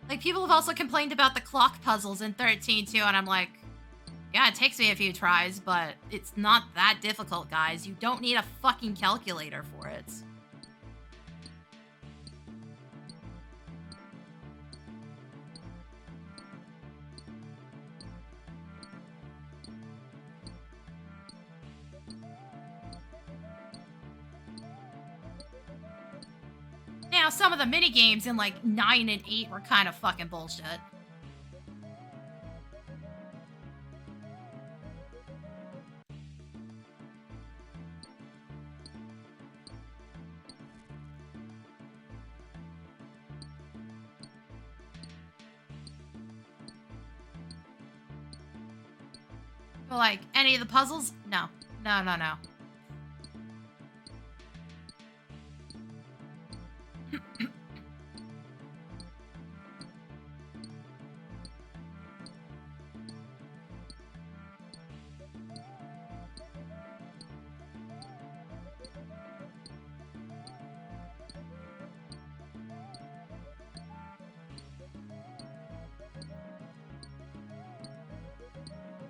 Speaker 1: Like, people have also complained about the clock puzzles in 13 too, and I'm like, yeah, it takes me a few tries, but it's not that difficult, guys. You don't need a fucking calculator for it. Now, some of the mini games in like 9 and 8 were kind of fucking bullshit. But like, any of the puzzles? No. No, no, no.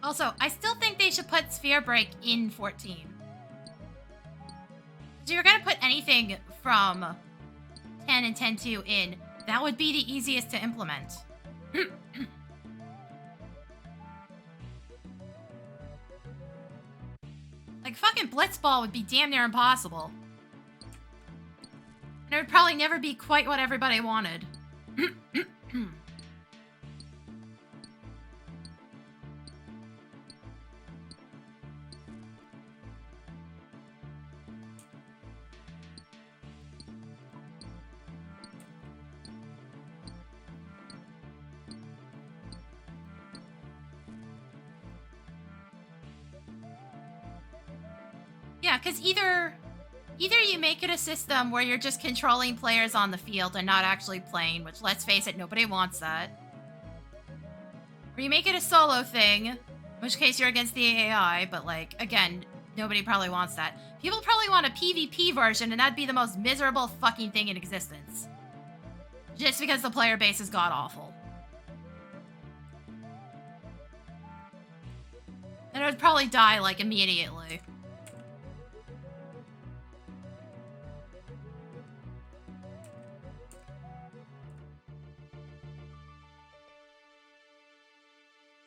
Speaker 1: Also, I still think they should put Sphere Break in 14. So you're gonna put anything from 10 and 10.2 in, that would be the easiest to implement. Like, fucking Blitzball would be damn near impossible. And it would probably never be quite what everybody wanted. Yeah, because either you make it a system where you're just controlling players on the field and not actually playing, which, let's face it, nobody wants that. Or you make it a solo thing, in which case you're against the AI, but, like, again, nobody probably wants that. People probably want a PvP version, and that'd be the most miserable fucking thing in existence. Just because the player base is god-awful. And it would probably die, like, immediately.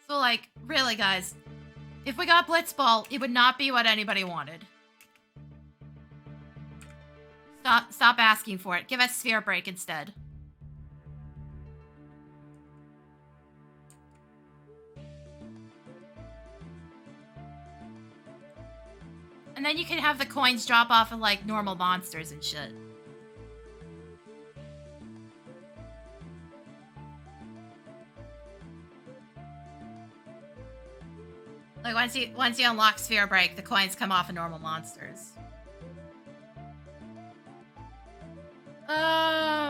Speaker 1: So, like, really, guys, if we got Blitzball, it would not be what anybody wanted. Stop asking for it. Give us Sphere Break instead. And then you can have the coins drop off of, like, normal monsters and shit. Like, once you unlock Sphere Break, the coins come off of normal monsters. I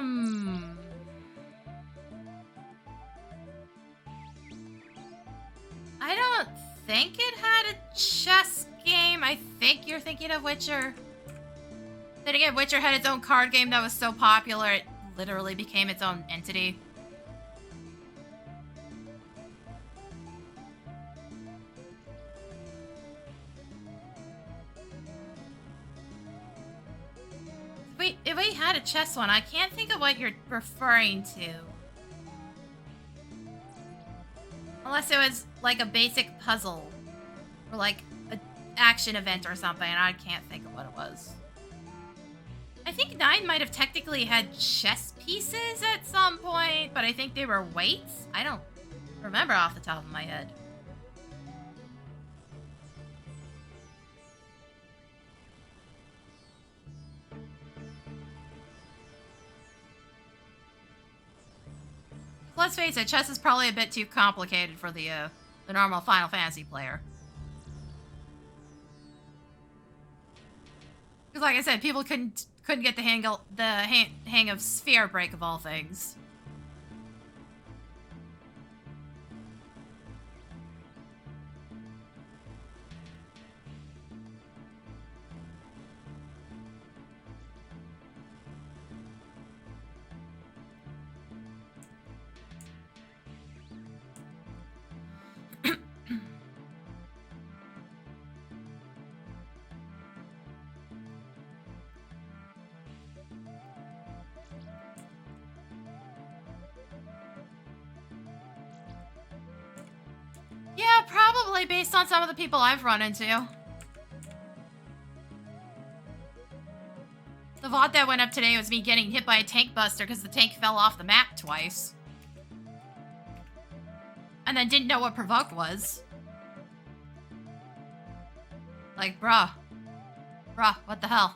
Speaker 1: don't think it had a chess game. I think you're thinking of Witcher. Then again, Witcher had its own card game that was so popular it literally became its own entity. Wait, if we had a chess one, I can't think of what you're referring to. Unless it was like a basic puzzle. Or like an action event or something, and I can't think of what it was. I think 9 might have technically had chess pieces at some point, but I think they were weights? I don't remember off the top of my head. Let's face it, chess is probably a bit too complicated for the normal Final Fantasy player. Because, like I said, people couldn't get the hang of Sphere Break of all things. based on some of the people I've run into. The VOD that went up today was me getting hit by a tank buster because the tank fell off the map twice. And then didn't know what provoke was. Like, bruh. Bruh, what the hell?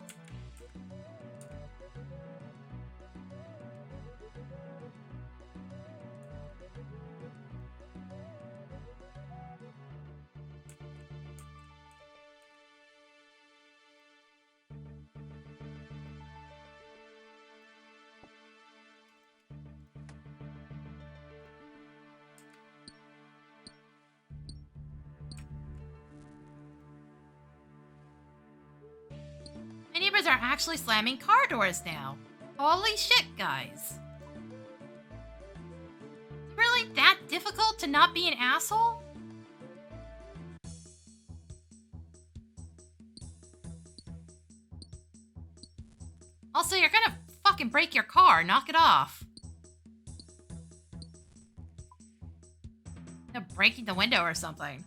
Speaker 1: My neighbors are actually slamming car doors now. Holy shit, guys. Is it really that difficult to not be an asshole? Also, you're gonna fucking break your car. Knock it off. You're breaking the window or something.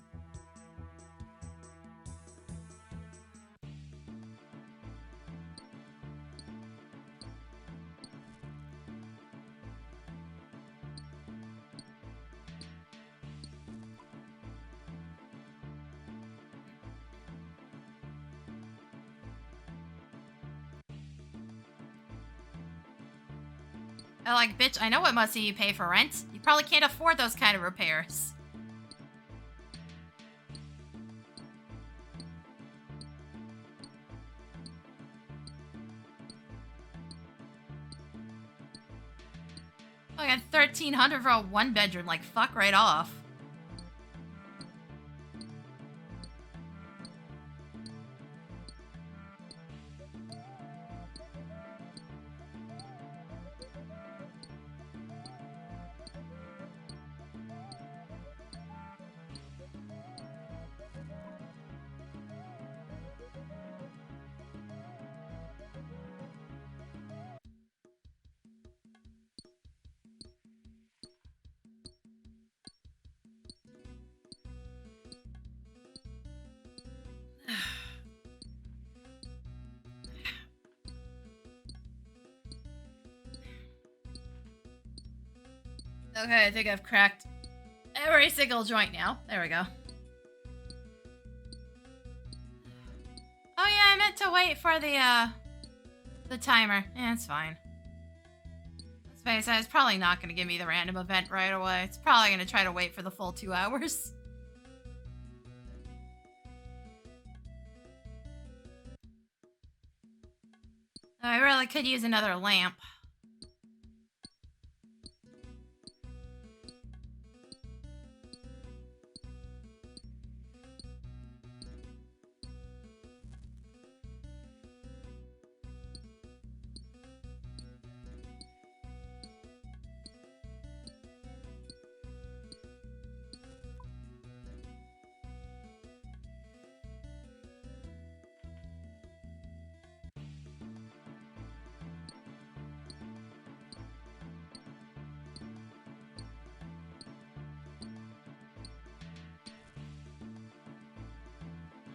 Speaker 1: I'm like, bitch, I know what must you pay for rent. You probably can't afford those kind of repairs. I got $1,300 for a one-bedroom. Like, fuck right off. Okay, I think I've cracked every single joint now. There we go. Oh yeah, I meant to wait for the timer. Yeah, it's fine. Let's face it, it's probably not going to give me the random event right away. It's probably going to try to wait for the full 2 hours. I really could use another lamp.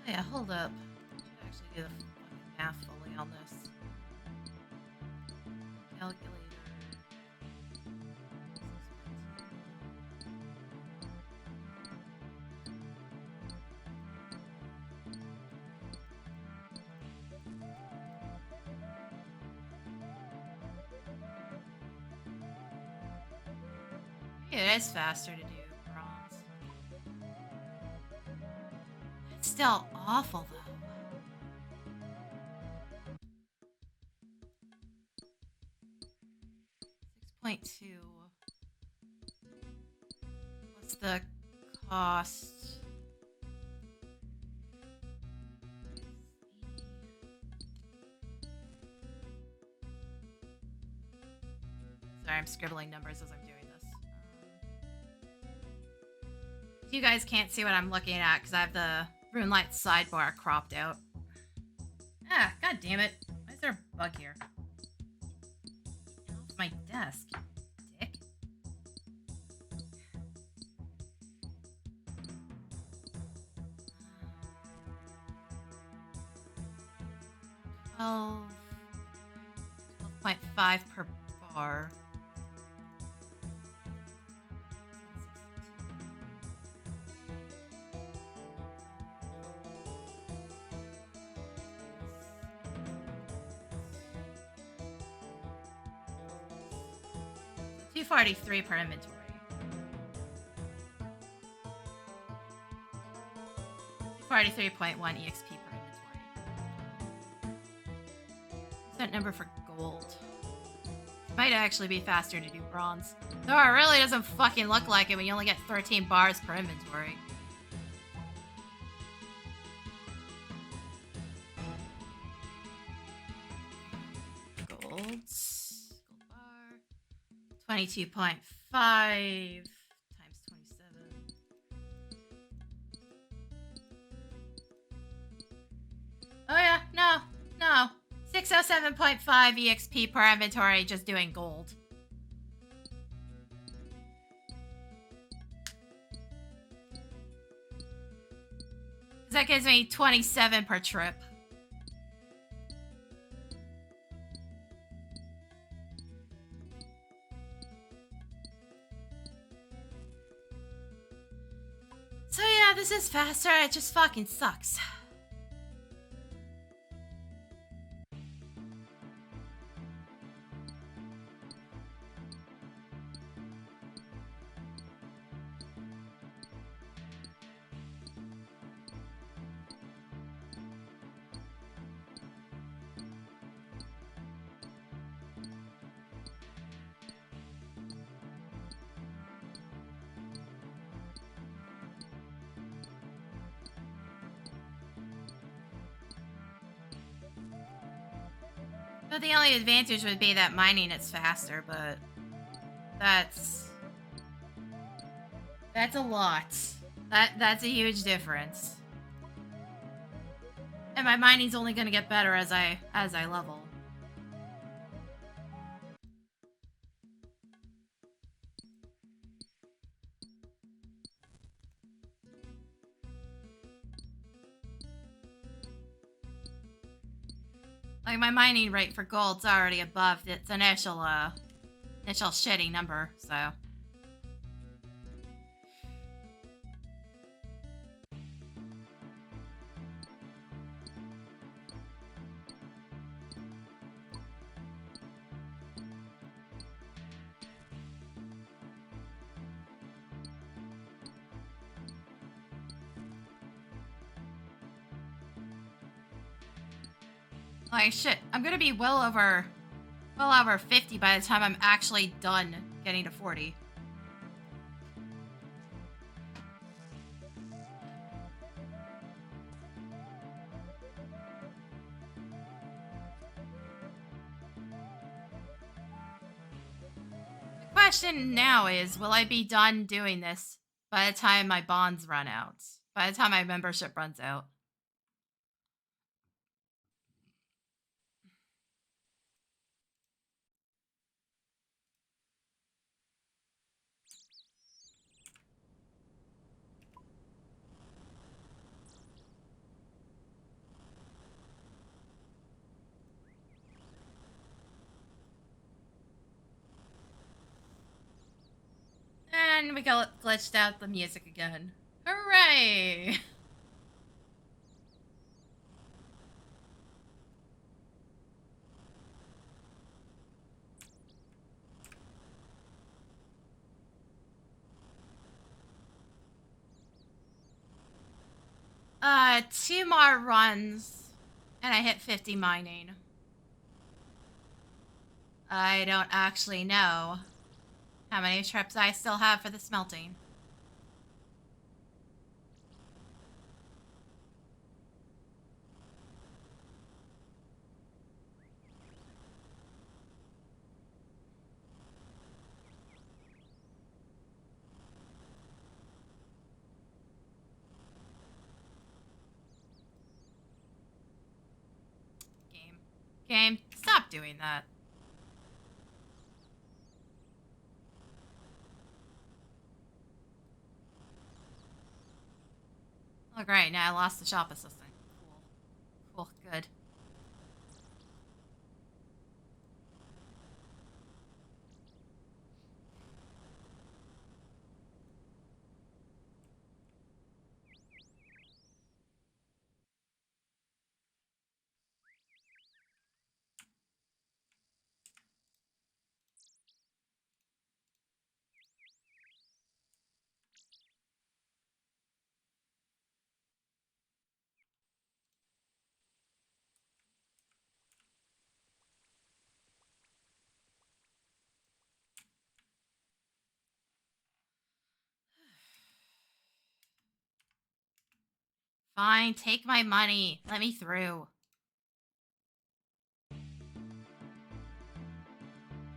Speaker 1: Yeah, hold up. I should actually do the fucking math fully on this. Calculator. Yeah, it is faster to do bronze. It's still awful, though. 6.2. What's the cost? Sorry, I'm scribbling numbers as I'm doing this. You guys can't see what I'm looking at because I have the RuneLite sidebar cropped out. Ah, god damn it. Why is there a bug here? Get off my desk, dick. 12.5 per bar. $243 per inventory. 243.1 EXP per inventory. What's that number for gold? Might actually be faster to do bronze. Though it really doesn't fucking look like it when you only get 13 bars per inventory. Golds. Gold bar. 22.5 times 27. Oh yeah, no. 607.5 EXP per inventory just doing gold. That gives me 27 per trip. So yeah, this is faster, it just fucking sucks. But the only advantage would be that mining it's faster, but that's a lot. That's a huge difference. And my mining's only gonna get better as I level. Like, my mining rate for gold's already above its initial shitty number, so. Like, shit, I'm gonna be well over 50 by the time I'm actually done getting to 40. The question now is, will I be done doing this by the time my bonds run out? By the time my membership runs out? And we got glitched out the music again. Hooray! Two more runs, and I hit 50 mining. I don't actually know how many trips I still have for the smelting. Game, stop doing that. Oh great, now I lost the shop assistant. Cool, good. Fine, take my money. Let me through.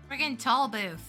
Speaker 1: Friggin' toll booth.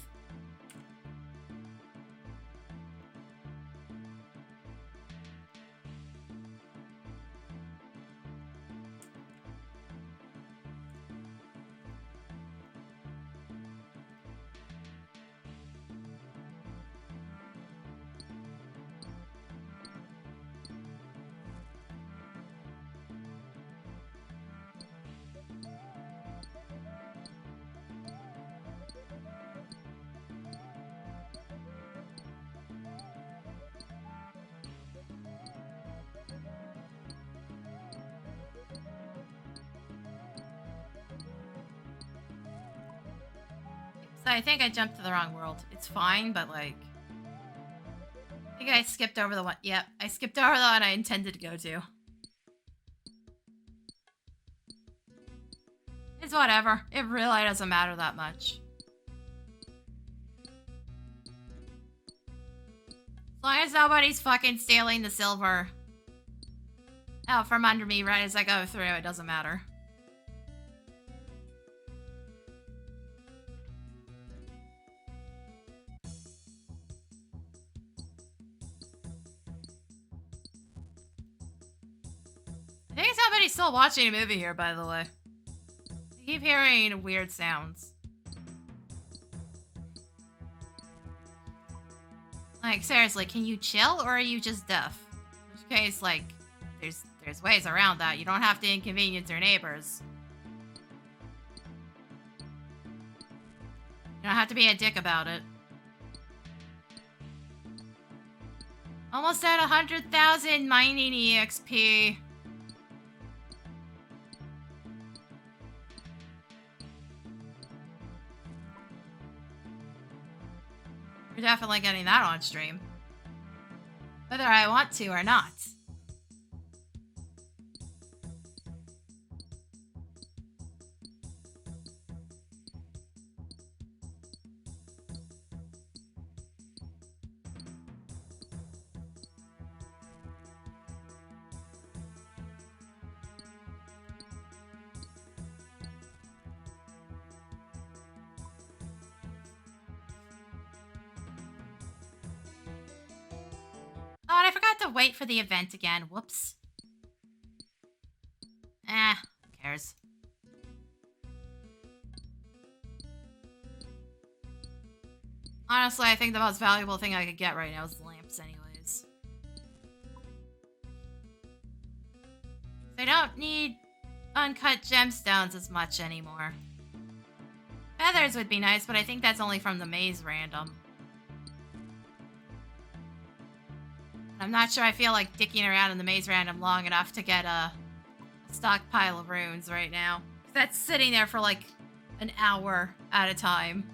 Speaker 1: So I think I jumped to the wrong world. It's fine, but like... I think I skipped over the one... Yep, I skipped over the one I intended to go to. It's whatever. It really doesn't matter that much. As long as nobody's fucking stealing the silver out from under me right as I go through, it doesn't matter. I think somebody's still watching a movie here, by the way. I keep hearing weird sounds. Like, seriously, can you chill or are you just deaf? In which case, like, there's ways around that. You don't have to inconvenience your neighbors. You don't have to be a dick about it. Almost at 100,000 mining EXP. We're definitely getting that on stream. Whether I want to or not. Oh, and I forgot to wait for the event again. Whoops. Who cares? Honestly, I think the most valuable thing I could get right now is lamps anyways. I don't need uncut gemstones as much anymore. Feathers would be nice, but I think that's only from the maze random. I'm not sure I feel like dicking around in the maze random long enough to get a stockpile of runes right now. That's sitting there for like an hour at a time.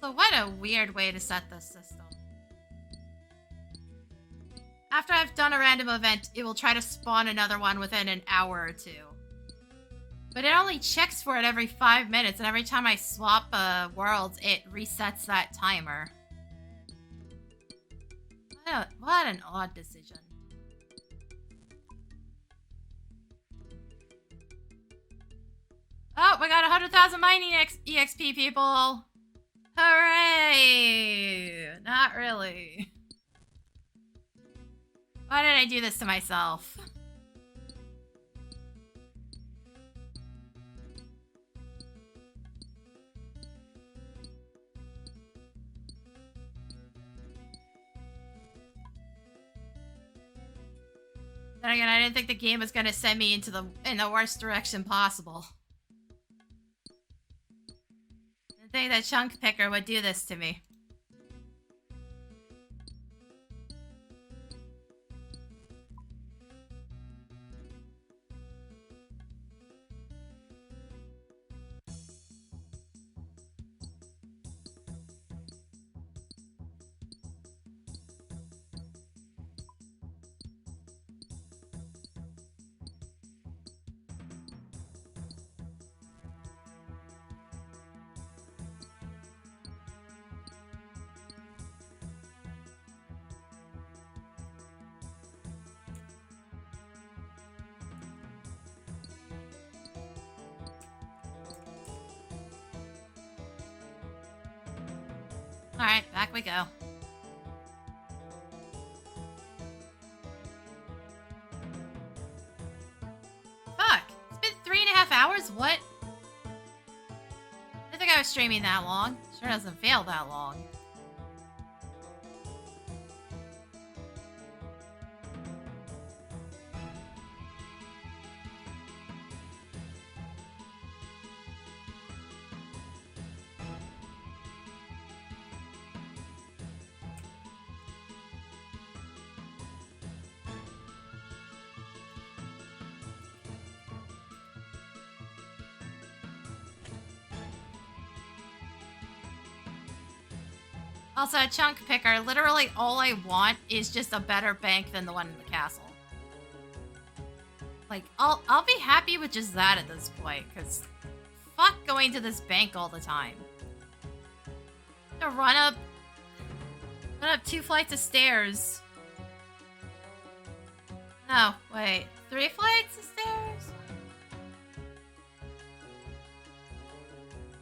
Speaker 1: So what a weird way to set this system. After I've done a random event, it will try to spawn another one within an hour or two. But it only checks for it every 5 minutes, and every time I swap worlds, it resets that timer. What an odd decision. Oh, we got 100,000 mining EXP, people. Hooray! Not really. Why did I do this to myself? Then again, I didn't think the game was gonna send me into in the worst direction possible. I didn't think that chunk picker would do this to me. Alright, back we go. Fuck! It's been 3.5 hours? What? I didn't think I was streaming that long. Sure doesn't feel that long. Also, a chunk picker, literally all I want is just a better bank than the one in the castle. Like, I'll be happy with just that at this point, because fuck going to this bank all the time. To run up 2 flights of stairs. No, wait, 3 flights of stairs?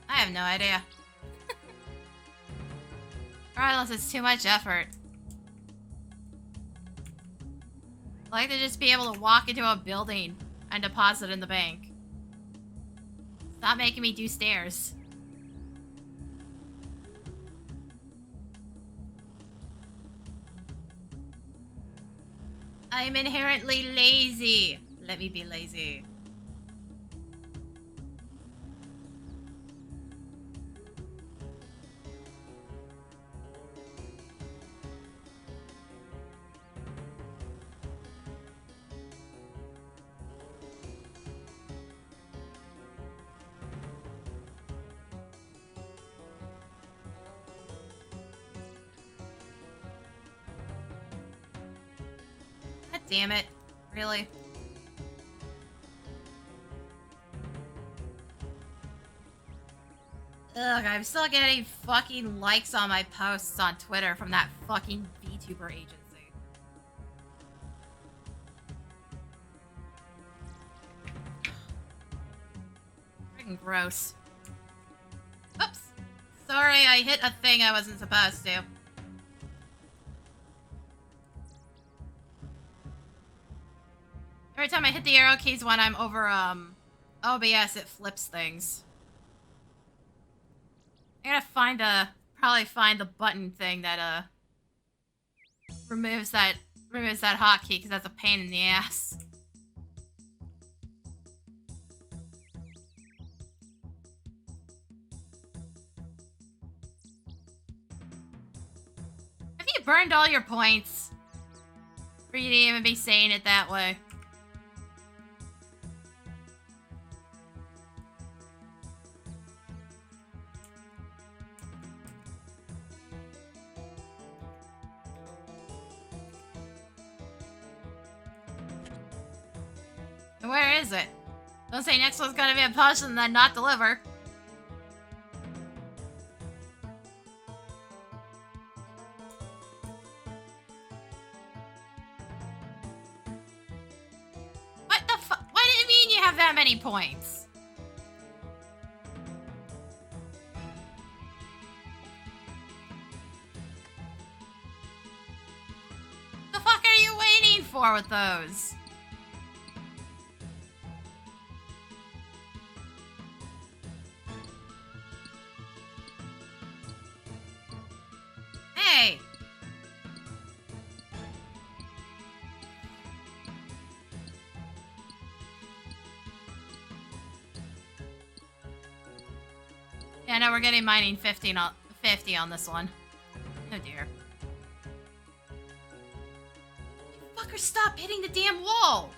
Speaker 1: I have no idea. Regardless, it's too much effort. I like to just be able to walk into a building and deposit in the bank. Stop making me do stairs. I'm inherently lazy. Let me be lazy. Damn it. Really? Ugh, I'm still getting fucking likes on my posts on Twitter from that fucking vtuber agency. Freaking gross. Oops. Sorry, I hit a thing I wasn't supposed to. Every time I hit the arrow keys when I'm over, OBS, it flips things. I gotta probably find the button thing that, removes that hotkey, because that's a pain in the ass. Have you burned all your points? For you to even be saying it that way. Where is it? Don't say next one's gonna be a potion and then not deliver. What the fuck? What do you mean you have that many points? before with those. Hey! Yeah, no, we're getting mining 50 on this one. Oh dear. You fuckers, stop hitting the damn wall!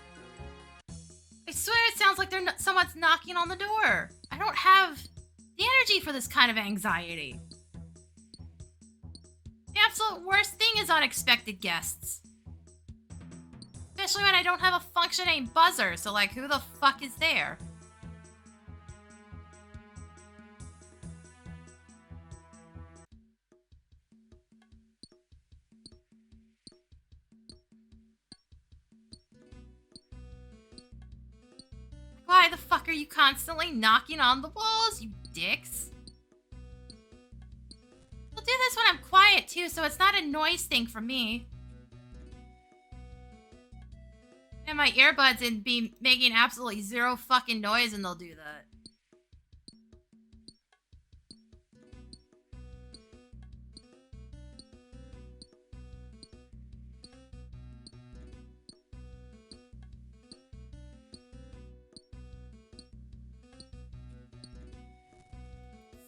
Speaker 1: I swear it sounds like someone's knocking on the door. I don't have the energy for this kind of anxiety. The absolute worst thing is unexpected guests. Especially when I don't have a functioning buzzer, so like, who the fuck is there? Why the fuck are you constantly knocking on the walls, you dicks? I'll do this when I'm quiet too, so it's not a noise thing for me. And my earbuds and be making absolutely zero fucking noise and they'll do that.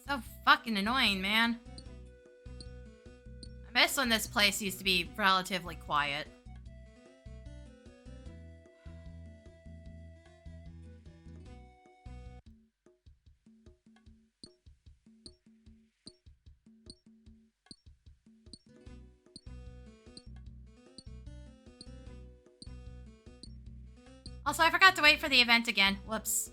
Speaker 1: So fucking annoying, man. I miss when this place used to be relatively quiet. Also, I forgot to wait for the event again. Whoops.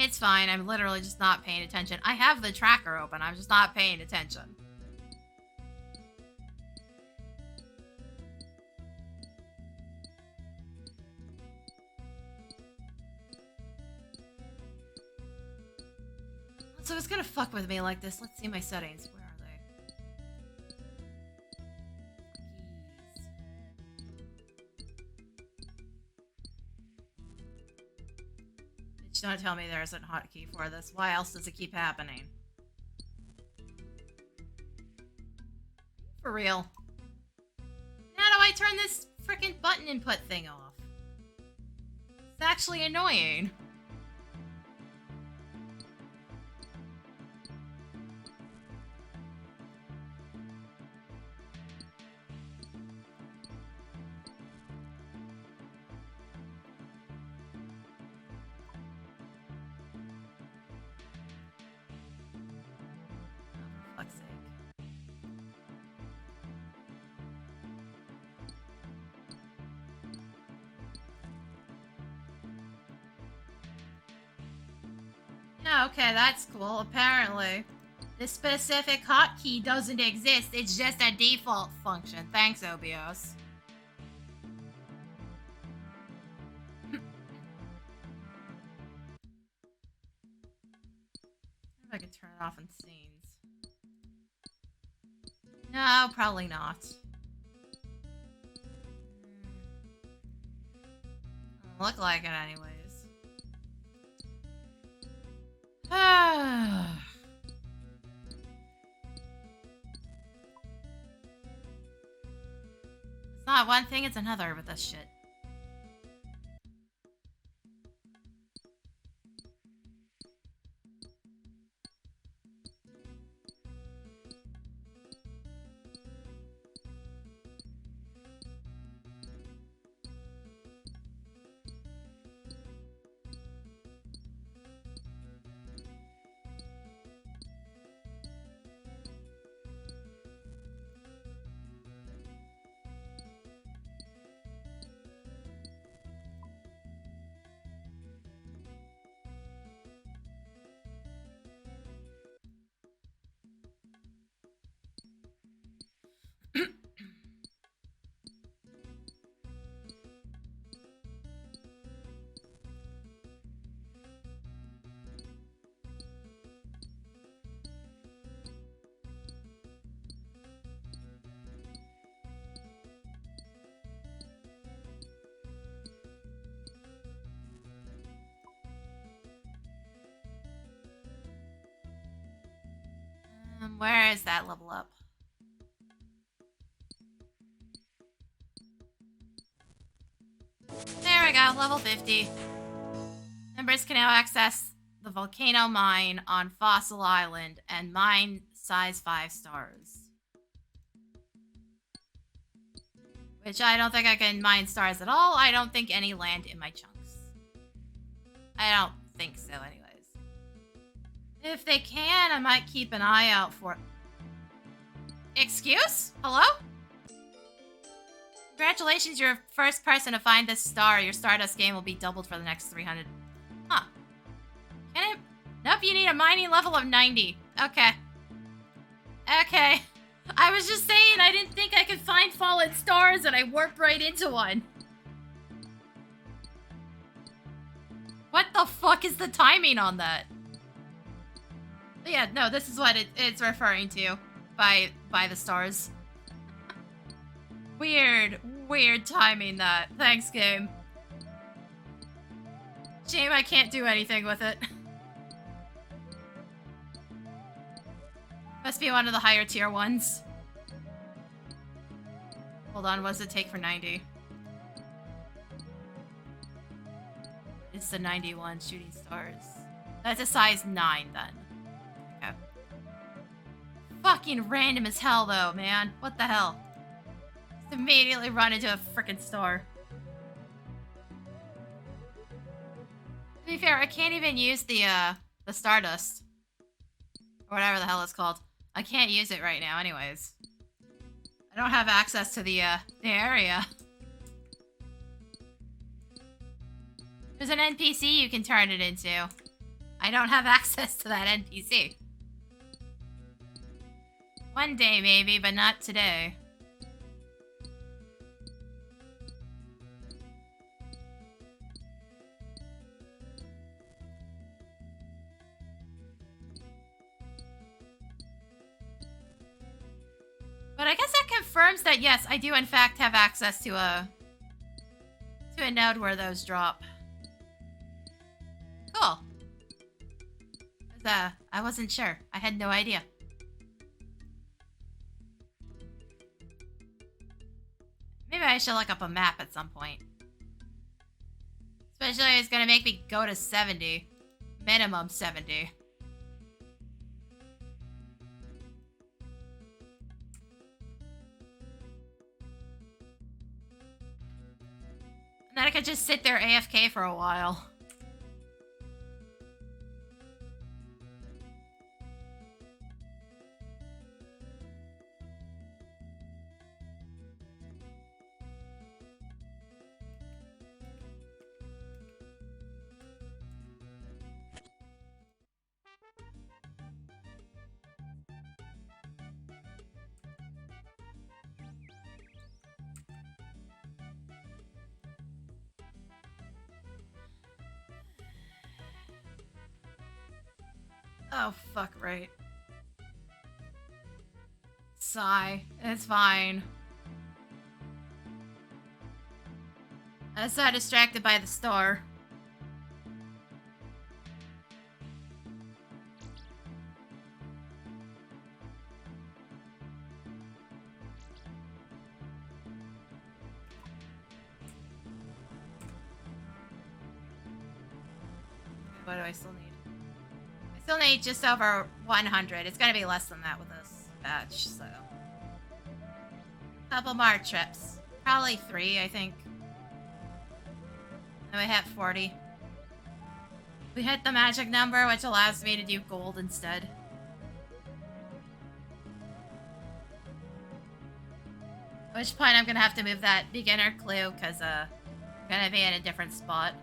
Speaker 1: It's fine. I'm literally just not paying attention. I have the tracker open. I'm just not paying attention. So it's gonna fuck with me like this. Let's see my settings. Where are they? Bitch, don't tell me there isn't a hotkey for this. Why else does it keep happening? For real. How do I turn this frickin' button input thing off? It's actually annoying. Fuck's sake. Yeah, okay, that's cool. Apparently, this specific hotkey doesn't exist. It's just a default function. Thanks, OBS. If I can turn it off in scenes. No, probably not. Doesn't look like it anyways. It's not one thing, it's another with this shit. Where is that level up? There we go, level 50. Members can now access the volcano mine on Fossil Island and mine size 5 stars. Which I don't think I can mine stars at all. I don't think any land in my chunks. I don't think so anyways. If they can, I might keep an eye out for... Excuse? Hello? Congratulations, you're the first person to find this star. Your Stardust game will be doubled for the next 300. Huh. Can it? Nope, you need a mining level of 90. Okay. Okay. I was just saying I didn't think I could find fallen stars and I warped right into one. What the fuck is the timing on that? But yeah, no, this is what it's referring to by the stars. Weird timing that. Thanks, game. Shame I can't do anything with it. Must be one of the higher tier ones. Hold on, what does it take for 90? It's the 91 shooting stars. That's a size 9 then. Okay. Fucking random as hell though, man. What the hell? Just immediately run into a freaking star. To be fair, I can't even use the Stardust. Or whatever the hell it's called. I can't use it right now anyways. I don't have access to the area. There's an NPC you can turn it into. I don't have access to that NPC. One day maybe, but not today. But I guess that confirms that yes, I do in fact have access to a node where those drop. Cool. I wasn't sure. I had no idea. Maybe I should look up a map at some point. Especially if it's gonna make me go to 70. Minimum 70. And then I could just sit there AFK for a while. Oh, fuck, right. Sigh. It's fine. I was so distracted by the star. What do I still need? Still need just over 100. It's gonna be less than that with this batch, so. Couple more trips. Probably 3, I think. Then we hit 40. We hit the magic number, which allows me to do gold instead. At which point I'm gonna have to move that beginner clue, because, I'm gonna be in a different spot.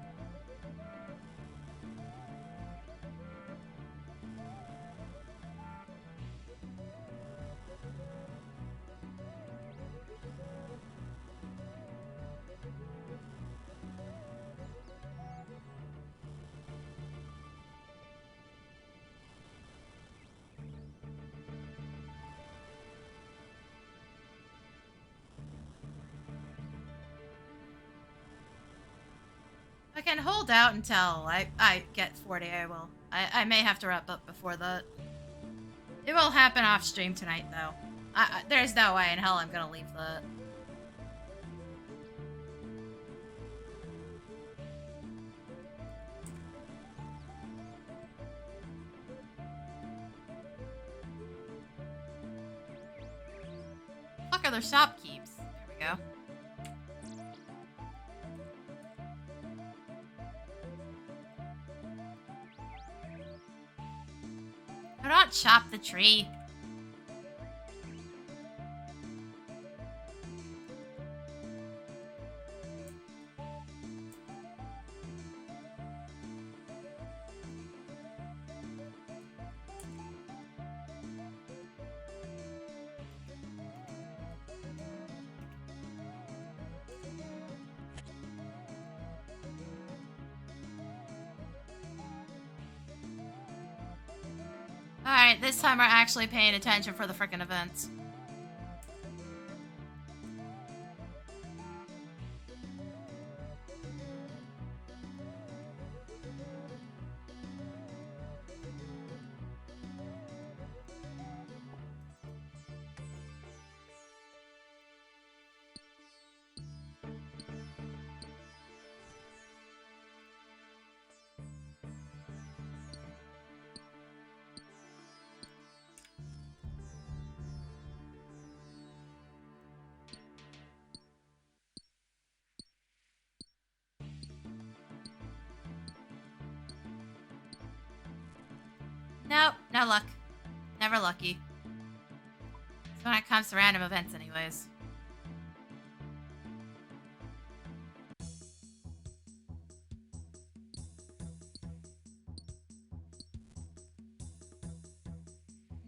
Speaker 1: I can hold out until I get 40, I will. I may have to wrap up before that. It will happen off stream tonight, though. There's no way in hell I'm gonna leave the... Fuck are their shopkeeps? There we go. Do not chop the tree. Alright, this time we're actually paying attention for the frickin' events. Nope, no luck. Never lucky. It's when it comes to random events anyways.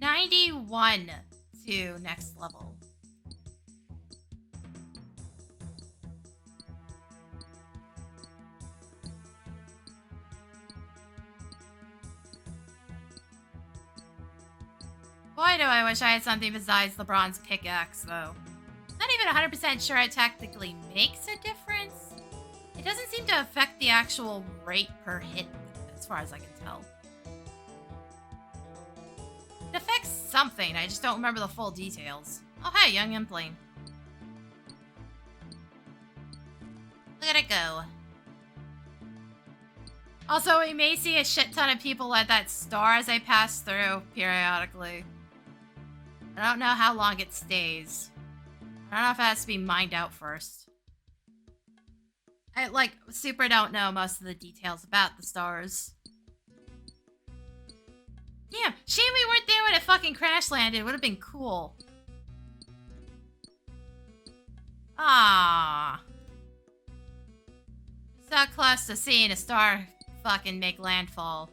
Speaker 1: $91 to next level. Boy, do I wish I had something besides the bronze pickaxe, though. Not even 100% sure it technically makes a difference. It doesn't seem to affect the actual rate per hit, as far as I can tell. It affects something, I just don't remember the full details. Oh hey, young Implane. Look at it go. Also, we may see a shit ton of people at that star as they pass through, periodically. I don't know how long it stays. I don't know if it has to be mined out first. I, super don't know most of the details about the stars. Damn, shame we weren't there when it fucking crash landed. It would have been cool. Ah. So close to seeing a star fucking make landfall.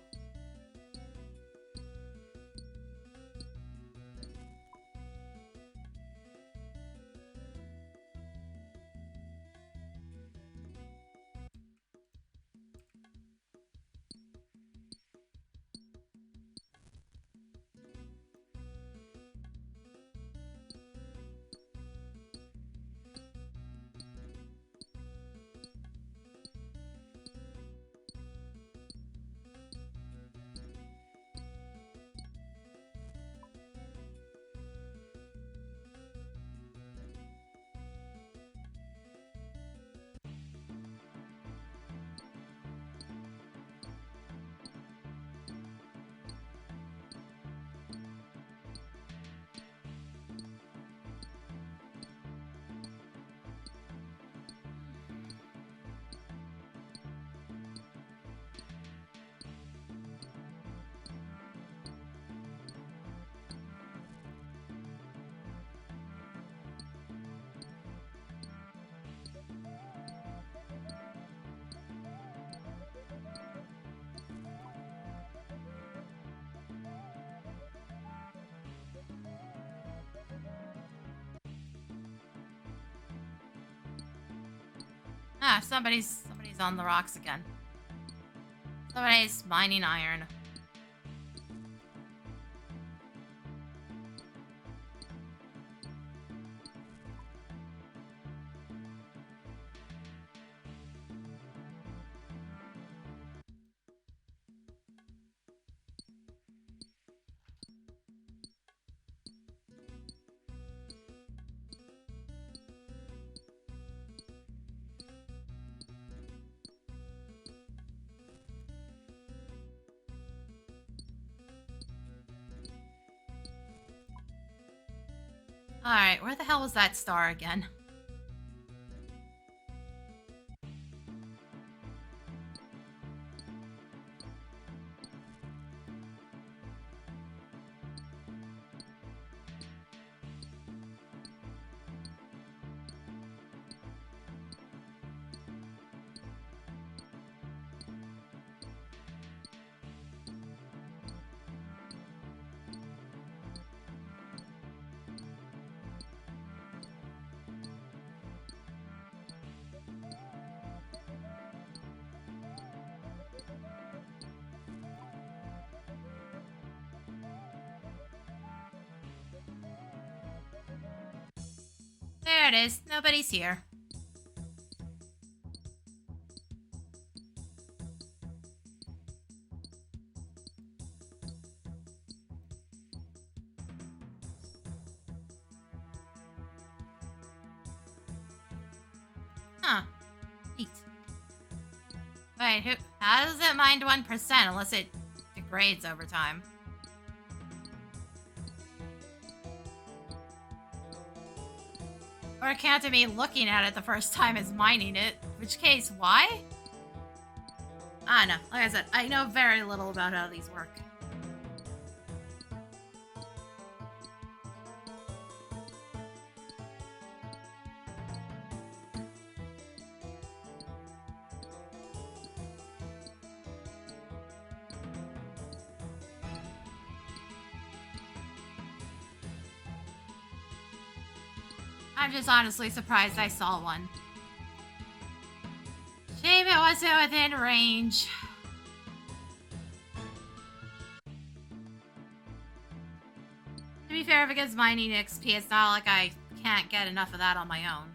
Speaker 1: Ah, somebody's on the rocks again. Somebody's mining iron. Alright, where the hell was that star again? There it is. Nobody's here. Huh. Neat. Wait, how does it mine 1% unless it degrades over time? Or counted me looking at it the first time as mining it. In which case, why? I don't know. Like I said, I know very little about how these work. I'm just honestly surprised I saw one. Shame it wasn't within range. To be fair, if it gets mining XP, it's not like I can't get enough of that on my own.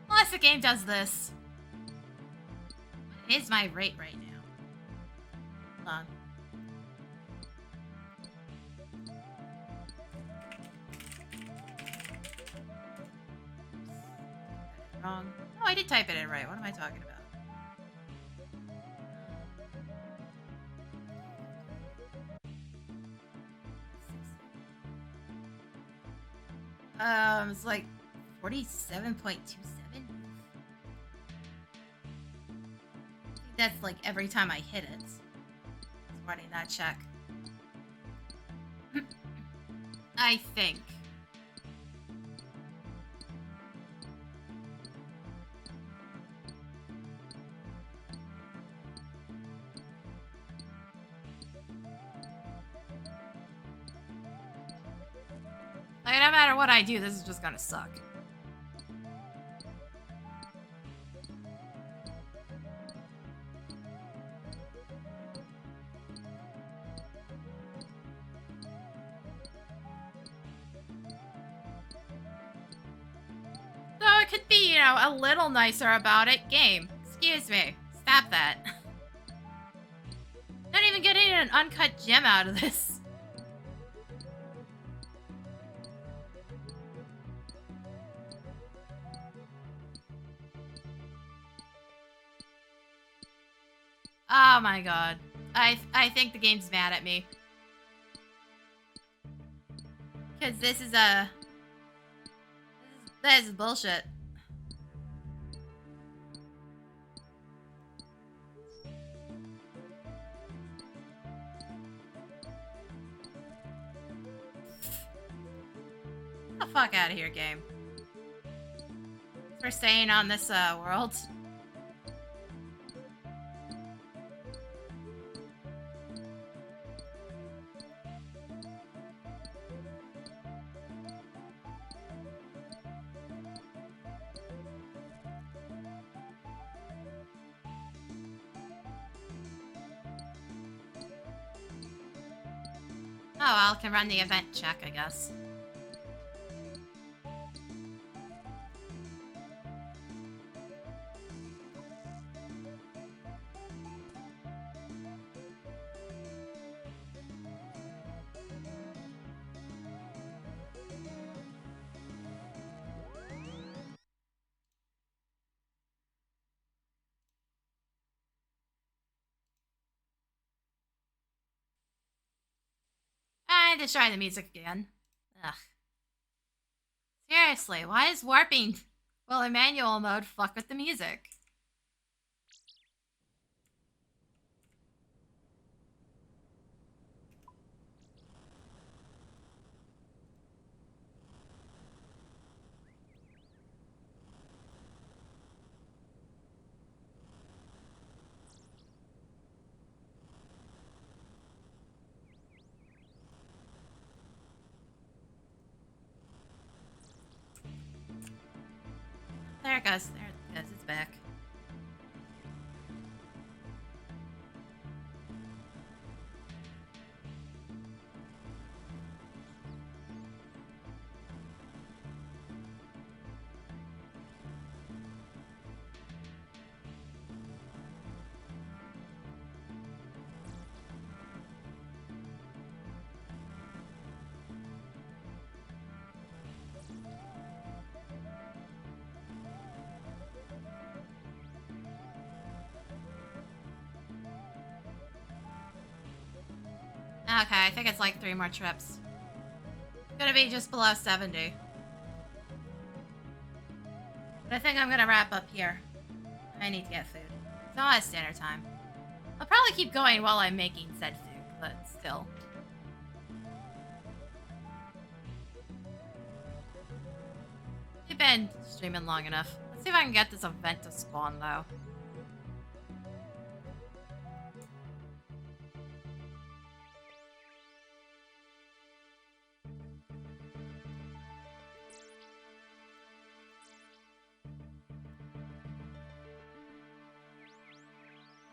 Speaker 1: Unless the game does this. What is my rate right now? Hold on. Wrong. Oh, I did type it in right. What am I talking about? It's like 47.27. That's like every time I hit it. It's running that check. I think. Like, no matter what I do, this is just gonna suck. So it could be, you know, a little nicer about it. Game. Excuse me. Stop that. Not even getting an uncut gem out of this. Oh my god. I think the game's mad at me. Because this is this is bullshit. Get the fuck out of here, game. Thanks for staying on this world. Oh, well, I can run the event check, I guess. wanted to try the music again. Ugh. Seriously, why is warping well in manual mode fuck with the music? There it goes. There it goes. It's back. Okay, I think it's like 3 more trips. It's gonna be just below 70. But I think I'm gonna wrap up here. I need to get food. It's not standard time. I'll probably keep going while I'm making said food, but still. We've been streaming long enough. Let's see if I can get this event to spawn, though.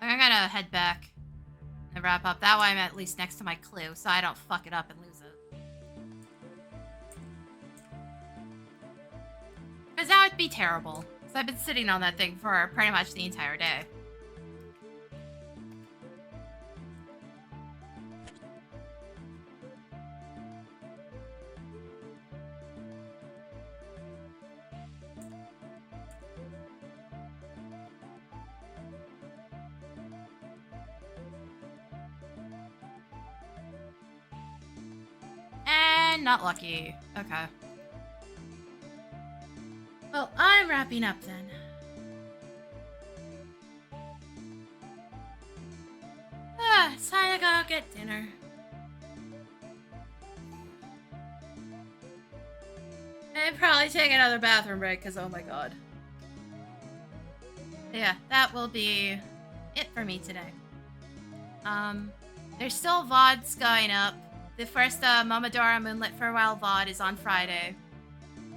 Speaker 1: I'm gonna head back and wrap up. That way I'm at least next to my clue, so I don't fuck it up and lose it. Because that would be terrible. Because I've been sitting on that thing for pretty much the entire day. Not lucky. Okay. Well, I'm wrapping up then. It's time to go get dinner. And probably take another bathroom break, because oh my god. Yeah, that will be it for me today. There's still VODs going up. The first Momodora Moonlit for a While VOD is on Friday.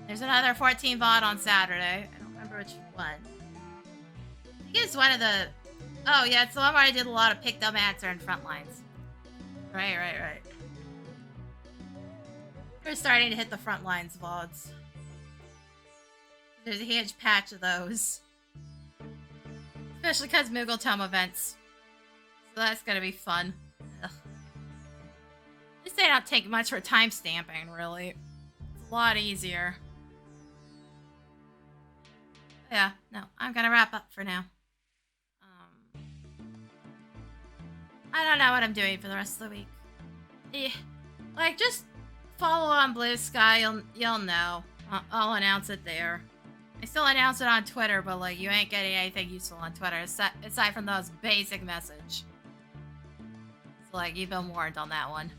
Speaker 1: There's another 14 VOD on Saturday. I don't remember which one. I think it's one of the... Oh, yeah, it's the one where I did a lot of Pick Dumb Answer and Frontlines. Right. We're starting to hit the Frontlines VODs. There's a huge patch of those. Especially because Moogle Tome events. So that's gonna be fun. Ugh. At least they don't take much for timestamping, really. It's a lot easier. Yeah, no, I'm gonna wrap up for now. I don't know what I'm doing for the rest of the week. Like, just follow on Blue Sky, you'll know. I'll announce it there. I still announce it on Twitter, but like, you ain't getting anything useful on Twitter aside from those basic message. So like, you've been warned on that one.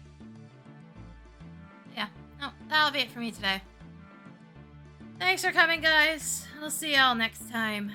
Speaker 1: Yeah, no, that'll be it for me today. Thanks for coming, guys. I'll see y'all next time.